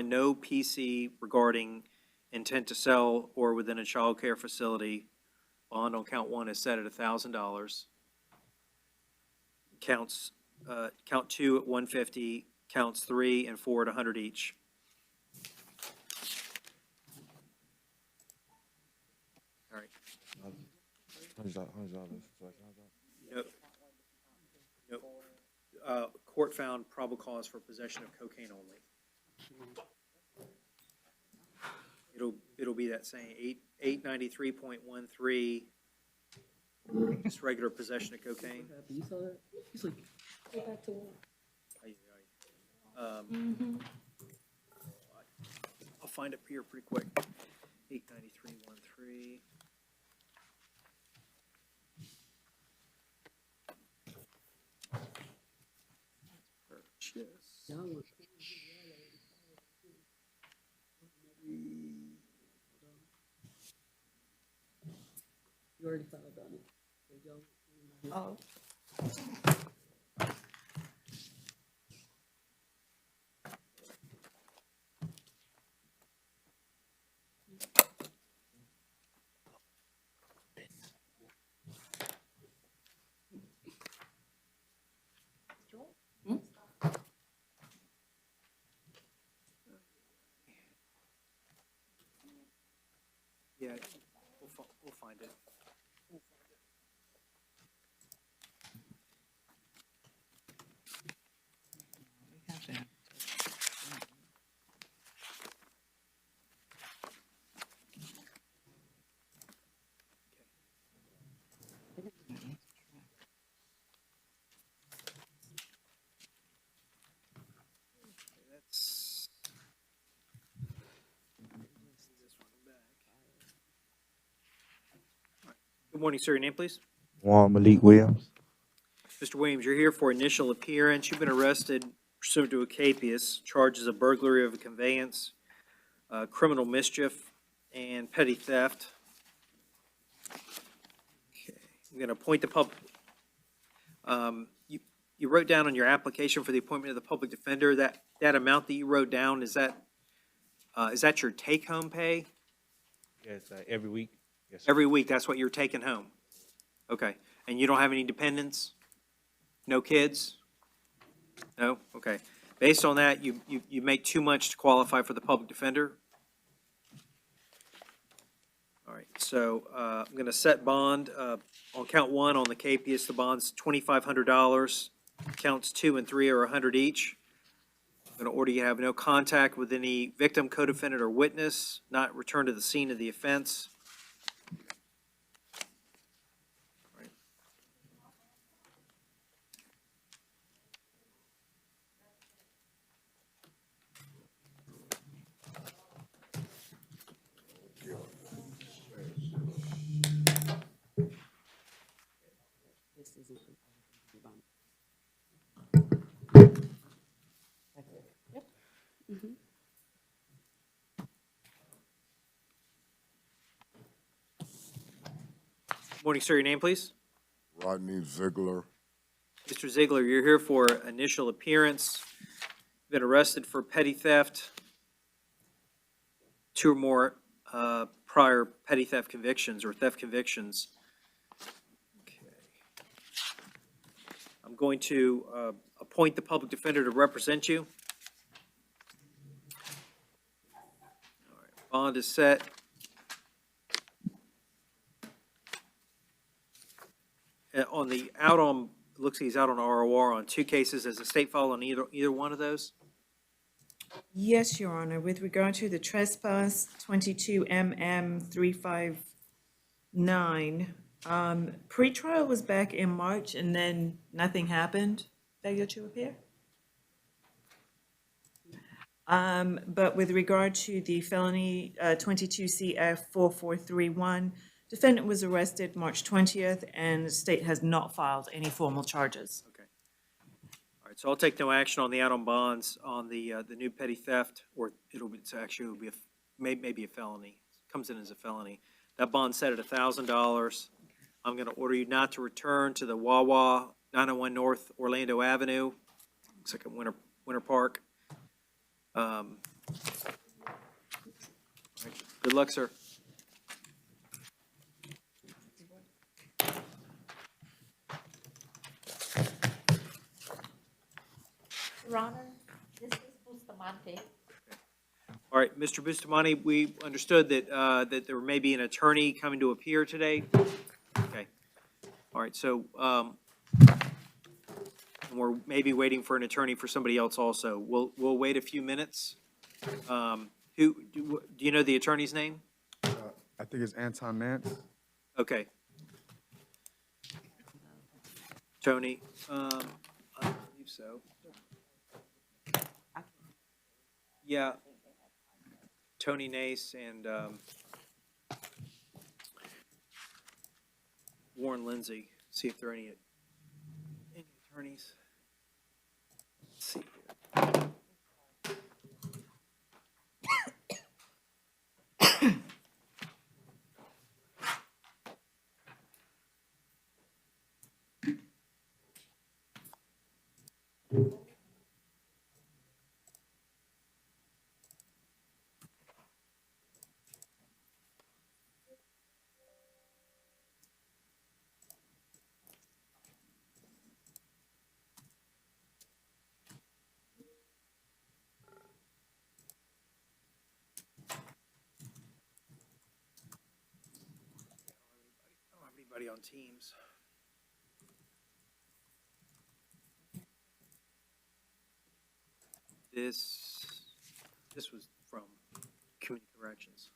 no PC regarding intent to sell or within a child care facility. Bond on count one is set at $1,000. Count two at 150, counts 3 and 4 at 100 each. All right. No. Court found probable cause for possession of cocaine only. It'll be that same 893.13, just regular possession of cocaine. You saw that? He's like, go back to work. I'll find it here pretty quick. 893.13. You already filed on it. Oh. Yeah, we'll find it. Good morning, sir. Your name, please? Juan Malik Williams. Mr. Williams, you're here for initial appearance. You've been arrested pursuant to a capias, charges of burglary of a conveyance, criminal mischief, and petty theft. Okay. I'm going to appoint the public. You wrote down on your application for the appointment of the public defender, that amount that you wrote down, is that your take-home pay? Yes, every week. Yes, Every week, that's what you're taking home? Okay. And you don't have any dependents? No kids? No? Okay. Based on that, you make too much to qualify for the public defender? All right, so I'm going to set bond on count one on the capias. The bond's $2,500. Counts 2 and 3 are 100 each. I'm going to order you have no contact with any victim, co-defendant, or witness, not return to the scene of the offense. Morning, sir. Your name, please? Rodney Ziegler. Mr. Ziegler, you're here for initial appearance. Been arrested for petty theft. 2 or more prior petty theft convictions or theft convictions. Okay. I'm going to appoint the public defender to represent you. All right. Bond is set. On the looks like he's out on ROR on 2 cases. Has the state filed on either one of those? Yes, Your Honor. With regard to the trespass, 22 MM 359, pretrial was back in March and then nothing happened. Failure to appear? But with regard to the felony 22 CF 4431, defendant was arrested March 20th and the state has not filed any formal charges. Okay. All right, so I'll take no action on the out on bonds on the new petty theft, or it'll be maybe a felony. Comes in as a felony. That bond's set at $1,000. I'm going to order you not to return to the Wawa 901 North Orlando Avenue. Looks like a Winter Park. All right. Good luck, sir. Your Honor, this is Bustamante. All right, Mr. Bustamante, we understood that that there may be an attorney coming to appear today. Okay. All right, so we're maybe waiting for an attorney for somebody else also. We'll wait a few minutes. Do you know the attorney's name? I think it's Anton Nance. Okay. Tony, I believe so. Yeah. Tony Nace and Warren Lindsay. See if there are any attorneys. Let's see here. Anybody on Teams? This was from Community Corrections.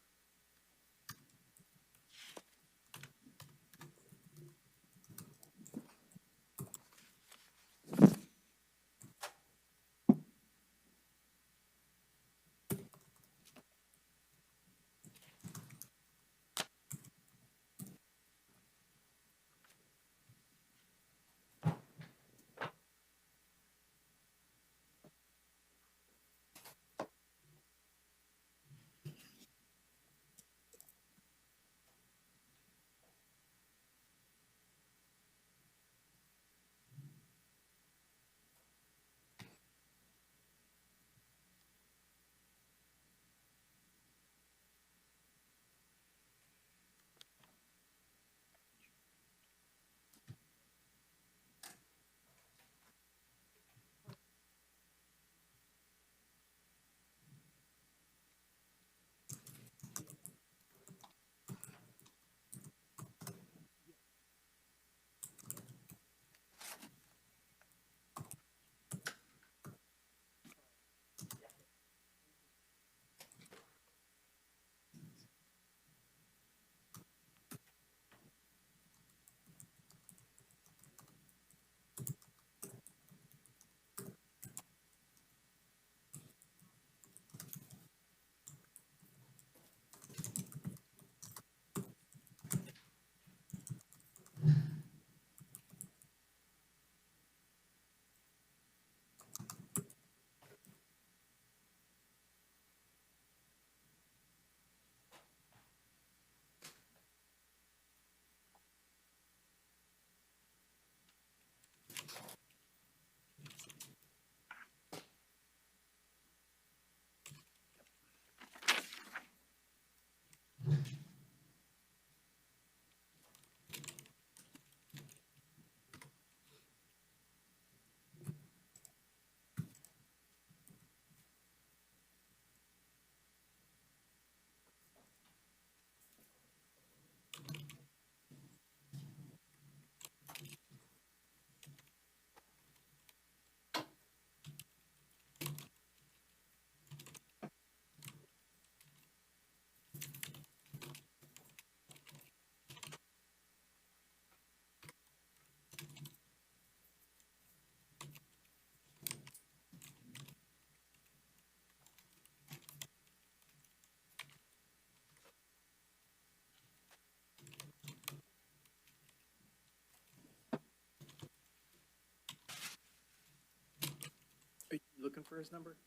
looking for his number?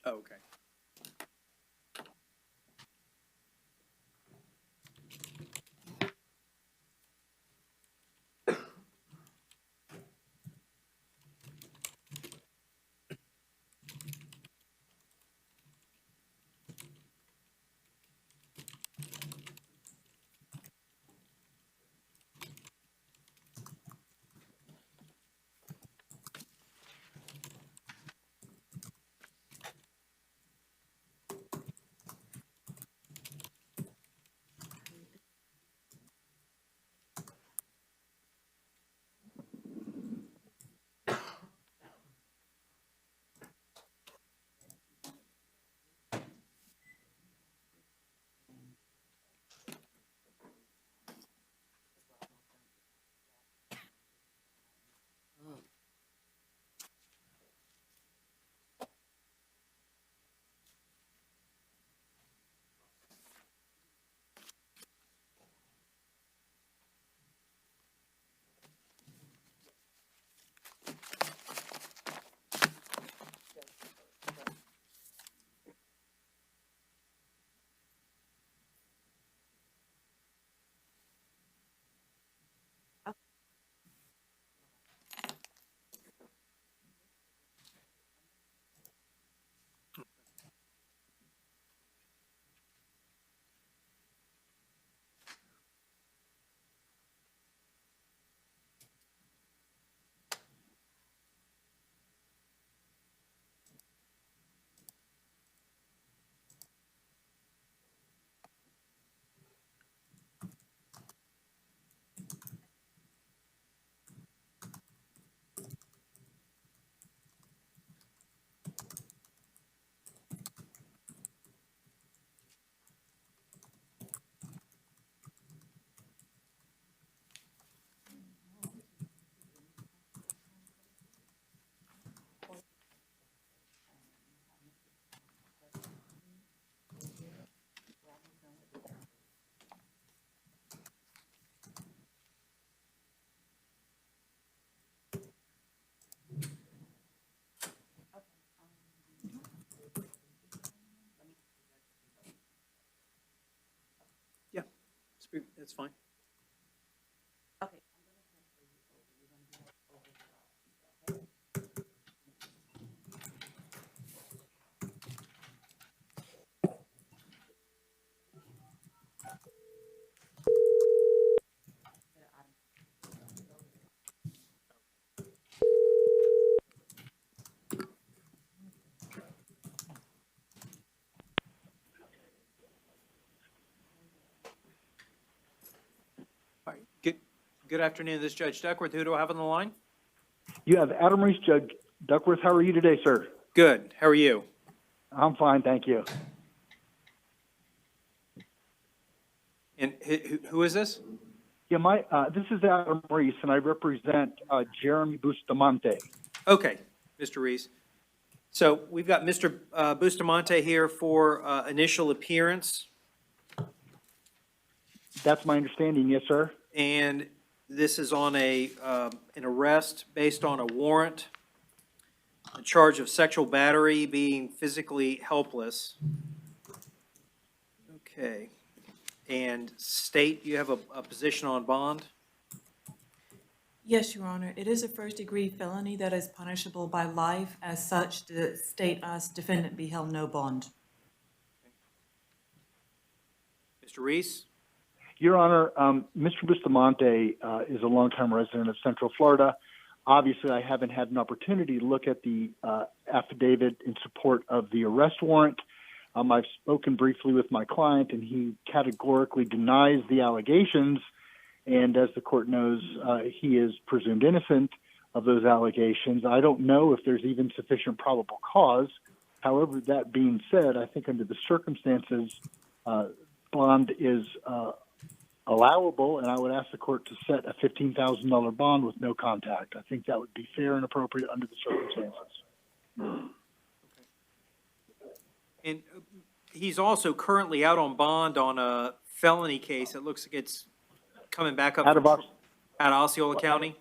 Oh, okay. Yeah, that's fine. All right. Good afternoon. This is Judge Duckworth. Who do I have on the line? You have Adam Reese, Judge Duckworth. How are you today, sir? Good. How are you? I'm fine, thank you. And who is this? Yeah, this is Adam Reese, and I represent Jeremy Bustamante. Okay, Mr. Reese. So we've got Mr. Bustamante here for initial appearance. That's my understanding, yes, sir. And this is on an arrest based on a warrant, a charge of sexual battery, being physically helpless. Okay. And state, you have a position on bond? Yes, Your Honor. It is a first-degree felony that is punishable by life. As such, the state asks defendant be held no bond. Mr. Reese? Your Honor, Mr. Bustamante is a longtime resident of Central Florida. Obviously, I haven't had an opportunity to look at the affidavit in support of the arrest warrant. I've spoken briefly with my client, and he categorically denies the allegations. And as the court knows, he is presumed innocent of those allegations. I don't know if there's even sufficient probable cause. However, that being said, I think under the circumstances, bond is allowable, and I would ask the court to set a $15,000 bond with no contact. I think that would be fair and appropriate under the circumstances. And he's also currently out on bond on a felony case. It looks like it's coming back up out of Osceola County.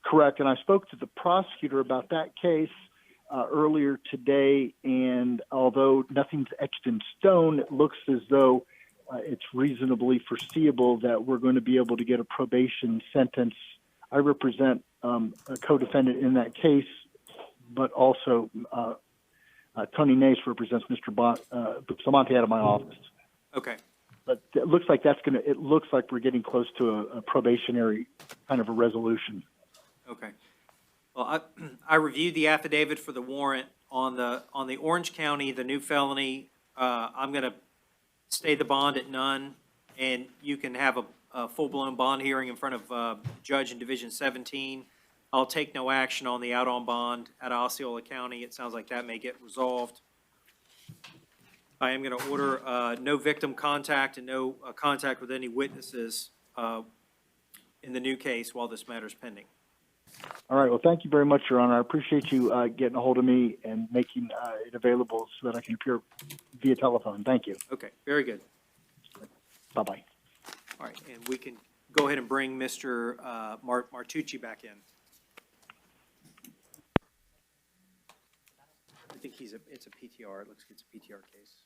Correct, and I spoke to the prosecutor about that case, earlier today, and although nothing's etched in stone, it looks as though it's reasonably foreseeable that we're going to be able to get a probation sentence. I represent a co-defendant in that case, but also Tony Nace represents Mr. Bustamante out of my office. Okay. But it looks like it looks like we're getting close to a probationary kind of a resolution. Okay. Well, I reviewed the affidavit for the warrant on the Orange County, the new felony. I'm going to stay the bond at none, and you can have a full-blown bond hearing in front of judge in Division 17. I'll take no action on the out on bond at Osceola County. It sounds like that may get resolved. I am going to order no victim contact and no contact with any witnesses in the new case while this matter is pending. All right. Well, thank you very much, Your Honor. I appreciate you getting a hold of me and making it available so that I can appear via telephone. Thank you. Okay, very good. Bye-bye. All right, and we can go ahead and bring Mr. Martucci back in. I think it's a PTR. It looks like it's a PTR case.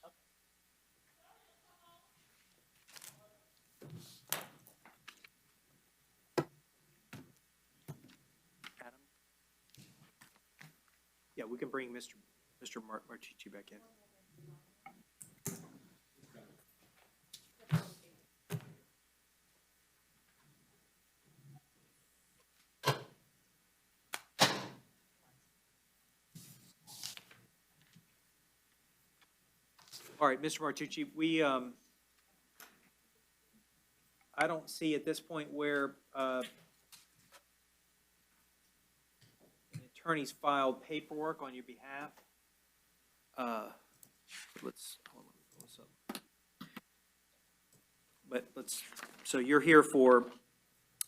Adam? Yeah, we can bring Mr. Martucci back in. All right, Mr. Martucci, I don't see at this point where an attorney's filed paperwork on your behalf. Hold on, let me pull this up. So you're here for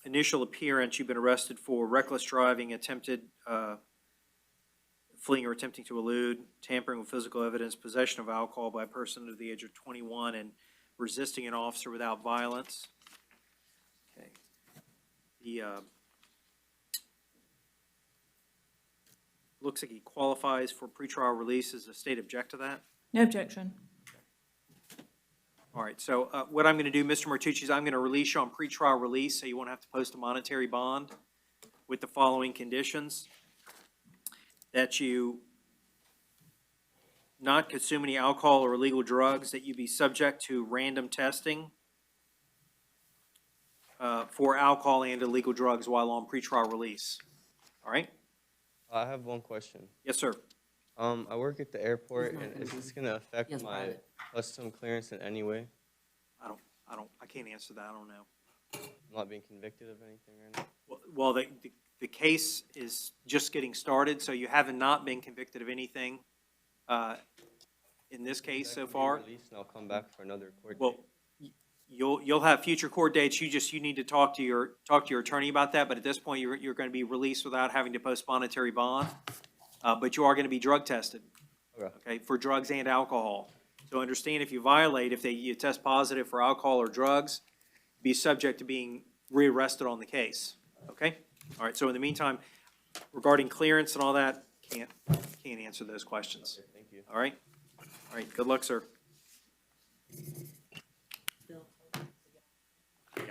initial appearance. You've been arrested for reckless driving, attempted fleeing or attempting to elude, tampering with physical evidence, possession of alcohol by a person under the age of 21, and resisting an officer without violence. Okay. Looks like he qualifies for pretrial release. Does the state object to that? No objection. All right, so what I'm going to do, Mr. Martucci, is I'm going to release you on pretrial release, so you won't have to post a monetary bond with the following conditions. That you not consume any alcohol or illegal drugs, that you be subject to random testing for alcohol and illegal drugs while on pretrial release. All right? I have one question. Yes, sir. I work at the airport, and is this going to affect my custom clearance in any way? I can't answer that. I don't know. I'm not being convicted of anything right now? Well, the case is just getting started, so you have not been convicted of anything in this case so far. Released and I'll come back for another court Well, you'll have future court dates. You need to talk to your attorney about that. But at this point, you're going to be released without having to post monetary bond. But you are going to be drug tested, okay, for drugs and alcohol. So understand, if you violate, if you test positive for alcohol or drugs, be subject to being rearrested on the case. Okay. All right. So in the meantime, regarding clearance and all that, can't answer those questions. Okay, thank you. All right. All right. Good luck, sir. Yeah.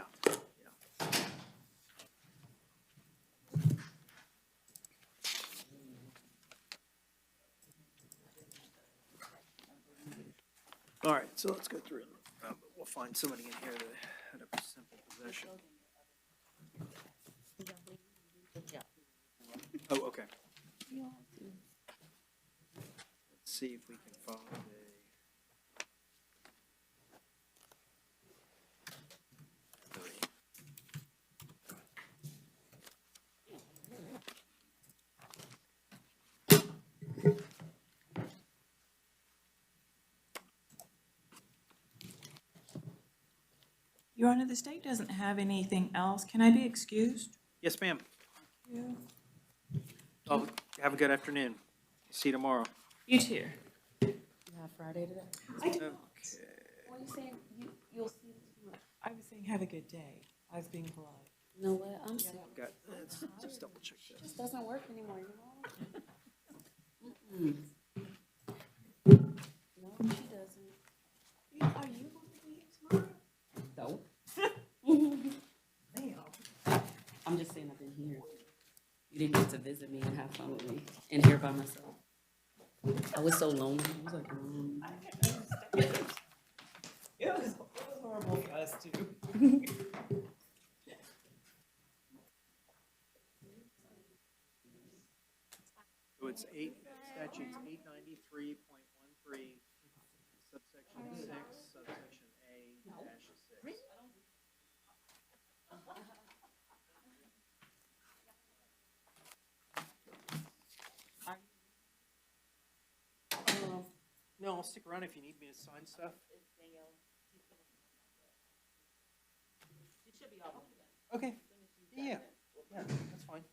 All right, so let's go through it. We'll find somebody in here that had a simple possession. Oh, okay. Let's see if we can find Your Honor, the state doesn't have anything else. Can I be excused? Yes, ma'am. Yeah. Oh, have a good afternoon. See you tomorrow. You too. You have Friday today? I do. What are you saying? You'll see this tomorrow. I was saying have a good day. I was being polite. You know what? I'm sorry. Let's just double check It this. just doesn't work anymore, you know? No, she doesn't. Are you going to be here tomorrow? No. I'm just saying I've been here. You didn't get to visit me and have fun with me and here by myself. I was so lonely. I was like, It was horrible for us too. So it's statutes 893.13, subsection 6, subsection A-6. No, I'll stick around if you need me to sign stuff. Okay, yeah, that's fine.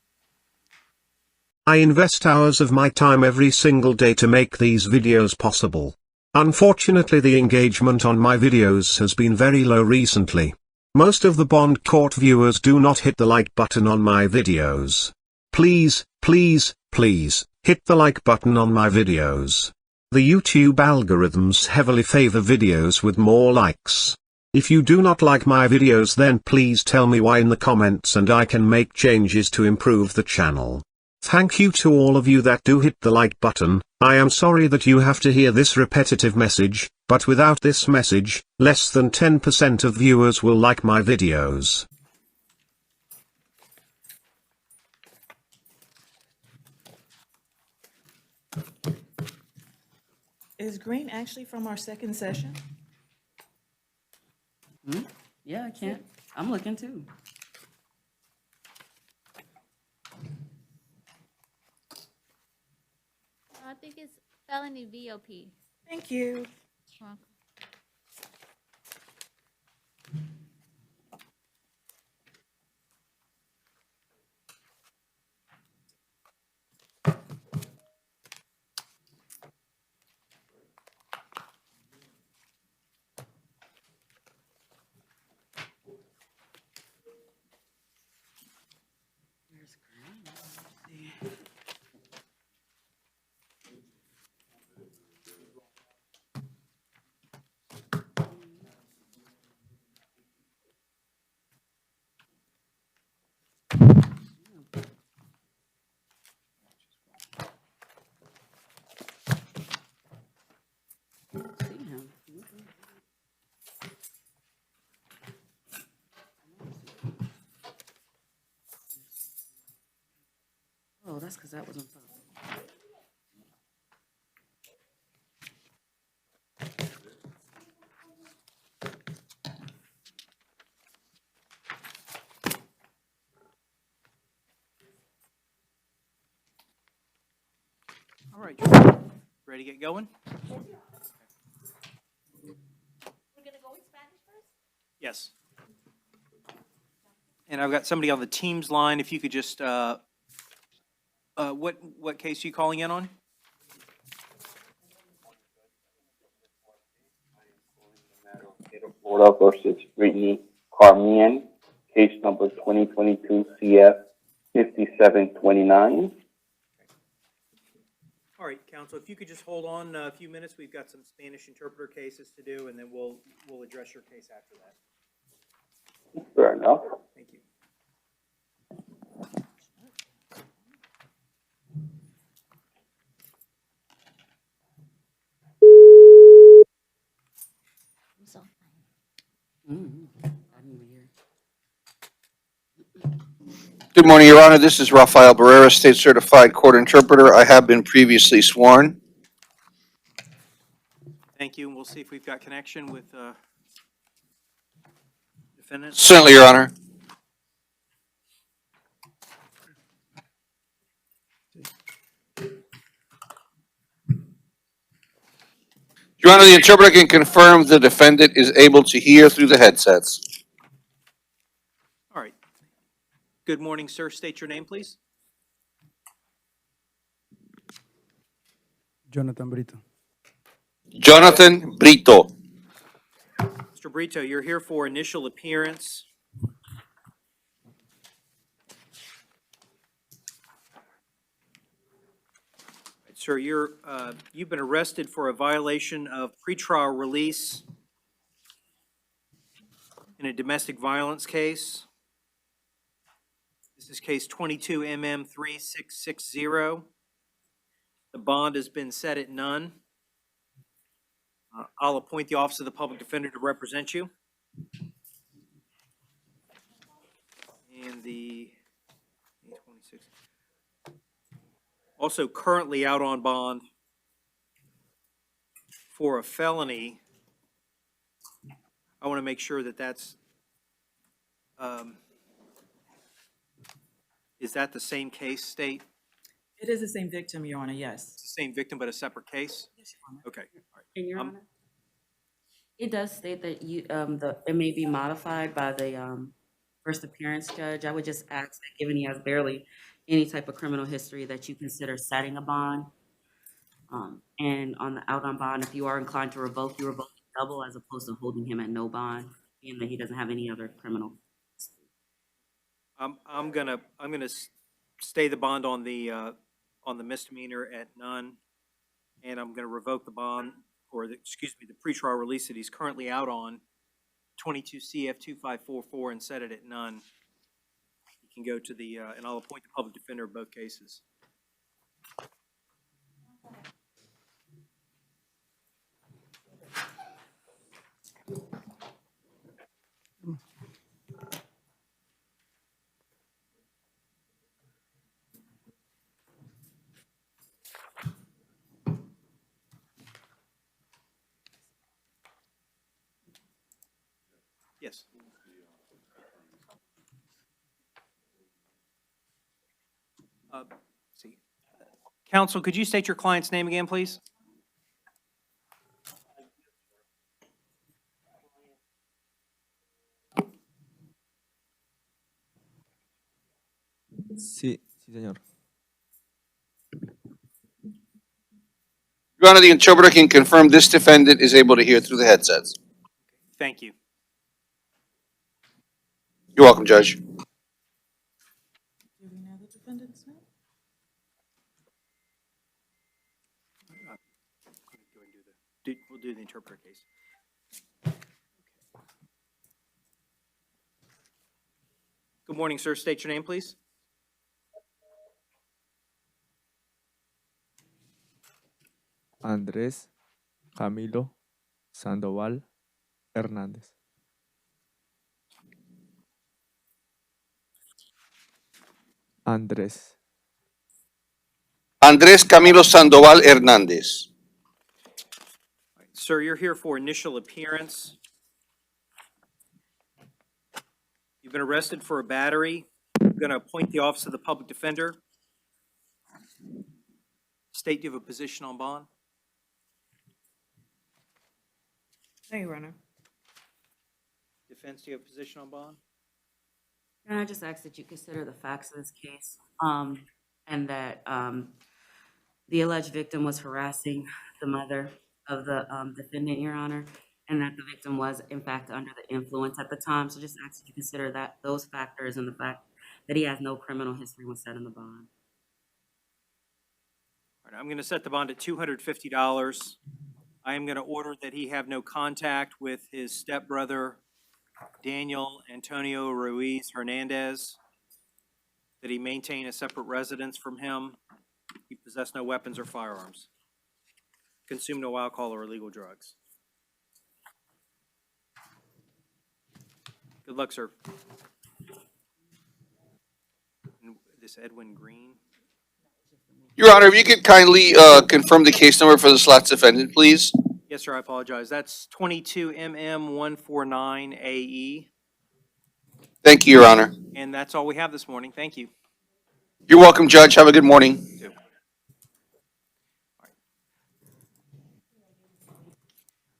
I invest hours of my time every single day to make these videos possible. Unfortunately, the engagement on my videos has been very low recently. Most of the bond court viewers do not hit the like button on my videos. Please, please, please, hit the like button on my videos. The YouTube algorithms heavily favor videos with more likes. If you do not like my videos, then please tell me why in the comments and I can make changes to improve the channel. Thank you to all of you that do hit the like button. I am sorry that you have to hear this repetitive message, but without this message, less than 10% of viewers will like my videos. Is Green actually from our second session? yeah, I can't. I'm looking too. I think it's felony VOP. Thank you. Wrong. See him. Oh, that's because that wasn't fun. All right, ready to get going? We're gonna go in Spanish first? Yes. And I've got somebody on the Teams line. If you could just, what case are you calling in on? Florida versus Brittany Carmian, case number 2022 CF 5729. All right, counsel, if you could just hold on a few minutes, we've got some Spanish interpreter cases to do, and then we'll address your case after that. Fair enough. Thank you. I didn't even hear. Good morning, Your Honor. This is Rafael Barrera, State Certified Court Interpreter. I have been previously sworn. Thank you, and we'll see if we've got connection with defendant. Certainly, Your Honor. Your Honor, the interpreter can confirm the defendant is able to hear through the headsets. All right. Good morning, sir. State your name, please. Jonathan Brito. Jonathan Brito. Mr. Brito, you're here for initial appearance. Sir, you've been arrested for a violation of pretrial release in a domestic violence case. This is case 22 MM 3660. The bond has been set at none. I'll appoint the Office of the Public Defender to represent you. And the 826. Also currently out on bond for a felony. I want to make sure that that's, is that the same case, State? It is the same victim, Your Honor, yes. It's the same victim, but a separate case? Yes, Your Honor. Okay. All right. And Your Honor, it does state that it may be modified by the first appearance judge. I would just ask that, given he has barely any type of criminal history, that you consider setting a bond. And on the out on bond, if you are inclined to revoke, you revoke double as opposed to holding him at no bond, being that he doesn't have any other criminal. I'm gonna stay the bond on the misdemeanor at none, and I'm gonna revoke the bond, or the pretrial release that he's currently out on, 22 CF 2544, and set it at none. He can go to the, and I'll appoint the public defender of both cases. Yes. See. Counsel, could you state your client's name again, please? Sí, señor. Your Honor, the interpreter can confirm this defendant is able to hear through the headsets. Thank you. You're welcome, Judge. Do we know the defendant's name? We'll do the interpreter case. Good morning, sir. State your name, please. Andrés Camilo Sandoval Hernández. Andrés. Andrés Camilo Sandoval Hernández. Sir, you're here for initial appearance. You've been arrested for a battery. I'm going to appoint the Office of the Public Defender. State, do you have a position on bond? No, Your Honor. Defense, do you have a position on bond? And I just ask that you consider the facts of this case, and that the alleged victim was harassing the mother of the defendant, Your Honor, and that the victim was, in fact, under the influence at the time. So just ask that you consider that, those factors, and the fact that he has no criminal history when setting the bond. All right, I'm going to set the bond at $250. I am going to order that he have no contact with his stepbrother, Daniel Antonio Ruiz Hernandez, that he maintain a separate residence from him, he possess no weapons or firearms, consume no alcohol or illegal drugs. Good luck, sir. And this Edwin Green. Your Honor, if you could kindly confirm the case number for this last defendant, please. Yes, sir, I apologize. That's 22 MM 149 AE. Thank you, Your Honor. And that's all we have this morning. Thank you. You're welcome, Judge. Have a good morning. Too.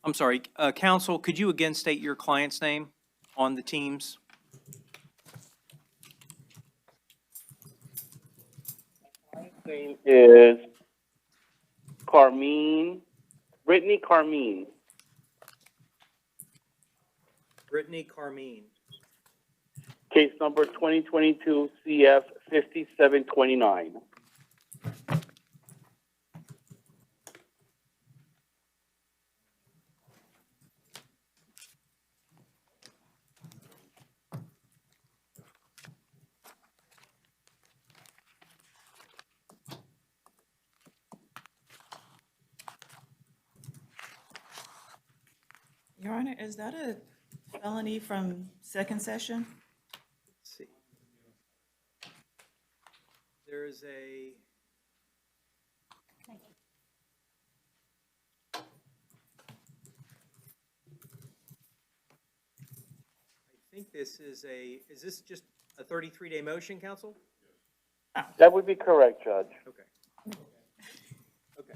I'm sorry, counsel, could you again state your client's name on the teams? Name is Brittany Carmine. Brittany Carmine. Case number 2022 CF 5729. Your Honor, is that a felony from second session? Let's see. There is a. I think this is this just a 33-day motion, counsel? That would be correct, Judge. Okay. Okay.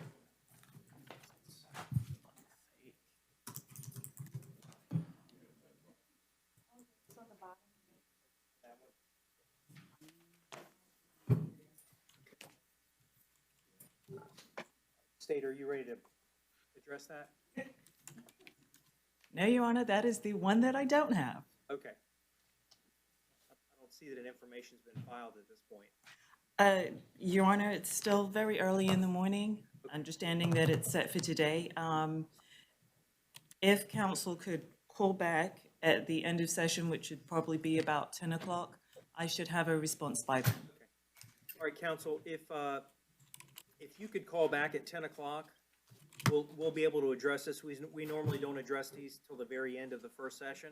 State, are you ready to address that? No, Your Honor, that is the one that I don't have. Okay. I don't see that an information's been filed at this point. Your Honor, it's still very early in the morning, understanding that it's set for today. If counsel could call back at the end of session, which would probably be about 10 o'clock, I should have a response by then. Okay. All right, counsel, if you could call back at 10 o'clock, we'll be able to address this. We normally don't address these till the very end of the first session.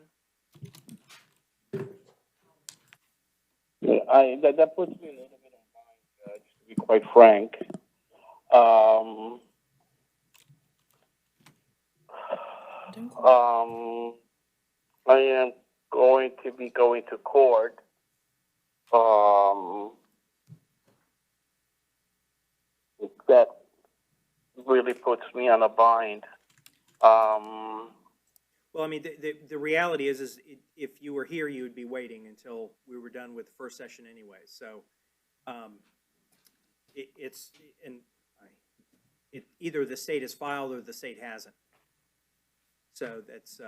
Yeah, that puts me a little bit on mind, Judge, to be quite frank. I am going to be going to court. That really puts me on a bind. Well, I mean, the reality is if you were here, you would be waiting until we were done with the first session anyway. So, either the state has filed or the state hasn't. So that's,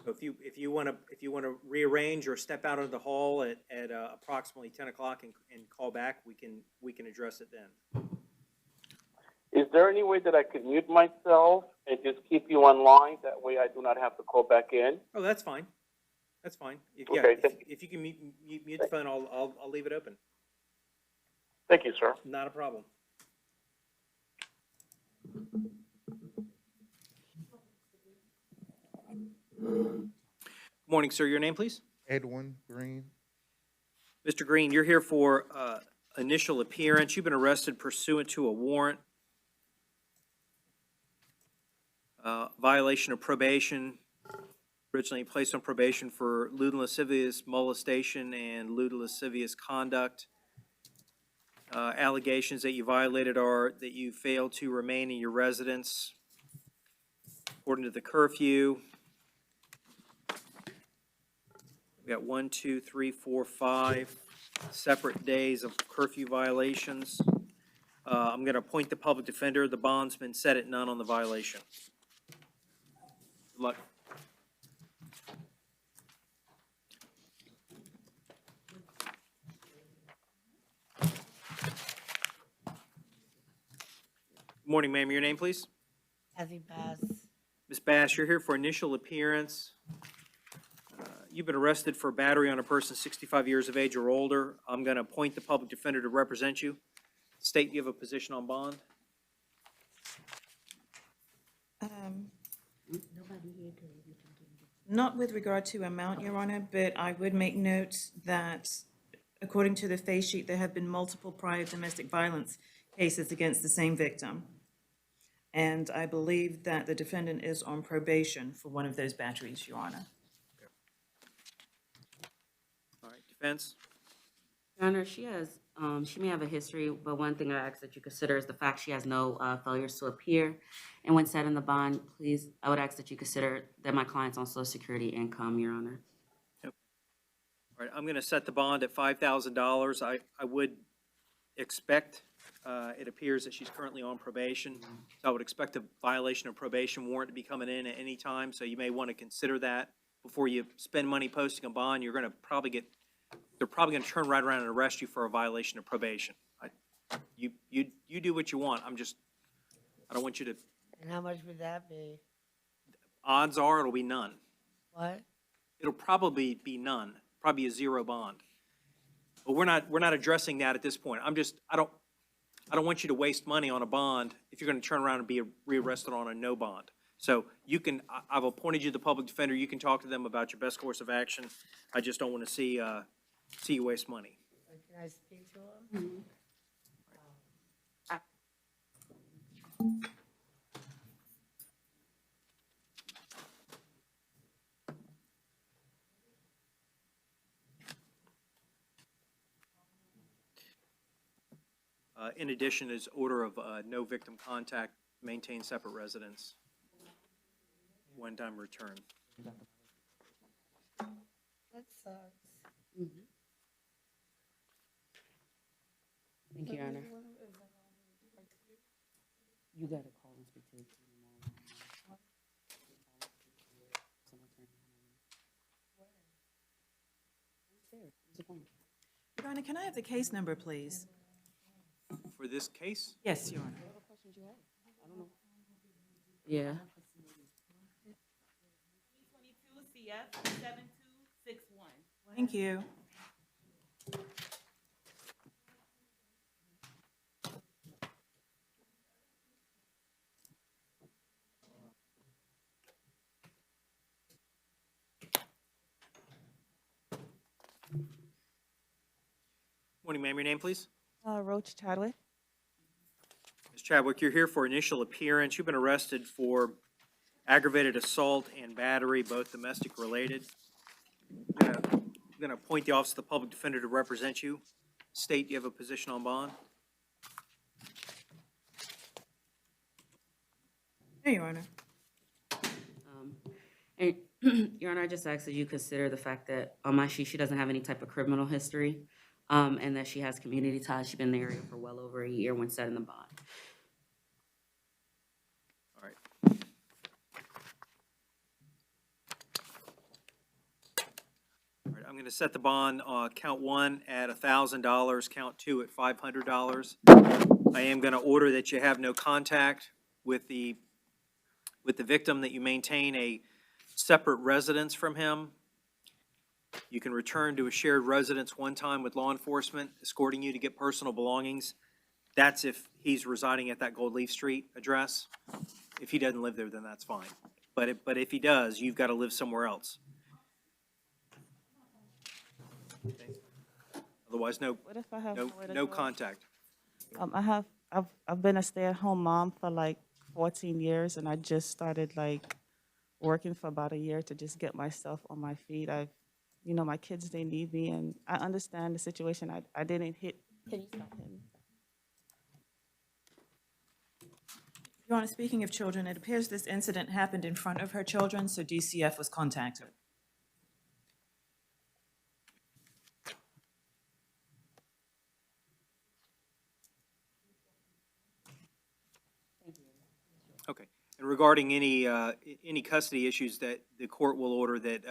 so if you want to rearrange or step out of the hall at approximately 10 o'clock and call back, we can address it then. Is there any way that I could mute myself and just keep you online? That way I do not have to call back in? Oh, that's fine. That's fine. Okay, if you can mute the phone, I'll leave it open. Thank you, sir. Not a problem. Good morning, sir. Your name, please? Edwin Green. Mr. Green, you're here for initial appearance. You've been arrested pursuant to a warrant, violation of probation, originally placed on probation for lewd and lascivious molestation and lewd and lascivious conduct. Allegations that you violated are that you failed to remain in your residence according to the curfew. We got 1, 2, 3, 4, 5 separate days of curfew violations. I'm going to appoint the public defender. The bond's been set at none on the violation. Good luck. Good morning, ma'am. Your name, please? Heavy Bass. Ms. Bass, you're here for initial appearance. You've been arrested for battery on a person 65 years of age or older. I'm going to appoint the public defender to represent you. State, you have a position on bond? Not with regard to amount, Your Honor, but I would make note that according to the face sheet, there have been multiple prior domestic violence cases against the same victim. And I believe that the defendant is on probation for one of those batteries, Your Honor. All right, defense? Your Honor, she may have a history, but one thing I ask that you consider is the fact she has no failures to appear. And when set in the bond, please, I would ask that you consider that my client's on Social Security income, Your Honor. Yep. All right, I'm going to set the bond at $5,000. I would expect, it appears that she's currently on probation. So I would expect a violation of probation warrant to be coming in at any time. So you may want to consider that before you spend money posting a bond. You're going to probably get, they're probably going to turn right around and arrest you for a violation of probation. You do what you want. I don't want you to. And how much would that be? Odds are it'll be none. What? It'll probably be none, probably a zero bond. But we're not addressing that at this point. I don't want you to waste money on a bond if you're going to turn around and be rearrested on a no bond. So you can, I've appointed you the public defender. You can talk to them about your best course of action. I just don't want to see you waste money. Can I speak to him? In addition, is order of no victim contact, maintain separate residence, one-time return. That sucks. Thank you, Your Honor. You gotta call and speak to the Your Honor, can I have the case number, please? For this case? Yes, Your Honor. Yeah. 2022 CF 7261. Thank you. Morning, ma'am. Your name, please? Roach Chadwick. Ms. Chadwick, you're here for initial appearance. You've been arrested for aggravated assault and battery, both domestic related. I'm going to appoint the Office of the Public Defender to represent you. State you have a position on bond. Hey, Your Honor. And Your Honor, I just ask that you consider the fact that on my sheet, she doesn't have any type of criminal history, and that she has community ties. She's been in the area for well over a year when setting the bond. All right. All right, I'm going to set the bond, count one at $1,000, count two at $500. I am going to order that you have no contact with the victim, that you maintain a separate residence from him. You can return to a shared residence one time with law enforcement, escorting you to get personal belongings. That's if he's residing at that Gold Leaf Street address. If he doesn't live there, then that's fine. But if he does, you've got to live somewhere else. Okay. Otherwise, What if I have nowhere to no go? contact. I've been a stay-at-home mom for like 14 years, and I just started like working for about a year to just get myself on my feet. My kids, they need me, and I understand the situation. I didn't hit. Can you stop him? Your Honor, speaking of children, it appears this incident happened in front of her children, so DCF was contacted. Okay. And regarding any custody issues, that the court will order that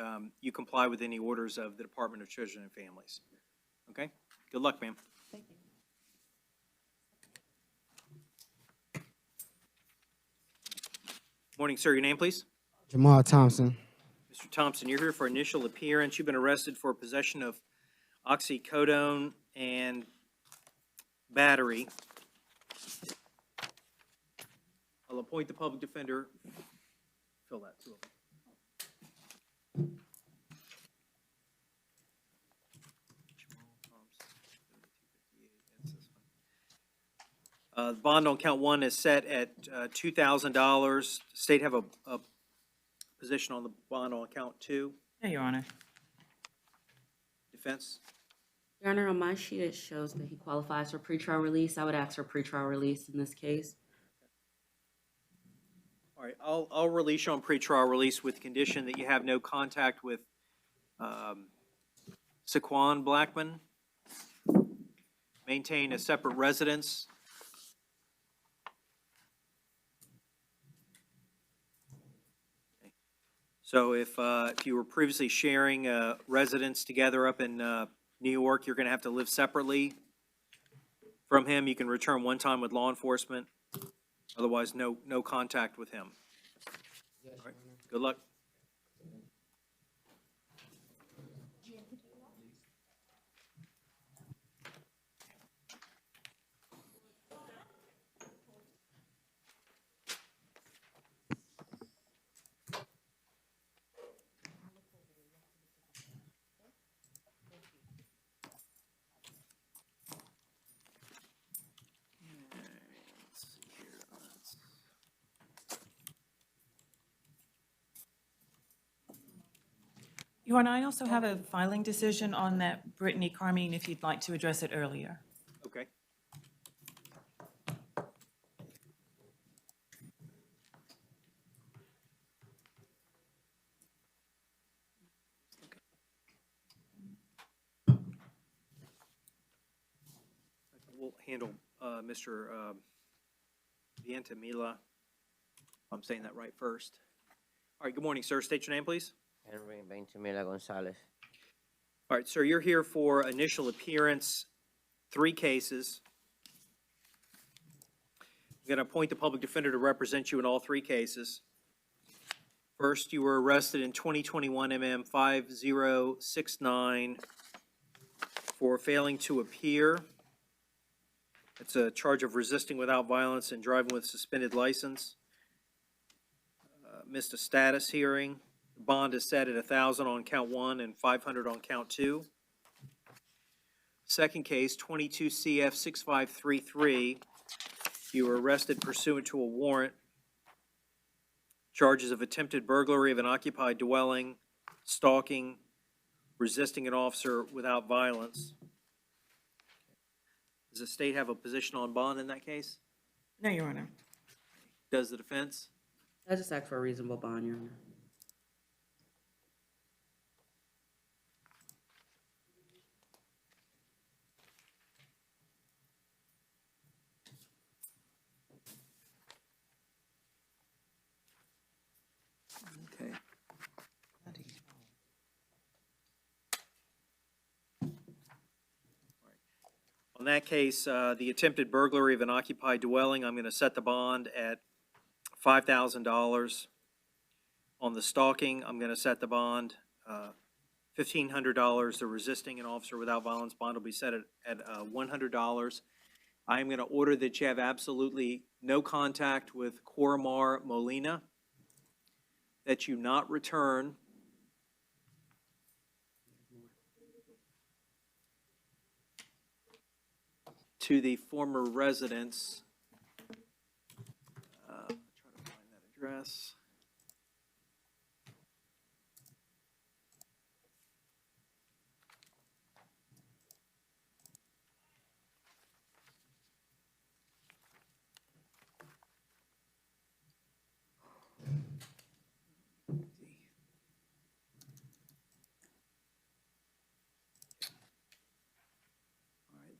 you comply with any orders of the Department of Children and Families. Okay? Good luck, ma'am. Thank you. Morning, sir. Your name, please? Jamal Thompson. Mr. Thompson, you're here for initial appearance. You've been arrested for possession of oxycodone and battery. I'll appoint the public defender. Fill that, two of them. The bond on count one is set at $2,000. State have a position on the bond on count two. Yeah, Your Honor. Defense? Your Honor, on my sheet, it shows that he qualifies for pretrial release. I would ask for pretrial release in this case. All right, I'll release you on pretrial release with the condition that you have no contact with Saquon Blackman. Maintain a separate residence. Okay. So if you were previously sharing a residence together up in New York, you're going to have to live separately from him. You can return one time with law enforcement. Otherwise, no contact with him. All right. Good luck. Your Honor, I also have a filing decision on that Brittany Carmine, if you'd like to address it earlier. Okay. We'll handle Mr. Vientamila. I'm saying that right first. All right, good morning, sir. State your name, please. Henry Benchimela Gonzalez. All right, sir, you're here for initial appearance, 3 cases. I'm going to appoint the public defender to represent you in all 3 cases. First, you were arrested in 2021 MM 5069 for failing to appear. It's a charge of resisting without violence and driving with suspended license. Missed a status hearing. The bond is set at $1,000 on count 1 and $500 on count 2. Second case, 22 CF 6533. You were arrested pursuant to a warrant. Charges of attempted burglary of an occupied dwelling, stalking, resisting an officer without violence. Does the state have a position on bond in that case? No, Your Honor. Does the defense? I just ask for a reasonable bond, Your Honor. Okay. On that case, the attempted burglary of an occupied dwelling, I'm going to set the bond at $5,000. On the stalking, I'm going to set the bond $1,500. The resisting an officer without violence bond will be set at $100. I am going to order that you have absolutely no contact with Coromar Molina, that you not return to the former residence. Trying to find that address.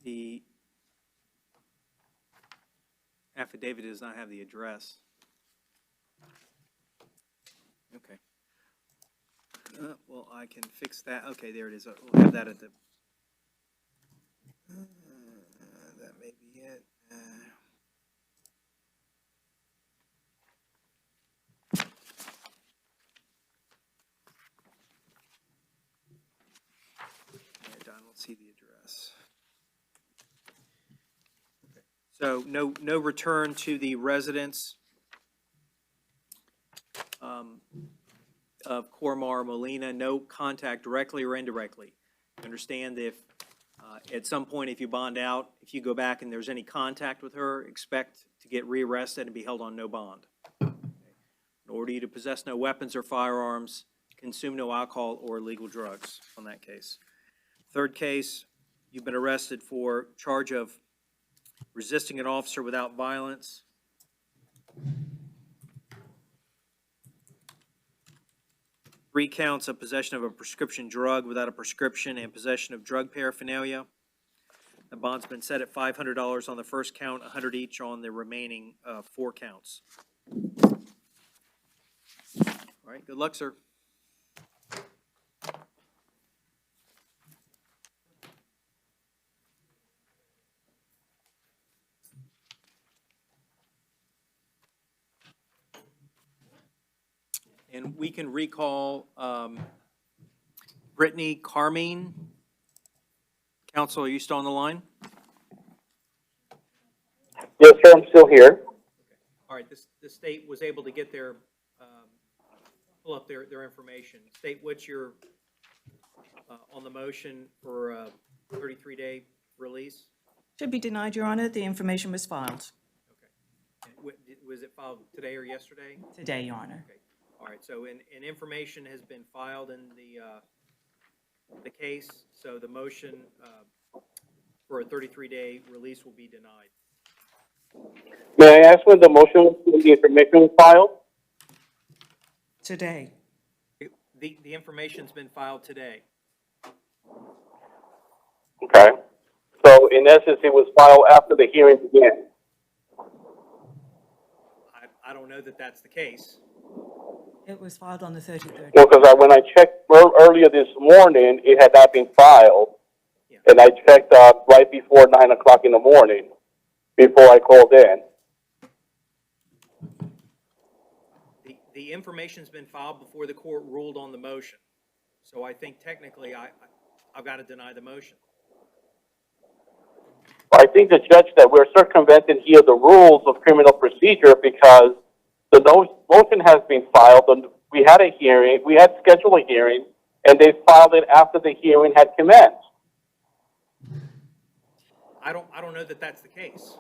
The affidavit does not have the address. Okay. Well, I can fix that. Okay, there it is. We'll have that at the. That may be it. I don't see the address. So no return to the residence of Coromar Molina, no contact directly or indirectly. Understand if at some point if you bond out, if you go back and there's any contact with her, expect to get rearrested and be held on no bond. In order you to possess no weapons or firearms, consume no alcohol or illegal drugs on that case. Third case, you've been arrested for charge of resisting an officer without violence. Three counts of possession of a prescription drug without a prescription and possession of drug paraphernalia. The bond's been set at $500 on the first count, $100 each on the remaining 4 counts. All right, good luck, sir. And we can recall Brittany Carmine. Counsel, are you still on the line? Yes, sir, I'm still here. All right, the state was able to get their, pull up their information. State, what's your, on the motion for a 33-day release? Should be denied, Your Honor. The information was filed And was it filed today or yesterday? today, Your Honor. Okay. All right, so an information has been filed in the the case, so the motion for a 33-day release will be denied. May I ask when the motion, the information was filed? Today. The information's been filed today. Okay. So in essence, it was filed after the hearing began. I don't know that that's the case. It was filed on the 33rd. Well, because when I checked earlier this morning, it had not been filed. And I checked right before 9 o'clock in the morning, before I called in. The information's been filed before the court ruled on the motion. So I think technically I've got to deny the motion. I think the judge that we're circumventing here the rules of criminal procedure because the motion has been filed and we had a hearing, we had scheduled a hearing, and they filed it after the hearing had commenced. I don't know that that's the case.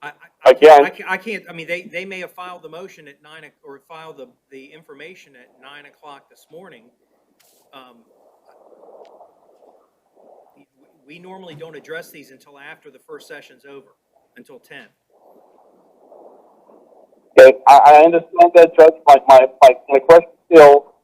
I can't. I mean, they may have filed the motion at 9 or filed the information at 9 o'clock this morning. We normally don't address these until after the first session's over, until 10. Okay, I understand that, Judge. My question is still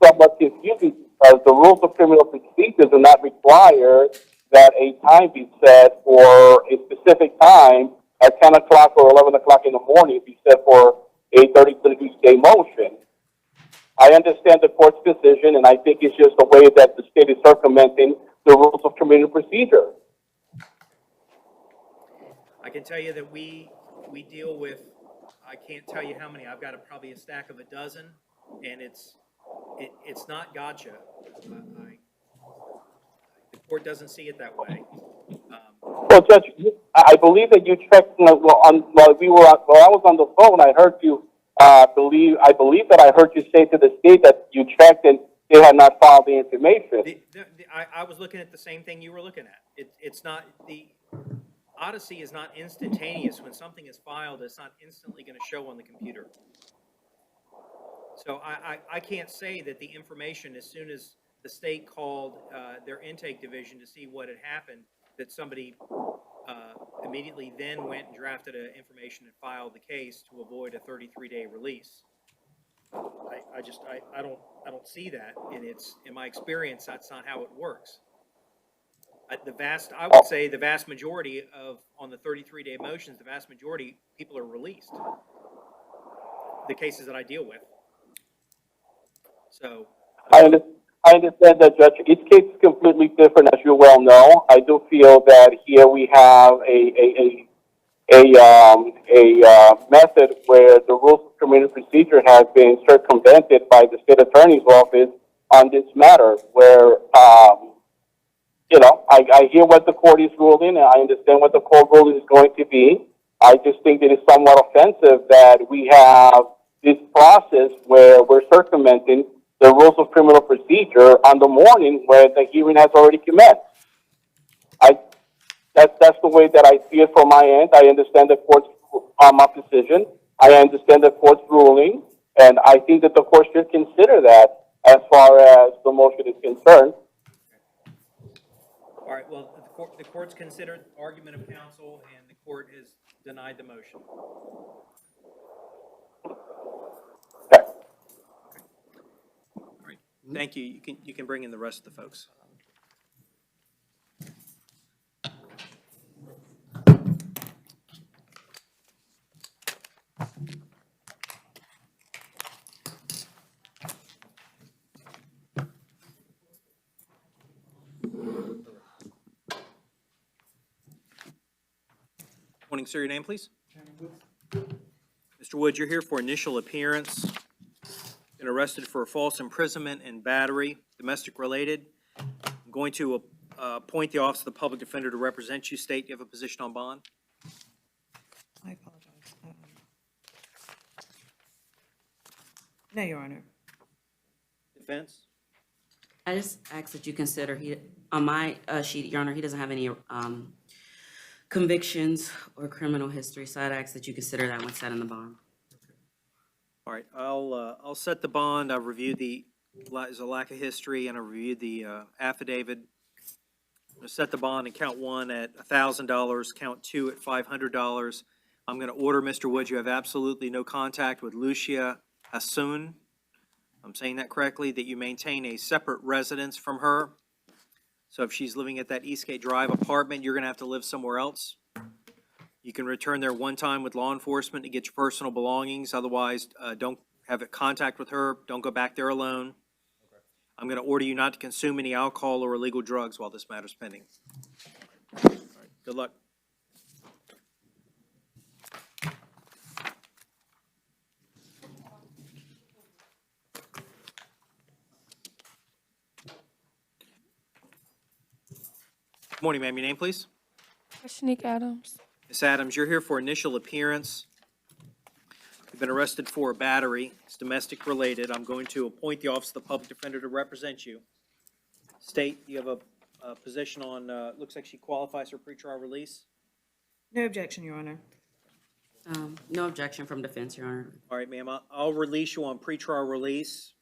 somewhat confusing because the rules of criminal procedure do not require that a time be set for a specific time at 10 o'clock or 11 o'clock in the morning be set for a 33-day motion. I understand the court's decision, and I think it's just the way that the state is circumventing the rules of criminal procedure. I can tell you that we deal with, I can't tell you how many. I've got probably a stack of a dozen, and it's not gotcha. The court doesn't see it that way. Well, Judge, I believe that you checked while I was on the phone. I heard you I believe that I heard you say to the state that you checked and they had not filed the information. I was looking at the same thing you were looking at. It's not the Odyssey is not instantaneous. When something is filed, it's not instantly going to show on the computer. So I can't say that the information, as soon as the state called their intake division to see what had happened, that somebody immediately then went and drafted an information and filed the case to avoid a 33-day release. I don't see that, and in my experience, that's not how it works. I would say the vast majority on the 33-day motions, the vast majority people are released. The cases that I deal with. So. I understand that, Judge. Each case is completely different, as you well know. I do feel that here we have a method where the rules of criminal procedure have been circumvented by the state attorney's office on this matter, where I hear what the court is ruling, and I understand what the court ruling is going to be. I just think it is somewhat offensive that we have this process where we're circumventing the rules of criminal procedure on the morning where the hearing has already commenced. That's the way that I see it from my end. I understand the court's decision. I understand the court's ruling, and I think that the court should consider that as far as the motion is concerned. All right. Well, the court's considered argument of counsel, and the court has denied the motion. Okay. All right. Thank you. You can bring in the rest of the folks. Morning, sir. Your name, please? Mr. Woods, you're here for initial appearance. Been arrested for a false imprisonment and battery, domestic related. I'm going to appoint the Office of the Public Defender to represent you. State, you have a position on bond? I apologize. No, Your Honor. Defense? I just ask that you consider, on my sheet, Your Honor, he doesn't have any convictions or criminal history, so I'd ask that you consider that when setting the bond. All right, I'll set the bond. I've reviewed the There's a lack of history, and I reviewed the affidavit. I'm going to set the bond in count one at $1,000, count two at $500. I'm going to order, Mr. Wood, you have absolutely no contact with Lucia Hassoun. I'm saying that correctly, that you maintain a separate residence from her. So if she's living at that Eastgate Drive apartment, you're going to have to live somewhere else. You can return there one time with law enforcement to get your personal belongings. Otherwise, don't have contact with her. Don't go back there alone. I'm going to order you not to consume any alcohol or illegal drugs while this matter's pending. All right, good luck. Good morning, ma'am. Your name, please? Shanique Adams. Ms. Adams, you're here for initial appearance. You've been arrested for a battery. It's domestic related. I'm going to appoint the Office of the Public Defender to represent you. State, you have a position on, looks like she qualifies for pretrial release. No objection, Your Honor. No objection from defense, Your Honor. All right, ma'am, I'll release you on pretrial release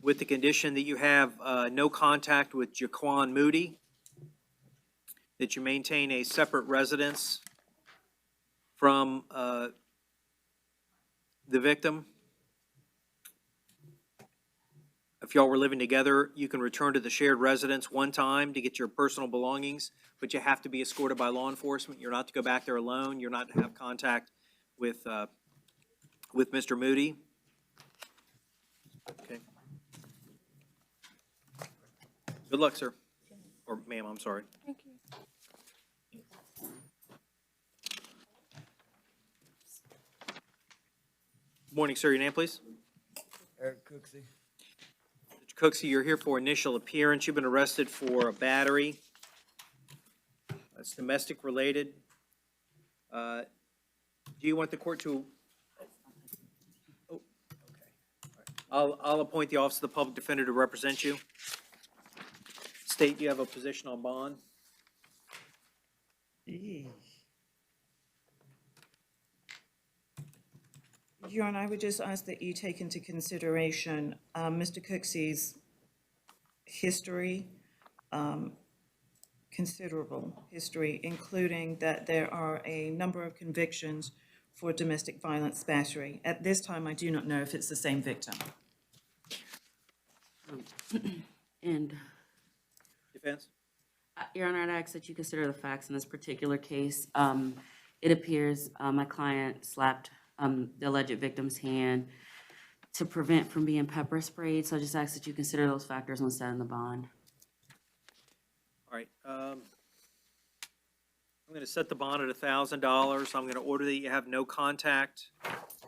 with the condition that you have no contact with Jaquan Moody, that you maintain a separate residence from the victim. If y'all were living together, you can return to the shared residence one time to get your personal belongings, but you have to be escorted by law enforcement. You're not to go back there alone. You're not to have contact with Mr. Moody. Okay. Good luck, sir. Or ma'am, I'm sorry. Thank you. Morning, sir. Your name, please? Eric Cooksey. Mr. Cooksey, you're here for initial appearance. You've been arrested for a battery. That's domestic related. Do you want the court to? Oh, okay. All right. I'll appoint the Office of the Public Defender to represent you. State, you have a position on bond. Your Honor, I would just ask that you take into consideration Mr. Cooksey's history, considerable history, including that there are a number of convictions for domestic violence battery. At this time, I do not know if it's the same victim. And Defense? Your Honor, I'd ask that you consider the facts in this particular case. It appears my client slapped the alleged victim's hand to prevent from being pepper sprayed. So I just ask that you consider those factors when setting the bond. All right. I'm going to set the bond at $1,000. I'm going to order that you have no contact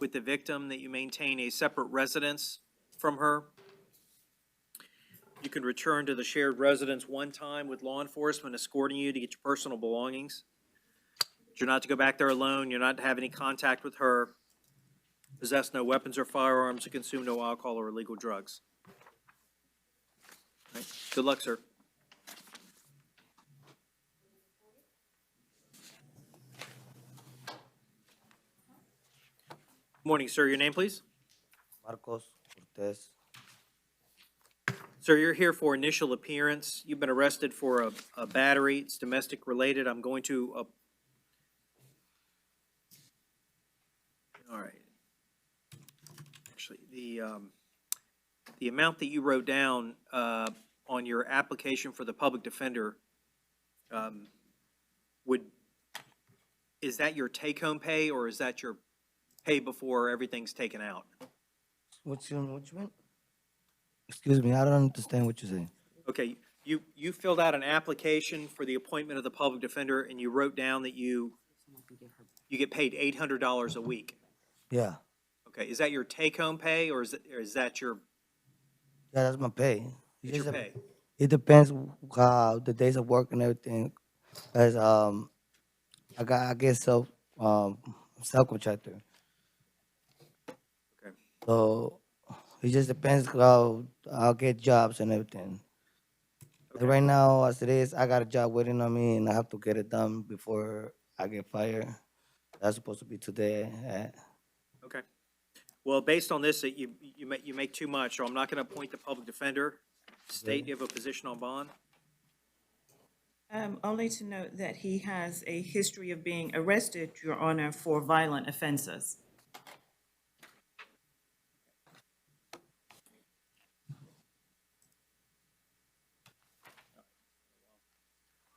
with the victim, that you maintain a separate residence from her. You can return to the shared residence one time with law enforcement escorting you to get your personal belongings. You're not to go back there alone. You're not to have any contact with her. Possess no weapons or firearms, and consume no alcohol or illegal drugs. All right. Good luck, sir. Morning, sir. Your name, please? Marcos Cortez. Sir, you're here for initial appearance. You've been arrested for a battery. It's domestic related. I'm going to all right. Actually, the amount that you wrote down on your application for the public defender is that your take-home pay, or is that your pay before everything's taken out? What you mean? Excuse me, I don't understand what you're saying. Okay, you filled out an application for the appointment of the public defender, and you wrote down that you get paid $800 a week. Yeah. Okay, is that your take-home pay, or is that your? Yeah, that's my pay. It's your pay. It depends the days of work and everything. As I get self-contractor. Okay. So it just depends how I'll get jobs and everything. Okay. Like right now, as it is, I got a job waiting on me, and I have to get it done before I get fired. That's supposed to be today. Okay. Well, based on this, you make too much, so I'm not going to appoint the public defender. State, you have a position on bond? Only to note that he has a history of being arrested, Your Honor, for violent offenses.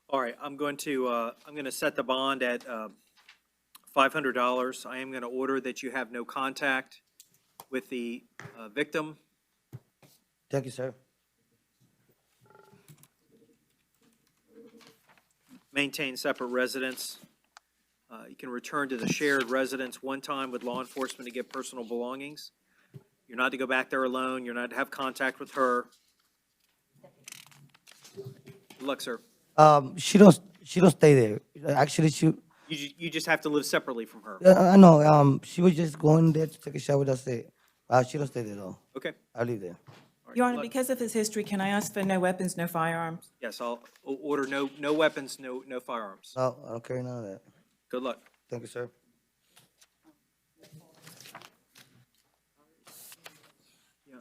All right, I'm going to set the bond at $500. I am going to order that you have no contact with the victim. Thank you, sir. Maintain separate residence. You can return to the shared residence one time with law enforcement to get personal belongings. You're not to go back there alone. You're not to have contact with her. Good luck, sir. She don't stay there. Actually, You just have to live separately from her. I know. She was just going there to take a shower. That's it. She don't stay there though. Okay. I live there. All right, Your good Honor, luck. because of his history, can I ask for no weapons, no firearms? Yes, I'll order no weapons, no firearms. No, I don't carry none of that. Good luck. Thank you, sir. Yeah.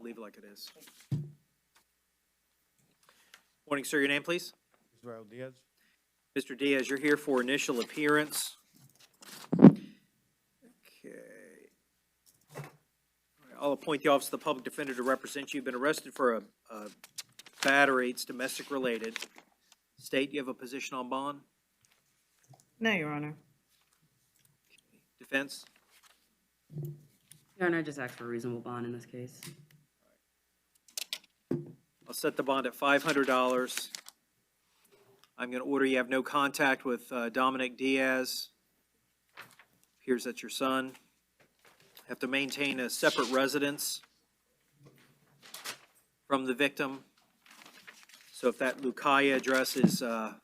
Leave it like it is. Morning, sir. Your name, please? Israel Diaz. Mr. Diaz, you're here for initial appearance. Okay. All right, I'll appoint the Office of the Public Defender to represent you. You've been arrested for a battery. It's domestic related. State, you have a position on bond? No, Your Honor. Defense? Your Honor, I just asked for a reasonable bond in this case. I'll set the bond at $500. I'm going to order you have no contact with Dominic Diaz. Appears that's your son. Have to maintain a separate residence from the victim. So if that Lucaya address is a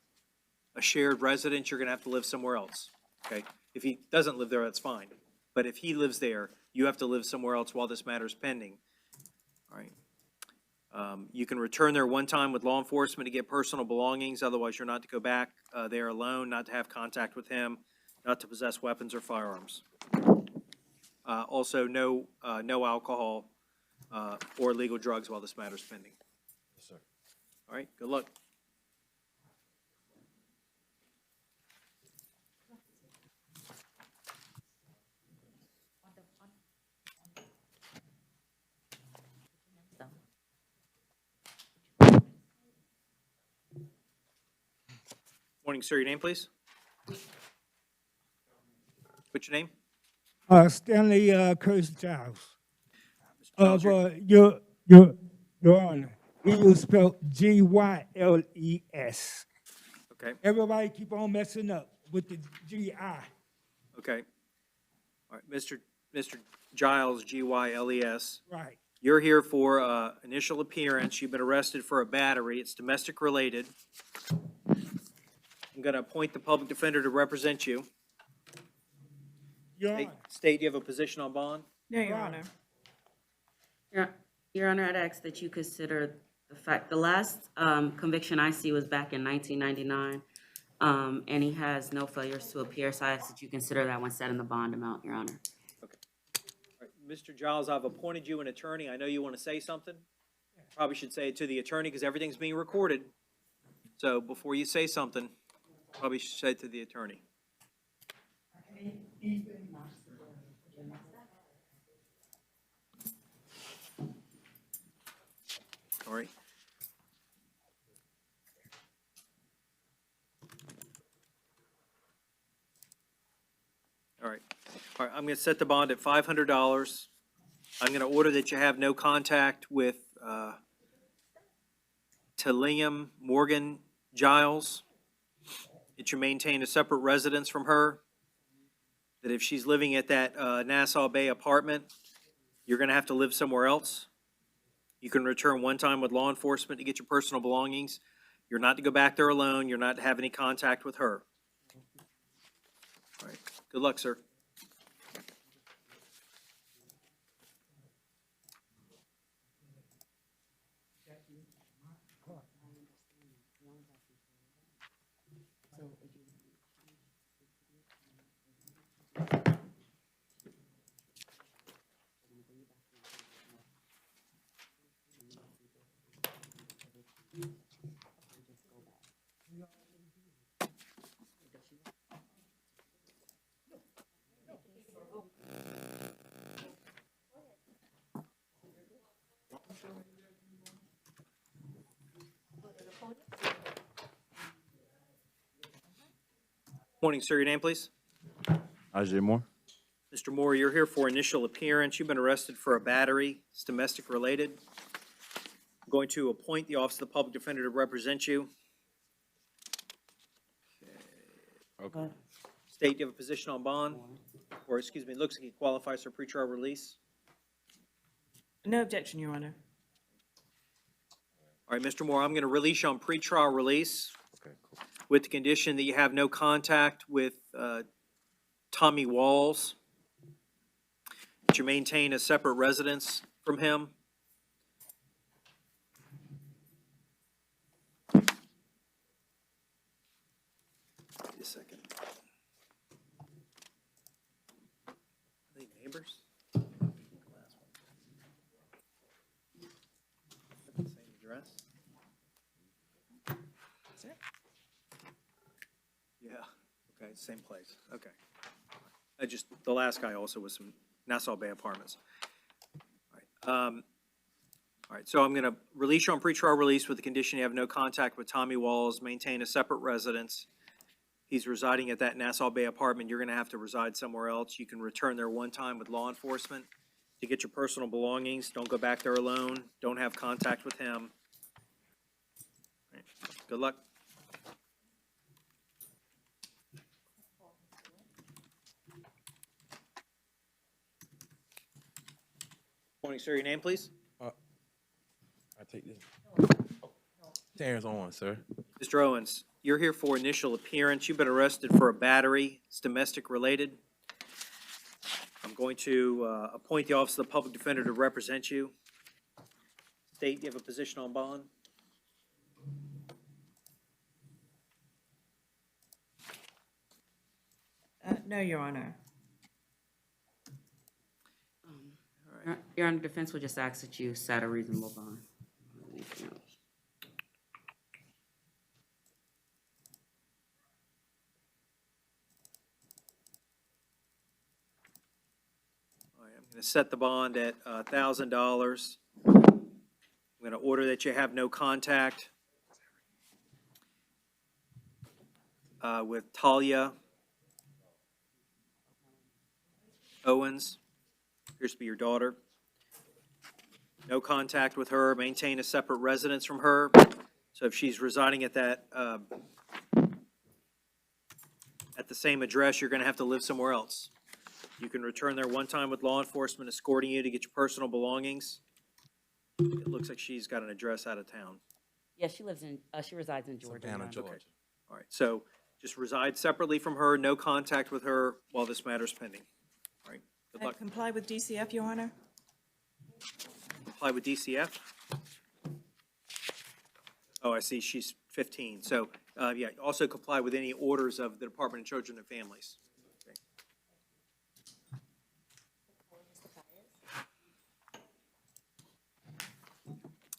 shared residence, you're going to have to live somewhere else. Okay? If he doesn't live there, that's fine. But if he lives there, you have to live somewhere else while this matter is pending. All right. You can return there one time with law enforcement to get personal belongings. Otherwise, you're not to go back there alone, not to have contact with him, not to possess weapons or firearms. Also, no alcohol or illegal drugs while this matter is pending. Yes, sir. All right, good luck. Morning, sir. Your name, please? What's your name? Stanley Curtis Giles. Mr. Giles, Your Honor, it was spelled Gyles. Okay, Everybody keep on messing up with the GI. okay. All right, Mr. Giles, Gyles. Right. You're here for initial appearance. You've been arrested for a battery. It's domestic related. I'm going to appoint the public defender to represent you. Your Honor. State, you have a position on bond? No, Your Honor. Your Honor, I'd ask that you consider the fact, the last conviction I see was back in 1999, and he has no failures to appear, so I ask that you consider that when setting the bond amount, Your Honor. Okay. All right, Mr. Giles, I've appointed you an attorney. I know you want to say something. Probably should say it to the attorney because everything's being recorded. So before you say something, probably should say it to the attorney. All right. All right. All right, I'm going to set the bond at $500. I'm going to order that you have no contact with Liam Morgan Giles, that you maintain a separate residence from her, that if she's living at that Nassau Bay apartment, you're going to have to live somewhere else. You can return one time with law enforcement to get your personal belongings. You're not to go back there alone. You're not to have any contact with her. All right. Good luck, sir. Morning, sir. Your name, please? Ajay Moore. Mr. Moore, you're here for initial appearance. You've been arrested for a battery. It's domestic related. I'm going to appoint the Office of the Public Defender to represent you. Okay. State, do you have a position on bond? Or, excuse me, it looks like he qualifies for pretrial release. No objection, Your Honor. All right, Mr. Moore, I'm going to release you on pretrial release Okay, cool. with the condition that you have no contact with Tommy Walls, that you maintain a separate residence from him. Wait a second. Are they neighbors? Same address? Is it? Yeah, okay, same place, okay. The last guy also was from Nassau Bay Apartments. All right, so I'm gonna release you on pretrial release with the condition you have no contact with Tommy Walls, maintain a separate residence. He's residing at that Nassau Bay apartment. You're gonna have to reside somewhere else. You can return there one time with law enforcement to get your personal belongings. Don't go back there alone. Don't have contact with him. All right, good luck. Morning, sir. Your name, please? I take this. Terrence Owens, sir. Mr. Owens, you're here for initial appearance. You've been arrested for a battery. It's domestic related. I'm going to appoint the Office of the Public Defender to represent you. State, you have a position on bond? No, Your Honor. Your Honor, defense will just ask that you set a reasonable bond. Anything else? All right, I'm going to set the bond at $1,000. I'm going to order that you have no contact with Talia Owens, appears to be your daughter. No contact with her, maintain a separate residence from her. So if she's residing at that, at the same address, you're gonna have to live somewhere else. You can return there one time with law enforcement escorting you to get your personal belongings. It looks like she's got an address out of town. Yeah, she resides in Georgia. Your Honor. Okay. All right, so just reside separately from her, no contact with her while this matter's pending. All right, good luck. Comply with DCF, Your Honor. Comply with DCF? Oh, I see, she's 15. So, yeah, also comply with any orders of the Department of Children and Families. Okay.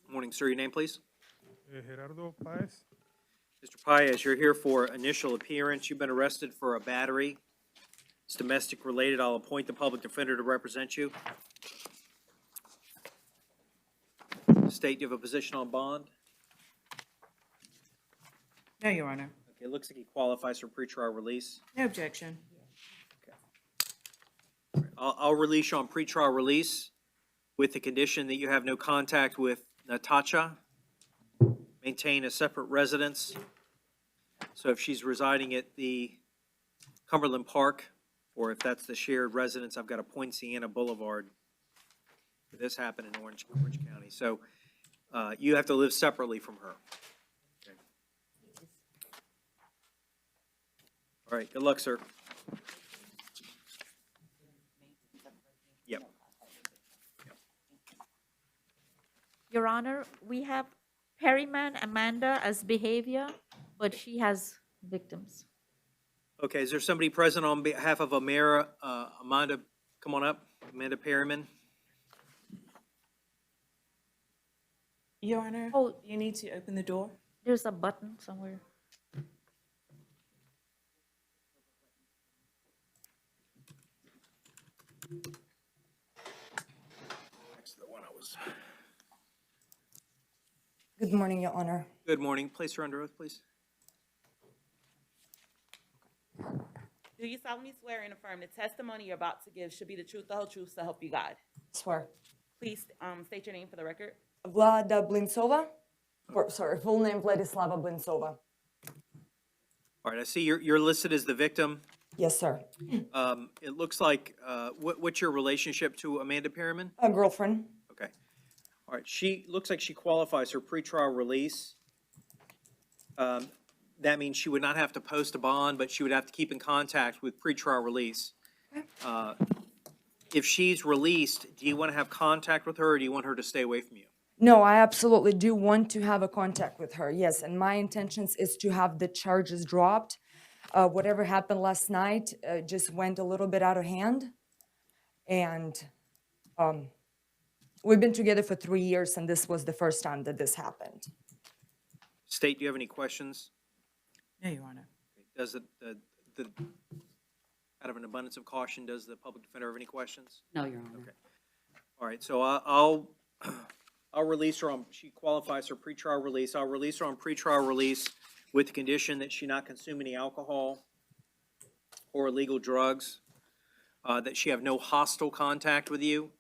Morning, sir. Your name, please? Gerardo Paez. Mr. Paez, you're here for initial appearance. You've been arrested for a battery. It's domestic related. I'll appoint the public defender to represent you. State, do you have a position on bond? No, Your Honor. Okay, it looks like he qualifies for pretrial release. No objection. I'll release you on pretrial release with the condition that you have no contact with Natasha. Maintain a separate residence. So if she's residing at the Cumberland Park, or if that's the shared residence, I've got a Poinciana Boulevard. This happened in Orange County. So you have to live separately from her. Okay. All right, good luck, sir. Yep. Your Honor, we have Perryman Amanda as behavior, but she has victims. Okay, is there somebody present on behalf of Amanda? Come on up, Amanda Perryman. Your Honor, Oh, you need to open the door. there's a button somewhere. Next to the one I was. Good morning, Your Honor. Good morning. Place her under oath, please. Do you solemnly swear and affirm the testimony you're about to give should be the truth, the whole truth, so help you God? Swear. Please state your name for the record. Vlada Blinsova. Sorry, full name Vladislava Blinsova. All right, I see you're listed as the victim. Yes, sir. It looks like, what's your relationship to Amanda Perryman? A girlfriend. Okay. All right, she looks like she qualifies for pretrial release. That means she would not have to post a bond, but she would have to keep in contact with pretrial release. If she's released, do you want to have contact with her, or do you want her to stay away from you? No, I absolutely do want to have a contact with her. Yes, and my intentions is to have the charges dropped. Whatever happened last night just went a little bit out of hand. And we've been together for 3 years, and this was the first time that this happened. State, do you have any questions? No, Your Honor. Does out of an abundance of caution, does the public defender have any questions? No, Your Honor. Okay. All right, so I'll release her on, she qualifies for pretrial release. I'll release her on pretrial release with the condition that she not consume any alcohol or illegal drugs, that she have no hostile contact with you.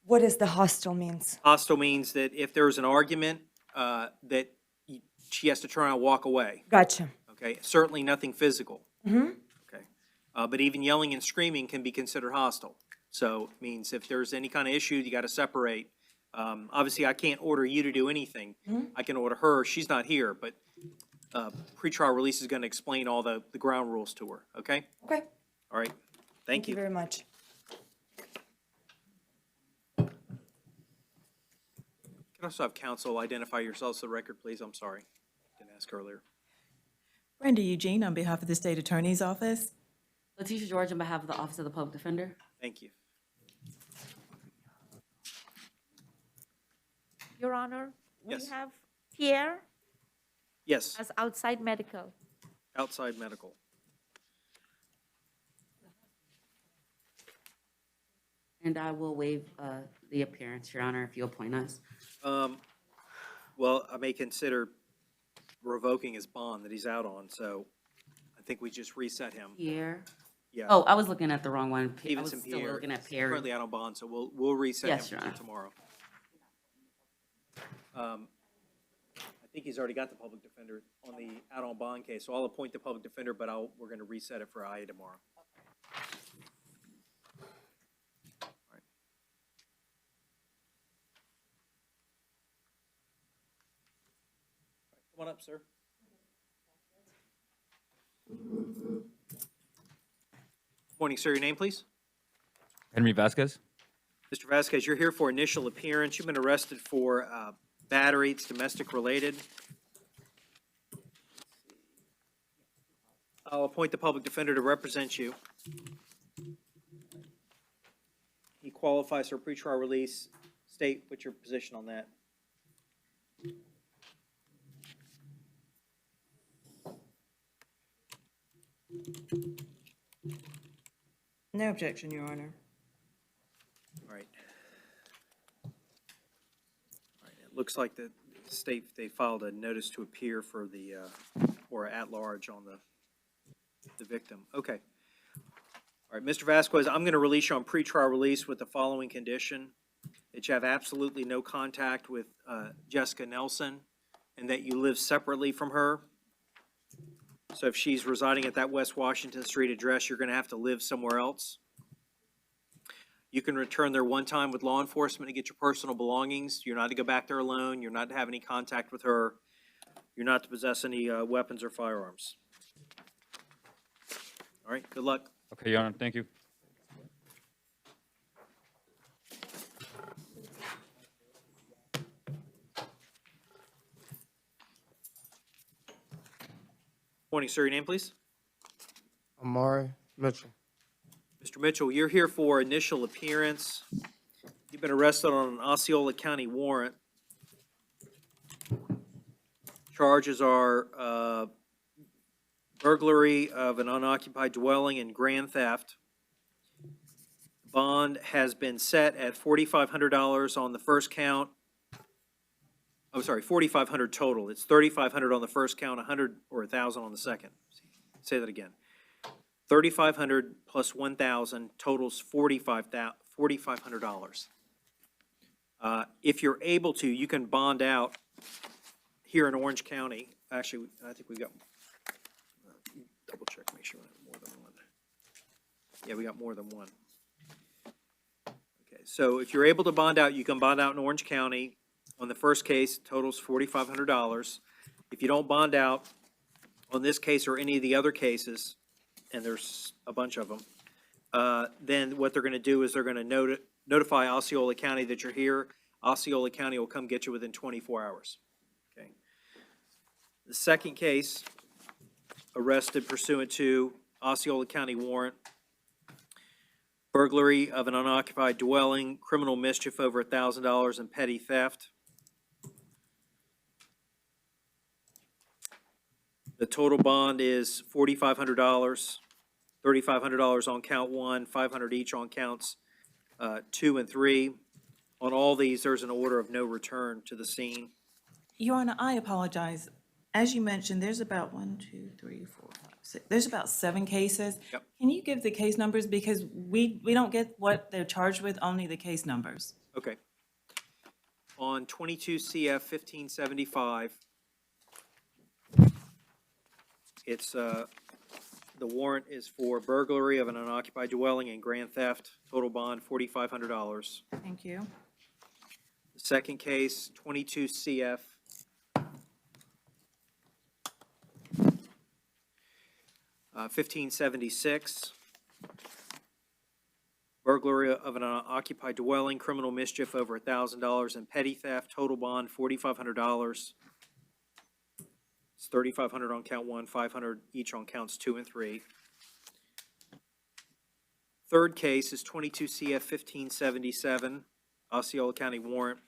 What does the hostile means? Hostile means that if there's an argument, that she has to turn around and walk away. Gotcha. Okay, certainly nothing physical. Mm-hmm. Okay, but even yelling and screaming can be considered hostile. So it means if there's any kind of issue, you got to separate. Obviously, I can't order you to do anything. Mm-hmm. I can order her. She's not here, but pretrial release is going to explain all the ground rules to her. Okay. Okay. All right. Thank you. Very much. Can I also have counsel identify yourselves for the record, please? I'm sorry. Didn't ask earlier. Brenda Eugene on behalf of the State Attorney's Office. Letitia George on behalf of the Office of the Public Defender. Thank you. Your Honor, we Yes. have Pierre Yes, as outside medical. outside medical. And I will waive the appearance, Your Honor, if you appoint us. Well, I may consider revoking his bond that he's out on, so I think we just reset him. Pierre. Yeah. Oh, I was looking at the wrong one. I was Stevenson still Pierre. looking at He's Perry. currently out on bond, so we'll reset Yes, him Your Honor. tomorrow. I think he's already got the public defender on the out on bond case, so I'll appoint the public defender, but we're going to reset it for IA tomorrow. All right. Come on up, sir. Morning, sir. Your name, please? Henry Vasquez. Mr. Vasquez, you're here for initial appearance. You've been arrested for battery. It's domestic related. I'll appoint the public defender to represent you. He qualifies for pretrial release. State what's your position on that. No objection, Your Honor. All right. All right, it looks like the state, they filed a notice to appear for the, or at large on the victim. Okay. All right, Mr. Vasquez, I'm going to release you on pretrial release with the following condition: that you have absolutely no contact with Jessica Nelson and that you live separately from her. So if she's residing at that West Washington Street address, you're going to have to live somewhere else. You can return there one time with law enforcement to get your personal belongings. You're not to go back there alone. You're not to have any contact with her. You're not to possess any weapons or firearms. All right, good luck. Okay, Your Honor, thank you. Morning, sir. Your name, please? Amari Mitchell. Mr. Mitchell, you're here for initial appearance. You've been arrested on an Osceola County warrant. Charges are burglary of an unoccupied dwelling and grand theft. Bond has been set at $4,500 on the first count. Oh, sorry, $4,500 total. It's $3,500 on the first count, 100 or 1,000 on the second. Say that again. 3,500 plus 1,000 totals $4,500. If you're able to, you can bond out here in Orange County. Actually, I think we've got, double check, make sure we have more than one. Yeah, we got more than one. Okay, so if you're able to bond out, you can bond out in Orange County. On the first case, totals $4,500. If you don't bond out on this case or any of the other cases, and there's a bunch of them, then what they're going to do is they're going to notify Osceola County that you're here. Osceola County will come get you within 24 hours. Okay. The second case, arrested pursuant to Osceola County warrant, burglary of an unoccupied dwelling, criminal mischief over $1,000, and petty theft. The total bond is $4,500, $3,500 on count 1, $500 each on counts 2 and 3. On all these, there's an order of no return to the scene. Your Honor, I apologize. As you mentioned, there's about 1, 2, 3, 4, 5, 6. There's about 7 cases. Yep. Can you give the case numbers? Because we don't get what they're charged with, only the case numbers. Okay. On 22 CF 1575, it's, the warrant is for burglary of an unoccupied dwelling and grand theft, total bond $4,500. Thank you. The second case, 22 CF 1576, burglary of an occupied dwelling, criminal mischief over $1,000, and petty theft, total bond $4,500. It's $3,500 on count 1, $500 each on counts 2 and 3. Third case is 22 CF 1577, Osceola County warrant,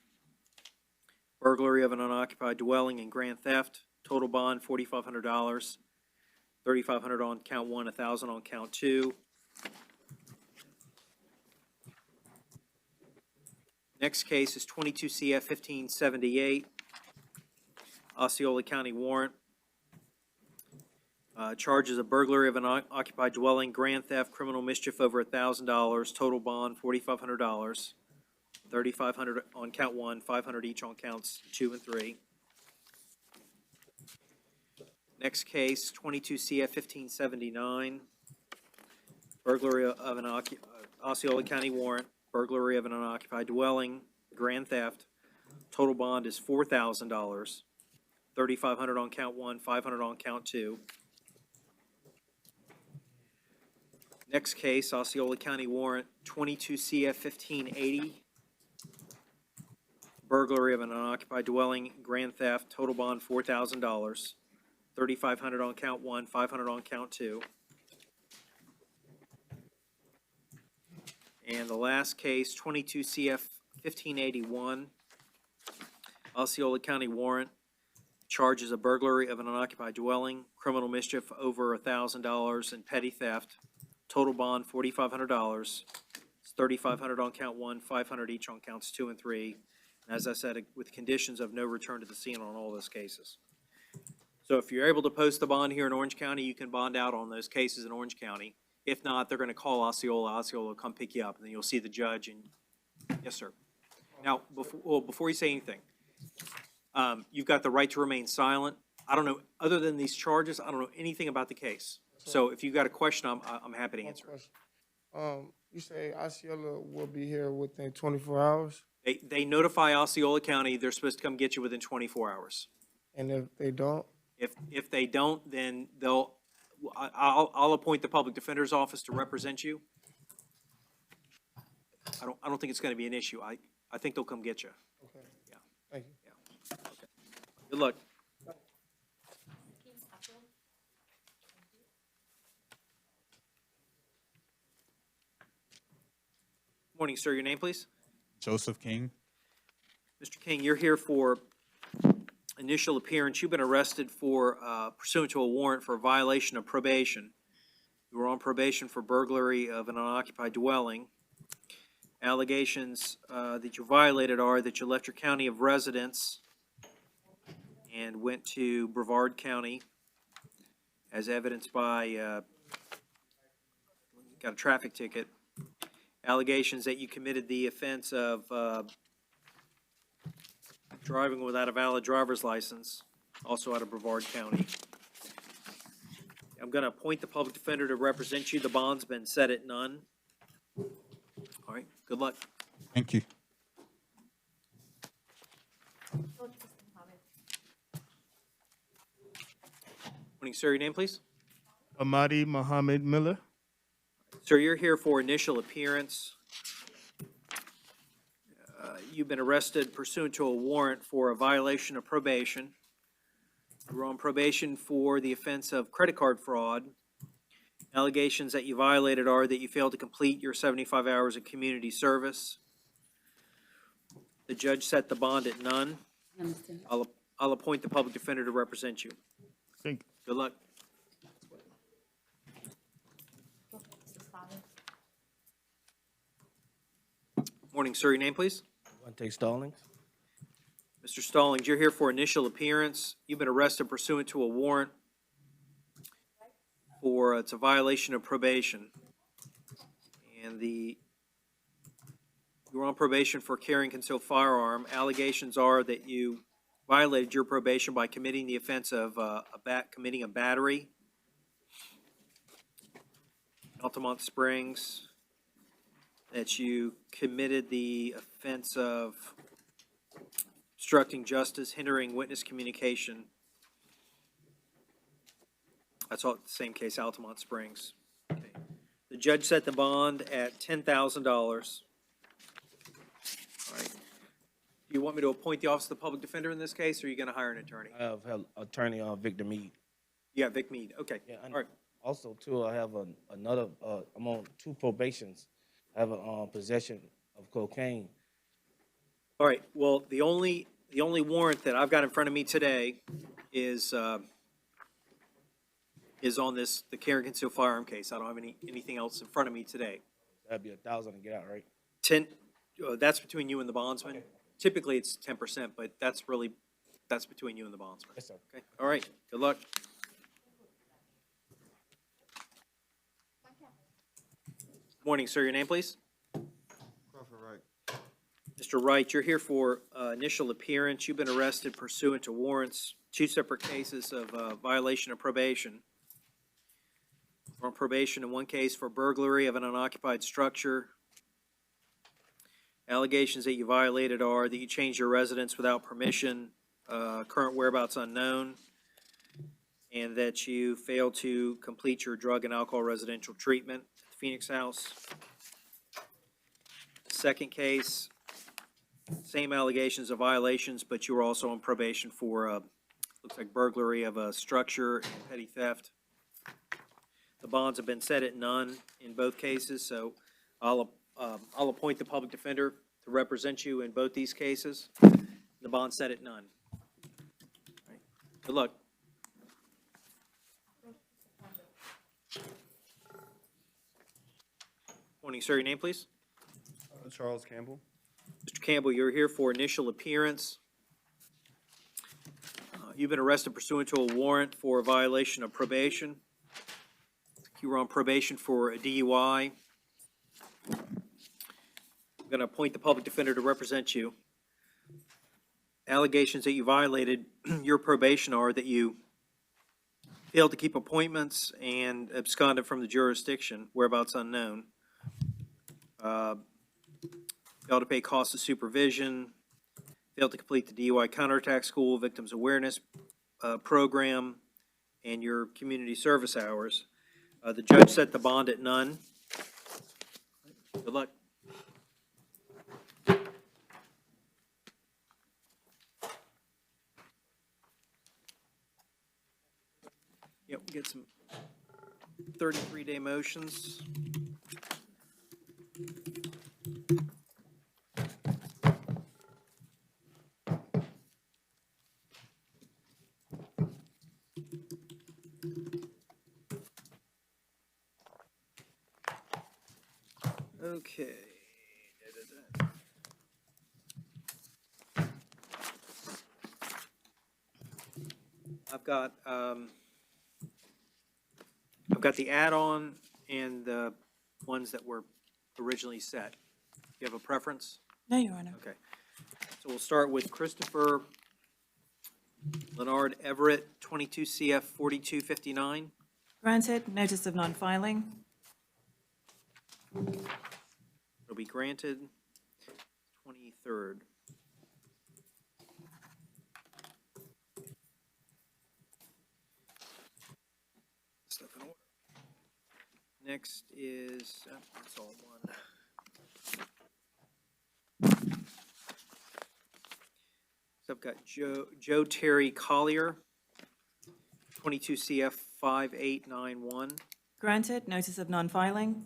burglary of an unoccupied dwelling and grand theft, total bond $4,500, $3,500 on count 1, $1,000 on count 2. Next case is 22 CF 1578, Osceola County warrant. Charges of burglary of an occupied dwelling, grand theft, criminal mischief over $1,000, total bond $4,500, $3,500 on count 1, $500 each on counts 2 and 3. Next case, 22 CF 1579, burglary of an Osceola County warrant, burglary of an unoccupied dwelling, grand theft, total bond is $4,000, $3,500 on count 1, $500 on count 2. Next case, Osceola County warrant, 22 CF 1580, burglary of an unoccupied dwelling, grand theft, total bond $4,000, $3,500 on count 1, $500 on count 2. And the last case, 22 CF 1581, Osceola County warrant, charges of burglary of an unoccupied dwelling, criminal mischief over $1,000, and petty theft. Total bond $4,500. It's $3,500 on count 1, $500 each on counts 2 and 3. And as I said, with conditions of no return to the scene on all those cases. So if you're able to post the bond here in Orange County, you can bond out on those cases in Orange County. If not, they're going to call Osceola. Osceola will come pick you up, and then you'll see the judge. And yes, sir. Now, before you say anything, you've got the right to remain silent. I don't know, other than these charges, I don't know anything about the case. So if you've got a question, I'm happy to answer it. You say Osceola will be here within 24 hours? They notify Osceola County they're supposed to come get you within 24 hours. And if they don't? If they don't, then I'll appoint the public defender's office to represent you. I don't think it's going to be an issue. I think they'll come get you. Okay. Yeah. Thank you. Yeah. Okay. Good luck. Morning, sir. Your name, please? Joseph King. Mr. King, you're here for initial appearance. You've been arrested for pursuant to a warrant for a violation of probation. You were on probation for burglary of an unoccupied dwelling. Allegations that you violated are that you left your county of residence and went to Brevard County, as evidenced by got a traffic ticket. Allegations that you committed the offense of driving without a valid driver's license, also out of Brevard County. I'm going to appoint the public defender to represent you. The bond's been set at none. All right, good luck. Thank you. Morning, sir. Your name, please? Ahmadi Muhammad Miller. Sir, you're here for initial appearance. You've been arrested pursuant to a warrant for a violation of probation. You were on probation for the offense of credit card fraud. Allegations that you violated are that you failed to complete your 75 hours of community service. The judge set the bond at none. I'll appoint the public defender to represent you. Thank you. Good luck. Morning, sir. Your name, please? Take Stallings. Mr. Stallings, you're here for initial appearance. You've been arrested pursuant to a warrant for, it's a violation of probation. And you were on probation for carrying concealed firearm. Allegations are that you violated your probation by committing the offense of committing a battery in Altamont Springs, that you committed the offense of obstructing justice, hindering witness communication. That's all the same case, Altamont Springs. Okay. The judge set the bond at $10,000. All right. Do you want me to appoint the Office of the Public Defender in this case, or are you going to hire an attorney? I have attorney Victor Meade. Yeah, Vic Meade. Okay. Yeah, All right. Also, too, I have another. I'm on 2 probations. I have a possession of cocaine. All right. Well, the only warrant that I've got in front of me today is on this, the carry and concealed firearm case. I don't have anything else in front of me today. That'd be $1,000 to get out, right? 10. That's between you and the bondsman. Okay. Typically, it's 10%, but that's between you and the bondsman. Yes, sir. Okay. All right. Good luck. Morning, sir. Your name, please? Mr. Wright, you're here for initial appearance. You've been arrested pursuant to warrants, 2 separate cases of violation of probation. You're on probation in one case for burglary of an unoccupied structure. Allegations that you violated are that you changed your residence without permission, current whereabouts unknown, and that you failed to complete your drug and alcohol residential treatment at the Phoenix House. Second case, same allegations of violations, but you were also on probation for, looks like burglary of a structure and petty theft. The bonds have been set at none in both cases, so I'll appoint the public defender to represent you in both these cases. The bond's set at none. All right. Good luck. Morning, sir. Your name, please? Charles Campbell. Mr. Campbell, you're here for initial appearance. You've been arrested pursuant to a warrant for a violation of probation. You were on probation for a DUI. I'm going to appoint the public defender to represent you. Allegations that you violated your probation are that you failed to keep appointments and absconded from the jurisdiction, whereabouts unknown. Failed to pay costs of supervision, failed to complete the DUI counterattack school, victims awareness program, and your community service hours. The judge set the bond at none. Good luck. Yep, we get some 33-day motions. Okay. I've got the add-on and the ones that were originally set. You have a preference? No, Your Honor. Okay. So we'll start with Christopher Leonard Everett, 22 CF 4259. Granted, notice of non-filing. It'll be granted 23rd. Stuff in order. Next is, that's all one. So I've got Joe Terry Collier, 22 CF 5891. Granted, notice of non-filing.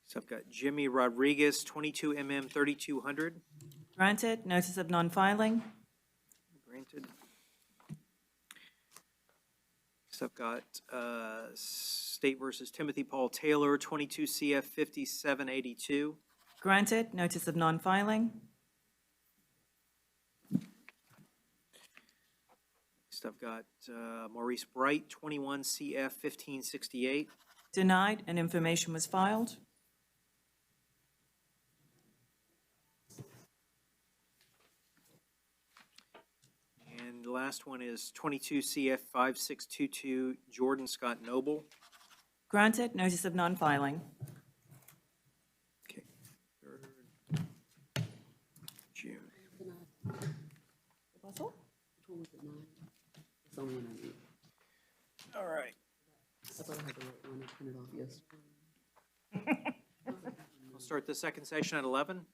So I've got Jimmy Rodriguez, 22 MM 3200. Granted, notice of non-filing. Granted. So I've got State versus Timothy Paul Taylor, 22 CF 5782. Granted, notice of non-filing. Next I've got Maurice Bright, 21 CF 1568. Denied, and information was filed. And the last one is 22 CF 5622, Jordan Scott Noble. Granted, notice of non-filing. Okay. 3rd June. All right. We'll start the second session at 11?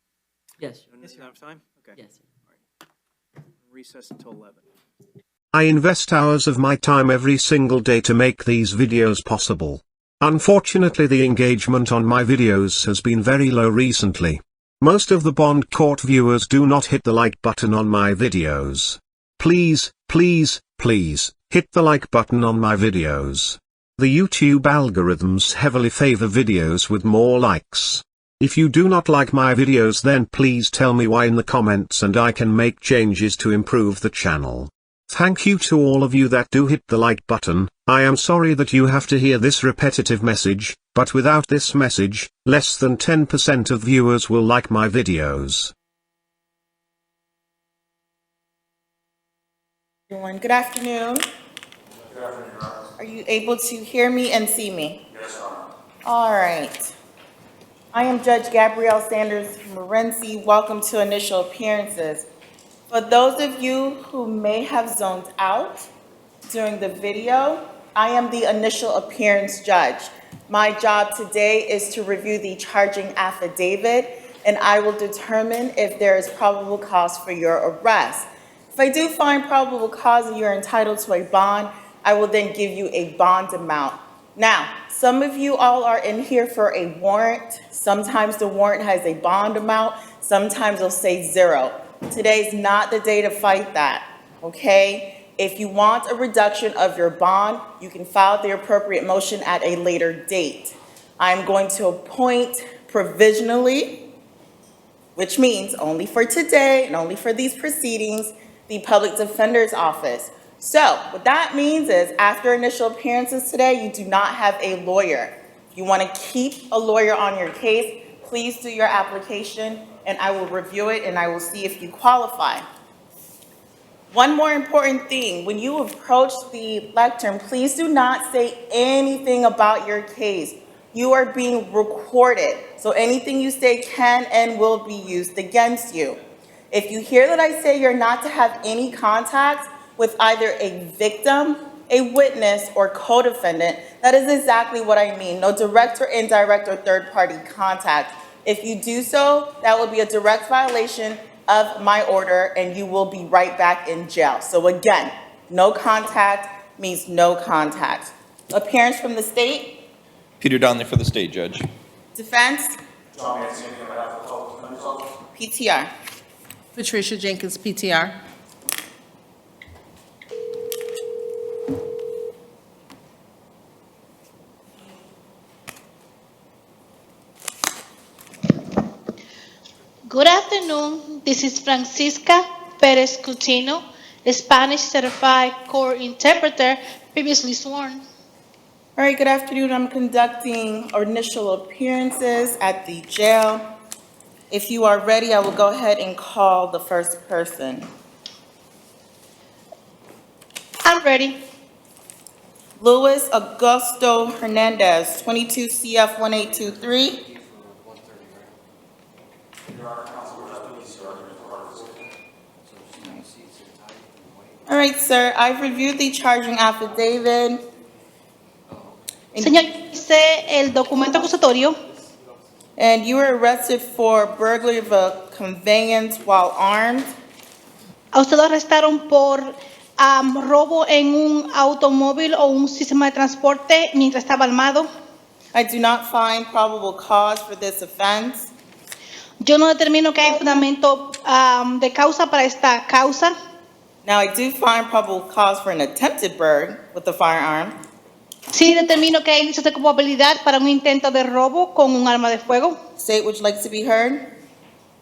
Yes. Enough time? Okay. Yes. All right. Recess until 11. I invest hours of my time every single day to make these videos possible. Unfortunately, the engagement on my videos has been very low recently. Most of the bond court viewers do not hit the like button on my videos. Please, please, please, hit the like button on my videos. The YouTube algorithms heavily favor videos with more likes. If you do not like my videos, then please tell me why in the comments and I can make changes to improve the channel. Thank you to all of you that do hit the like button. I am sorry that you have to hear this repetitive message, but without this message, less than 10% of viewers will like my videos. Everyone, good afternoon. Are you able to hear me and see me? Yes, ma'am. All right. I am Judge Gabrielle Sanders Morency. Welcome to Initial Appearances. For those of you who may have zoned out during the video, I am the initial appearance judge. My job today is to review the charging affidavit, and I will determine if there is probable cause for your arrest. If I do find probable cause and you're entitled to a bond, I will then give you a bond amount. Now, some of you all are in here for a warrant. Sometimes the warrant has a bond amount. Sometimes it'll say 0. Today's not the day to fight that, okay? If you want a reduction of your bond, you can file the appropriate motion at a later date. I'm going to appoint provisionally, which means only for today and only for these proceedings, the Public Defender's Office. So what that means is after initial appearances today, you do not have a lawyer. If you want to keep a lawyer on your case, please do your application and I will review it and I will see if you qualify. One more important thing, when you approach the lectern, please do not say anything about your case. You are being recorded, so anything you say can and will be used against you. If you hear that I say you're not to have any contact with either a victim, a witness, or co-defendant, that is exactly what I mean. No direct or indirect or third-party contact. If you do so, that will be a direct violation of my order and you will be right back in jail. So again, no contact means no contact. Appearance from the state. Peter Donnelly for the state judge. Defense. PTR. Patricia Jenkins, PTR. Good afternoon. This is Francisca Perez Coutinho, a Spanish certified court interpreter, previously sworn. All right, good afternoon. I'm conducting initial appearances at the jail. If you are ready, I will go ahead and call the first person. I'm ready. Luis Augusto Hernandez, 22 CF 1823. All right, sir, I've reviewed the charging affidavit. Señor, hice el documento acusatorio. And you were arrested for burglary of a conveyance while armed. A usted lo arrestaron por robo en un automóvil o un sistema de transporte mientras estaba armado. I do not find probable cause for this offense. Yo no determino que hay fundamento de causa para esta causa. Now, I do find probable cause for an attempted burg with a firearm. Sí determino que hay indicios de culpabilidad para un intento de robo con un arma de fuego. State, would you like to be heard?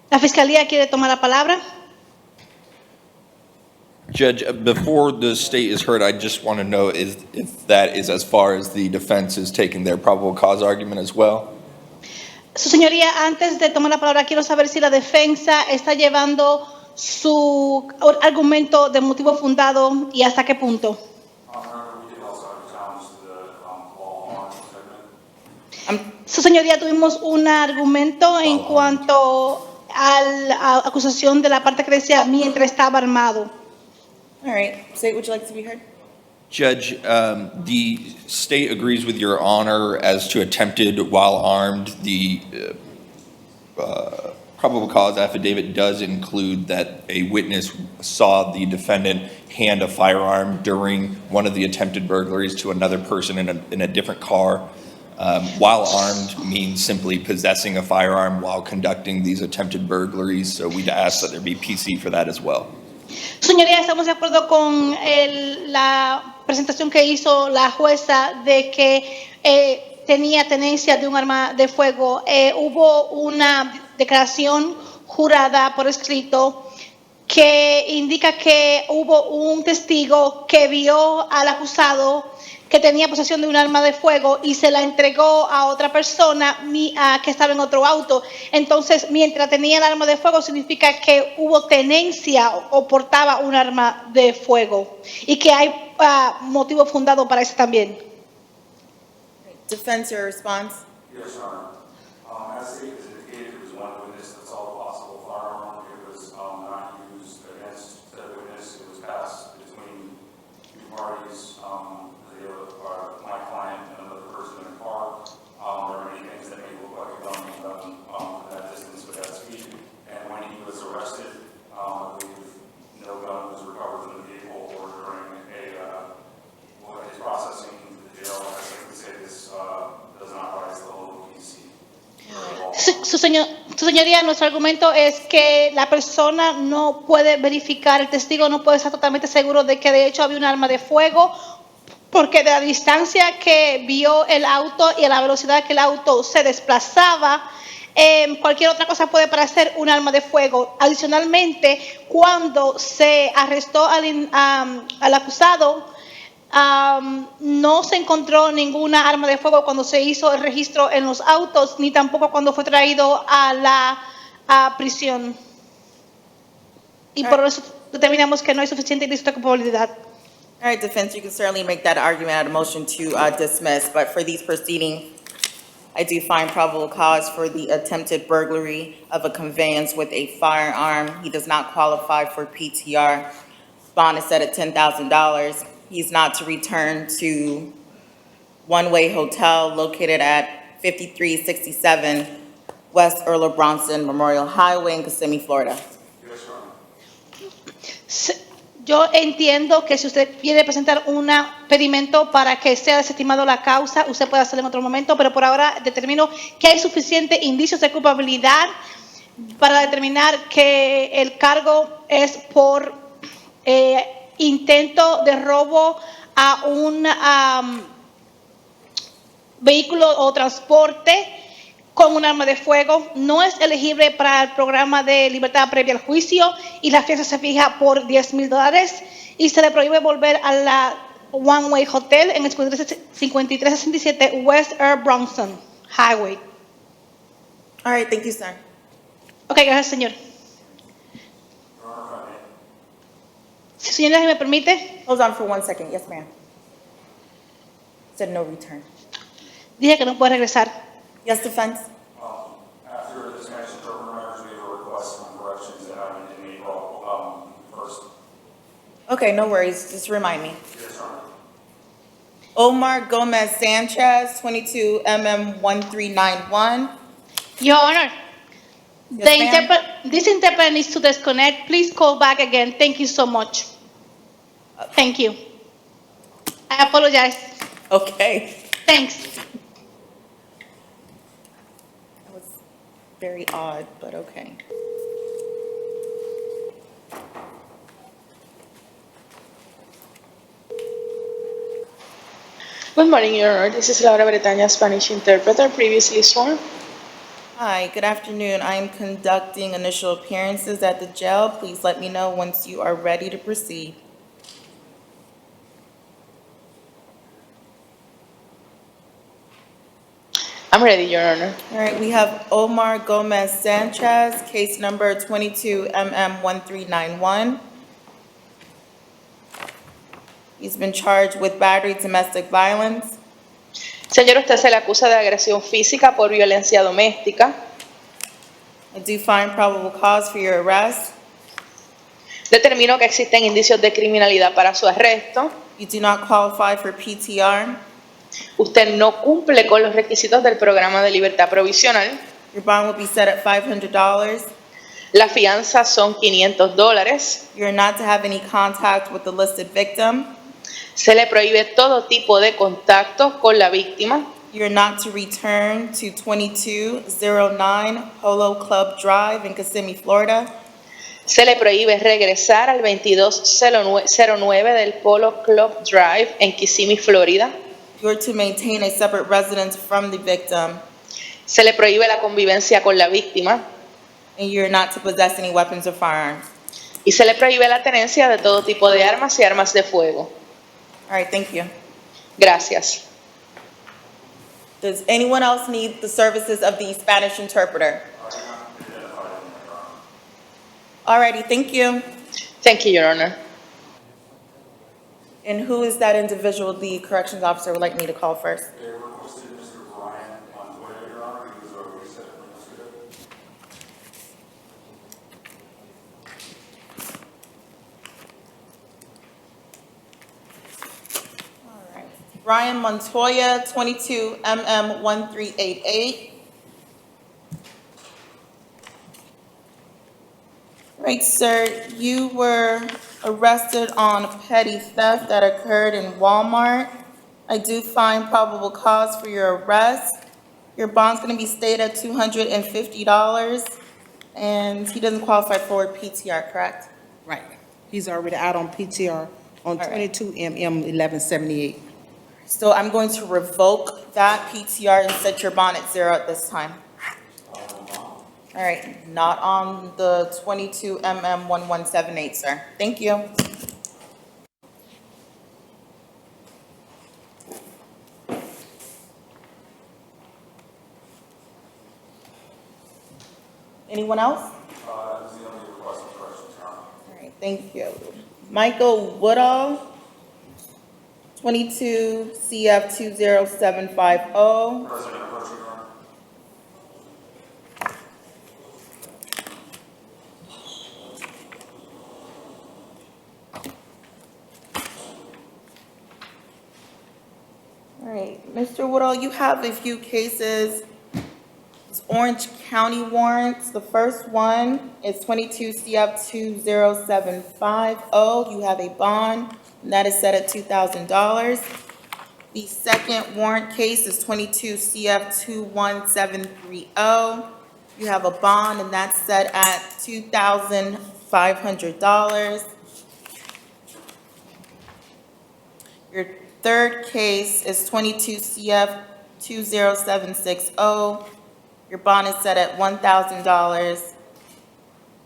La fiscalía quiere tomar la palabra. Judge, before the state is heard, I just want to know if that is as far as the defense is taking their probable cause argument as well. Su señoría, antes de tomar la palabra, quiero saber si la defensa está llevando su argumento de motivo fundado y hasta qué punto. Su señoría, tuvimos un argumento en cuanto a la acusación de la parte que decía mientras estaba armado. All right. State, would you like to be heard? Judge, the state agrees with your honor as to attempted while armed. The probable cause affidavit does include that a witness saw the defendant hand a firearm during one of the attempted burglaries to another person in a different car. While armed means simply possessing a firearm while conducting these attempted burglaries, so we'd ask that there be PC for that as well. Señoría, estamos de acuerdo con la presentación que hizo la jueza de que tenía tenencia de un arma de fuego. Hubo una declaración jurada por escrito que indica que hubo un testigo que vio al acusado que tenía posesión de un arma de fuego y se la entregó a otra persona que estaba en otro auto. Entonces, mientras tenía el arma de fuego, significa que hubo tenencia o portaba un arma de fuego y que hay motivo fundado para eso también. Defense, your response? Yes, Your Honor. As the state has indicated, it was one witness that saw the possible firearm. It was not used against the witness. It was passed between two parties. My client and another person in the car. There are many things that may look like a gun from that distance with that speed. And when he was arrested, I believe no gun was recovered from the vehicle or during his processing into the jail. I simply say this does not rise to the level of PC. Su señoría, nuestro argumento es que la persona no puede verificar, el testigo no puede estar totalmente seguro de que de hecho había un arma de fuego, porque de la distancia que vio el auto y a la velocidad que el auto se desplazaba, cualquier otra cosa puede parecer un arma de fuego. Adicionalmente, cuando se arrestó al acusado, no se encontró ninguna arma de fuego cuando se hizo el registro en los autos, ni tampoco cuando fue traído a la prisión. Y por eso determinamos que no hay suficiente indicio de culpabilidad. All right, defense, you can certainly make that argument at a motion to dismiss, but for these proceedings, I do find probable cause for the attempted burglary of a conveyance with a firearm. He does not qualify for PTR. Bond is set at $10,000. He's not to return to One Way Hotel located at 5367 West Earl of Bronson Memorial Highway in Kissimmee, Florida. Yo entiendo que si usted quiere presentar un pedimento para que sea desestimado la causa, usted puede hacerlo en otro momento, pero por ahora determino que hay suficientes indicios de culpabilidad para determinar que el cargo es por intento de robo a un vehículo o transporte con un arma de fuego, no es elegible para el programa de libertad previa al juicio y la fianza se fija por $10,000 y se le prohíbe volver a la One Way Hotel en el 5367 West Air Bronson Highway. All right, thank you, sir. Ok, gracias, señor. Si señora me permite. Hold on for 1 second. Yes, ma'am. Said no return. Dije que no puede regresar. Yes, defense. After the Spanish interpreter matters, we have a request for corrections that haven't been made first. Okay, no worries. Just remind me. Yes, Your Honor. Omar Gomez Sanchez, 22 MM1391. Your Honor, Yes, ma'am. this interpreter needs to disconnect. Please call back again. Thank you so much. Thank you. I apologize. Okay. Thanks. That was very odd, but okay. Good morning, Your Honor. This is Laura Bretaña, Spanish interpreter, previously sworn. Hi, good afternoon. I am conducting initial appearances at the jail. Please let me know once you are ready to proceed. I'm ready, Your Honor. All right, we have Omar Gomez Sanchez, case number 22 MM1391. He's been charged with battery, domestic violence. Señor, usted se le acusa de agresión física por violencia doméstica. I do find probable cause for your arrest. Determino que existen indicios de criminalidad para su arresto. You do not qualify for PTR. Usted no cumple con los requisitos del programa de libertad provisional. Your bond will be set at $500. La fianza son $500. You're not to have any contact with the listed victim. Se le prohíbe todo tipo de contacto con la víctima. You're not to return to 2209 Polo Club Drive in Kissimmee, Florida. Se le prohíbe regresar al 2209 del Polo Club Drive en Kissimmee, Florida. You're to maintain a separate residence from the victim. Se le prohíbe la convivencia con la víctima. And you're not to possess any weapons or firearms. Y se le prohíbe la tenencia de todo tipo de armas y armas de fuego. All right, thank you. Gracias. Does anyone else need the services of the Spanish interpreter? All righty, thank you. Thank you, Your Honor. And who is that individual the corrections officer would like me to call first? They requested Mr. Brian Montoya, Your Honor. He was already set up yesterday. All right. Brian Montoya, 22 MM1388. Right, sir, you were arrested on petty theft that occurred in Walmart. I do find probable cause for your arrest. Your bond's gonna be stayed at $250, and he doesn't qualify for PTR, correct? Right. He's already out on PTR on All right. 22 MM 1178. So I'm going to revoke that PTR and set your bond at 0 at this time. All right, not on the 22 MM 1178, sir. Thank you. Anyone else? That was the only request for corrections, Your Honor. All right, thank you. Michael Woodall, 22 CF 20750. President, approach, Your Honor. All right, Mr. Woodall, you have a few cases. It's Orange County warrants. The first one is 22 CF 20750. You have a bond, and that is set at $2,000. The second warrant case is 22 CF 21730. You have a bond, and that's set at $2,500. Your third case is 22 CF 20760. Your bond is set at $1,000.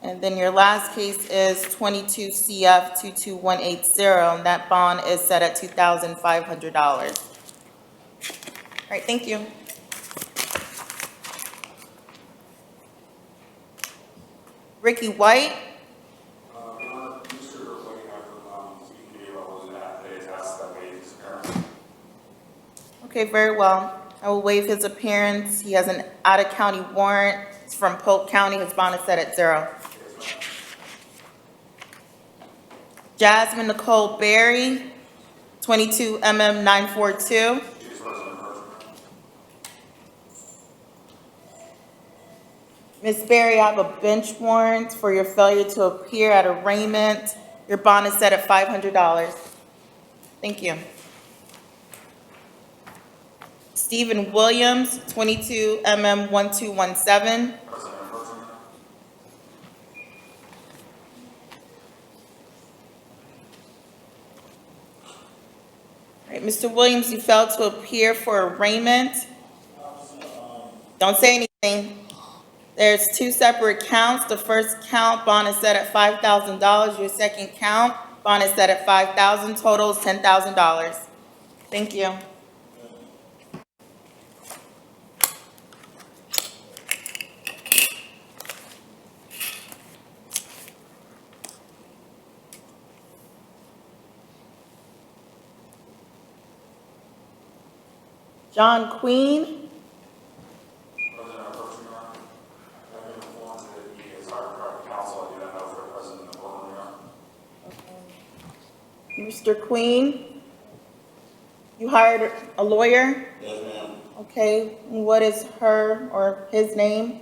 And then your last case is 22 CF 22180, and that bond is set at $2,500. All right, thank you. Ricky White. Okay, very well. I will waive his appearance. He has an out-of-county warrant. It's from Polk County. His bond is set at $0. Jasmine Nicole Berry, 22 MM 942. Ms. Berry, I have a bench warrant for your failure to appear at arraignment. Your bond is set at $500. Thank you. Stephen Williams, 22 MM 1217. All right, Mr. Williams, you failed to appear for arraignment. Don't say anything. There's two separate counts. The first count, bond is set at $5,000. Your second count, bond is set at $5,000. Total is $10,000. Thank you. John Queen. Mr. Queen, you hired a lawyer? Yes, ma'am. Okay, what is her or his name?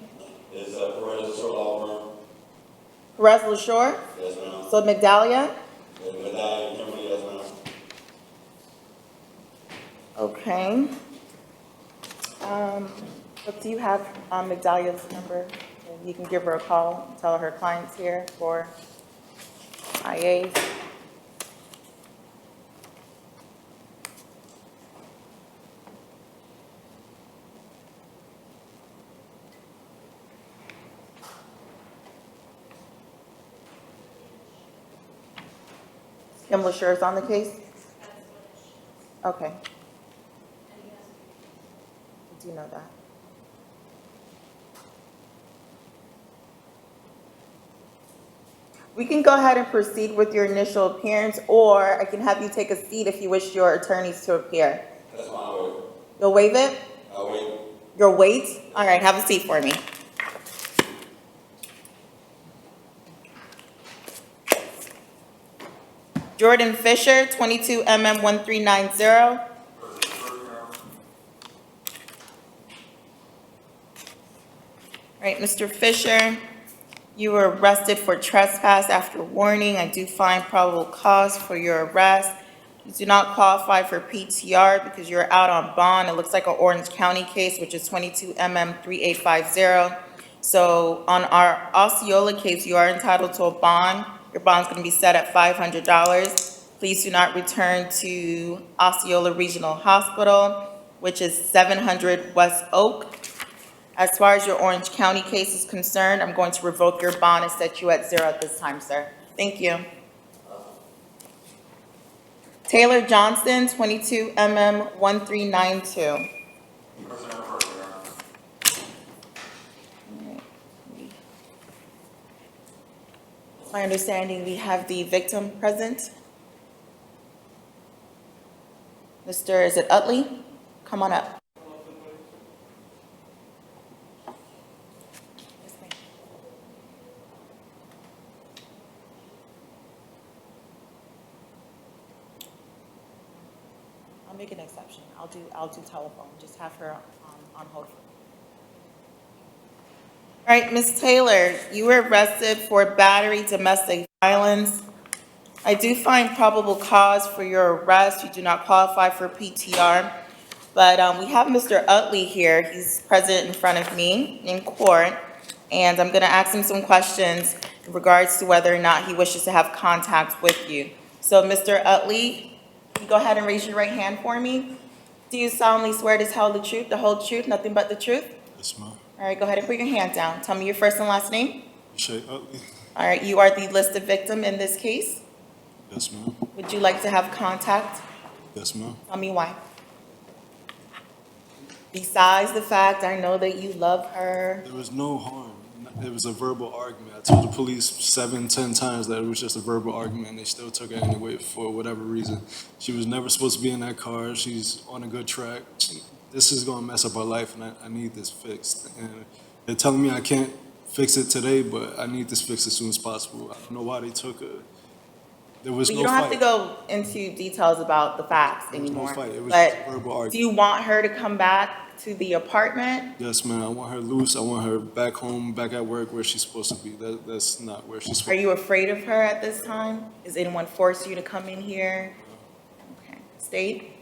It's Perez Short Law Firm. Perez LaShore? Yes, ma'am. So Medallia? Yes, Medallion Company, yes, ma'am. Okay. But do you have Medallia's number? And you can give her a call, tell her client's here for IA. Kim LaSure is on the case? Okay. I do know that. We can go ahead and proceed with your initial appearance, or I can have you take a seat if you wish your attorneys to appear. That's my way. You'll waive it? I'll wait. You'll wait? All right, have a seat for me. Jordan Fisher, 22 MM 1390. All right, Mr. Fisher, you were arrested for trespass after warning. I do find probable cause for your arrest. You do not qualify for PTR because you're out on bond. It looks like an Orange County case, which is 22 MM 3850. So on our Osceola case, you are entitled to a bond. Your bond's going to be set at $500. Please do not return to Osceola Regional Hospital, which is 700 West Oak. As far as your Orange County case is concerned, I'm going to revoke your bond and set you at $0 at this time, sir. Thank you. Taylor Johnson, 22 MM 1392. My understanding, we have the victim present. Mr. Is it Utley? Come on up. I'll make an exception. I'll do telephone. Just have her on hold. All right, Ms. Taylor, you were arrested for battery, domestic violence. I do find probable cause for your arrest. You do not qualify for PTR, but we have Mr. Utley here. He's present in front of me in court, and I'm going to ask him some questions in regards to whether or not he wishes to have contact with you. So, Mr. Utley, can you go ahead and raise your right hand for me? Do you solemnly swear to tell the truth, the whole truth, nothing but the truth? Yes, ma'am. All right, go ahead and put your hand down. Tell me your first and last name. Shay Utley. All right, you are the listed victim in this case. Yes, ma'am. Would you like to have contact? Yes, ma'am. Tell me why. Besides the fact I know that you love her. There was no harm. It was a verbal argument. I told the police 7-10 times that it was just a verbal argument, and they still took her anyway for whatever reason. She was never supposed to be in that car. She's on a good track. This is going to mess up her life, and I need this fixed. And they're telling me I can't fix it today, but I need this fixed as soon as possible. I don't know why they took her. There was But no you don't fight. have to go into details about the facts There was no anymore. fight. It was But just a verbal argument. do you want her to come back to the apartment? Yes, ma'am. I want her loose. I want her back home, back at work where she's supposed to be. That's not where she's supposed Are to be. you afraid of her at this time? Is anyone forcing you to come in here? Okay. State?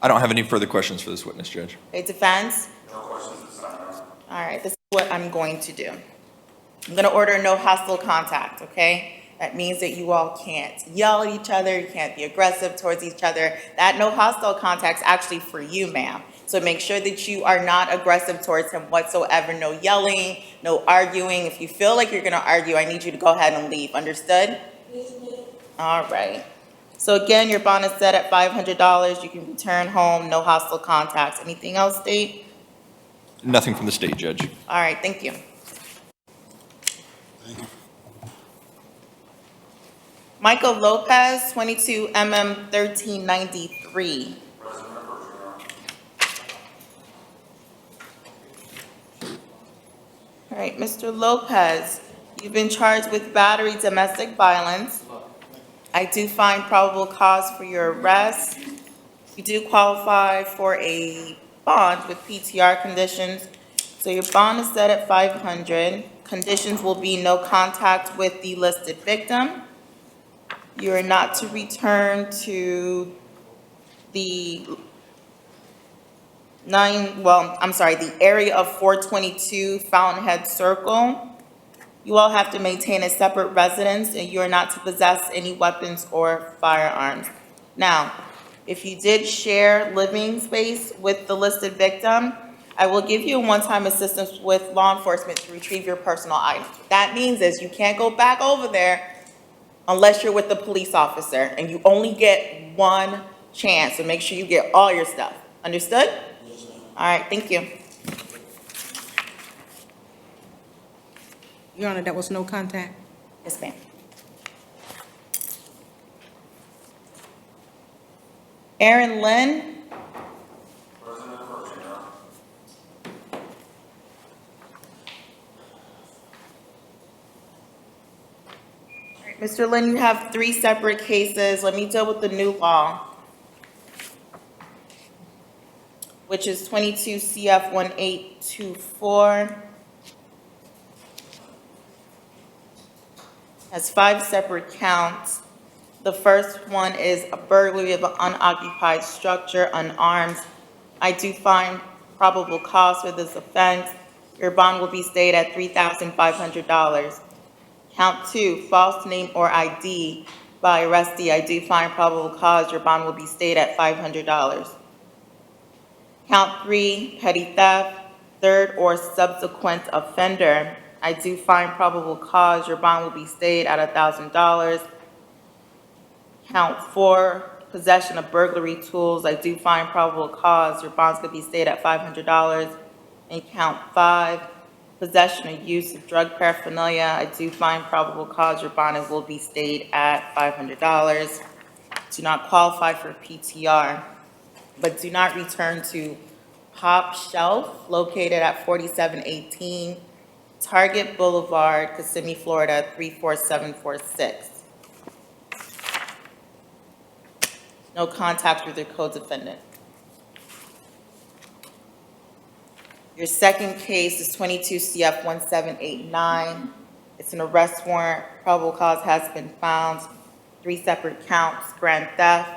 I don't have any further questions for this witness, Judge. Okay, defense? No questions this time, Your Honor. All right, this is what I'm going to do. I'm going to order no hostile contact, okay? That means that you all can't yell at each other, you can't be aggressive towards each other. That no hostile contact is actually for you, ma'am. So make sure that you are not aggressive towards him whatsoever. No yelling, no arguing. If you feel like you're going to argue, I need you to go ahead and leave. Understood? All right. So again, your bond is set at $500. You can return home, no hostile contacts. Anything else, State? Nothing from the state, Judge. All right, thank you. Thank you. Michael Lopez, 22 MM 1393. All right, Mr. Lopez, you've been charged with battery domestic violence. I do find probable cause for your arrest. You do qualify for a bond with PTR conditions. So your bond is set at 500. Conditions will be no contact with the listed victim. You are not to return to the the area of 422 Fountainhead Circle. You all have to maintain a separate residence, and you are not to possess any weapons or firearms. Now, if you did share living space with the listed victim, I will give you a one-time assistance with law enforcement to retrieve your personal items. What that means is you can't go back over there unless you're with the police officer, and you only get one chance, so make sure you get all your stuff. Understood? All right, thank you. Your Honor, that was no contact? Yes, ma'am. Aaron Lynn? Mr. Lynn, you have 3 separate cases. Let me deal with the new law, which is 22 CF 1824. Has 5 separate counts. The first one is a burglary of an unoccupied structure, unarmed. I do find probable cause for this offense. Your bond will be stayed at $3,500. Count 2, false name or ID by arrestee. I do find probable cause. Your bond will be stayed at $500. Count 3, petty theft, third or subsequent offender. I do find probable cause. Your bond will be stayed at $1,000. Count 4, possession of burglary tools. I do find probable cause. Your bonds could be stayed at $500. And count 5, possession or use of drug paraphernalia. I do find probable cause. Your bond will be stayed at $500. Do not qualify for PTR, but do not return to Pop Shelf, located at 4718 Target Boulevard, Kissimmee, Florida, 34746. No contact with your co-defendant. Your second case is 22 CF 1789. It's an arrest warrant. Probable cause has been found. 3 separate counts, grand theft.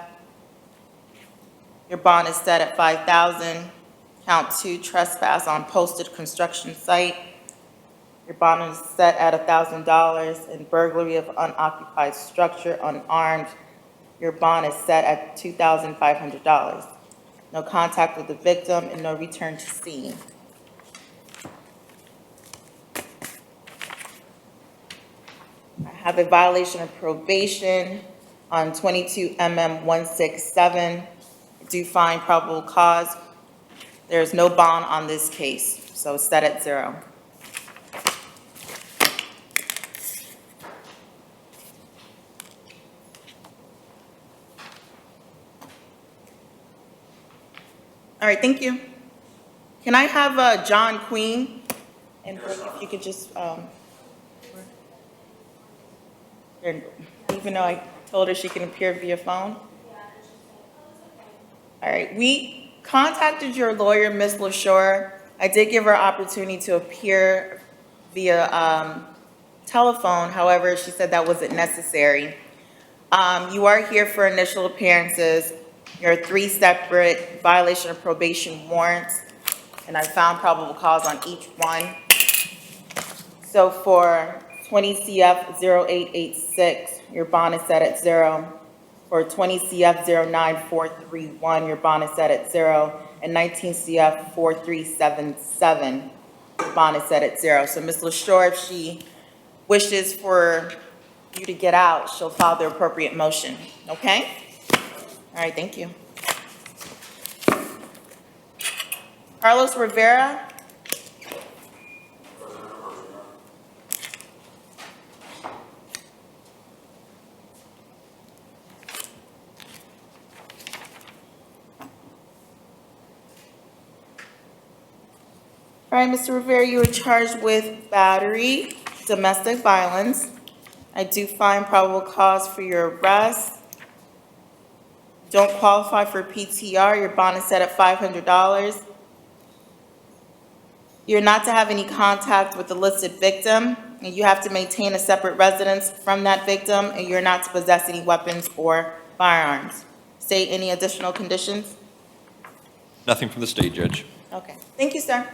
Your bond is set at $5,000. Count 2, trespass on posted construction site. Your bond is set at $1,000. And burglary of unoccupied structure, unarmed. Your bond is set at $2,500. No contact with the victim and no return to scene. have a violation of probation on 22 MM 167. Do find probable cause. There's no bond on this case, so it's set at 0. All right, thank you. Can I have John Queen? And if you could just, even though I told her she can appear via phone? All right, we contacted your lawyer, Ms. LaShore. I did give her opportunity to appear via telephone. However, she said that wasn't necessary. You are here for initial appearances. There are 3 separate violation of probation warrants, and I found probable cause on each one. So for 20 CF 0886, your bond is set at 0. For 20 CF 09431, your bond is set at 0. And 19 CF 4377, your bond is set at 0. So Ms. LaShore, if she wishes for you to get out, she'll file the appropriate motion, okay? All right, thank you. Carlos Rivera. All right, Mr. Rivera, you are charged with battery, domestic violence. I do find probable cause for your arrest. Don't qualify for PTR. Your bond is set at $500. You're not to have any contact with the listed victim, and you have to maintain a separate residence from that victim, and you're not to possess any weapons or firearms. State any additional conditions? Nothing from the state, Judge. Okay. Thank you, sir.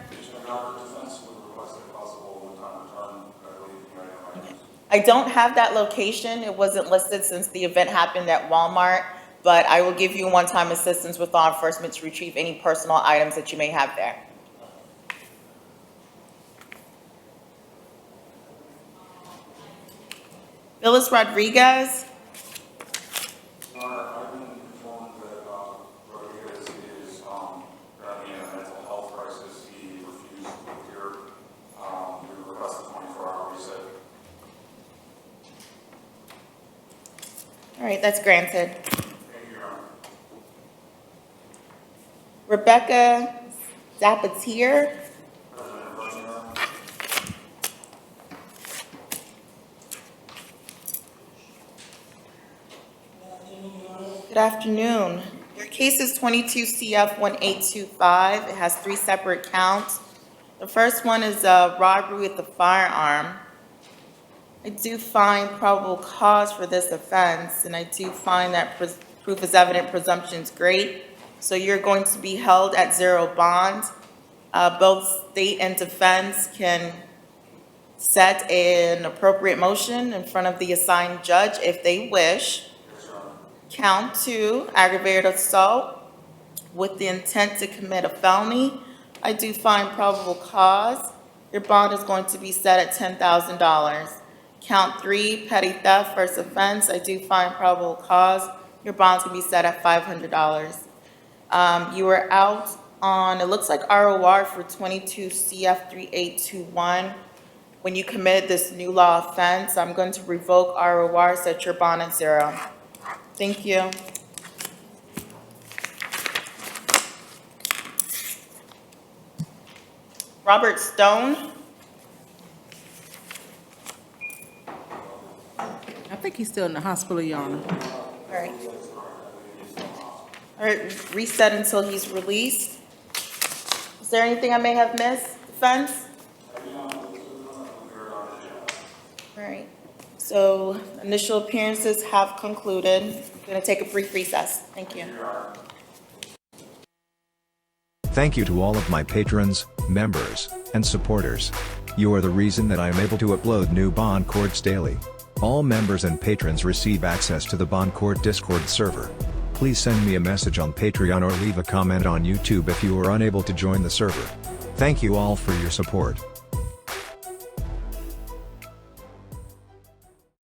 I don't have that location. It wasn't listed since the event happened at Walmart, but I will give you one-time assistance with law enforcement to retrieve any personal items that you may have there. Phyllis Rodriguez. I've been informed that Rodriguez is currently in a mental health crisis. He refused to appear. We requested 24-hour reset. All right, that's granted. Thank you, Your Honor. Rebecca Zapatier. Good afternoon. Your case is 22 CF 1825. It has 3 separate counts. The first one is a robbery with a firearm. I do find probable cause for this offense, and I do find that proof is evident presumption's great. So you're going to be held at 0 bond. Both state and defense can set an appropriate motion in front of the assigned judge if they wish. Count 2, aggravated assault with the intent to commit a felony. I do find probable cause. Your bond is going to be set at $10,000. Count 3, petty theft, first offense. I do find probable cause. Your bond's going to be set at $500. You were out on, it looks like ROR for 22 CF 3821. When you committed this new law offense, I'm going to revoke ROR, set your bond at 0. Thank you. Robert Stone. I think he's still in the hospital, Your Honor. All right. All right, reset until he's released. Is there anything I may have missed, defense? All right, so initial appearances have concluded. I'm going to take a brief recess. Thank you. Thank you to all of my patrons, members, and supporters. You are the reason that I am able to upload new bond courts daily. All members and patrons receive access to the Bond Court Discord server. Please send me a message on Patreon or leave a comment on YouTube if you are unable to join the server. Thank you all for your support.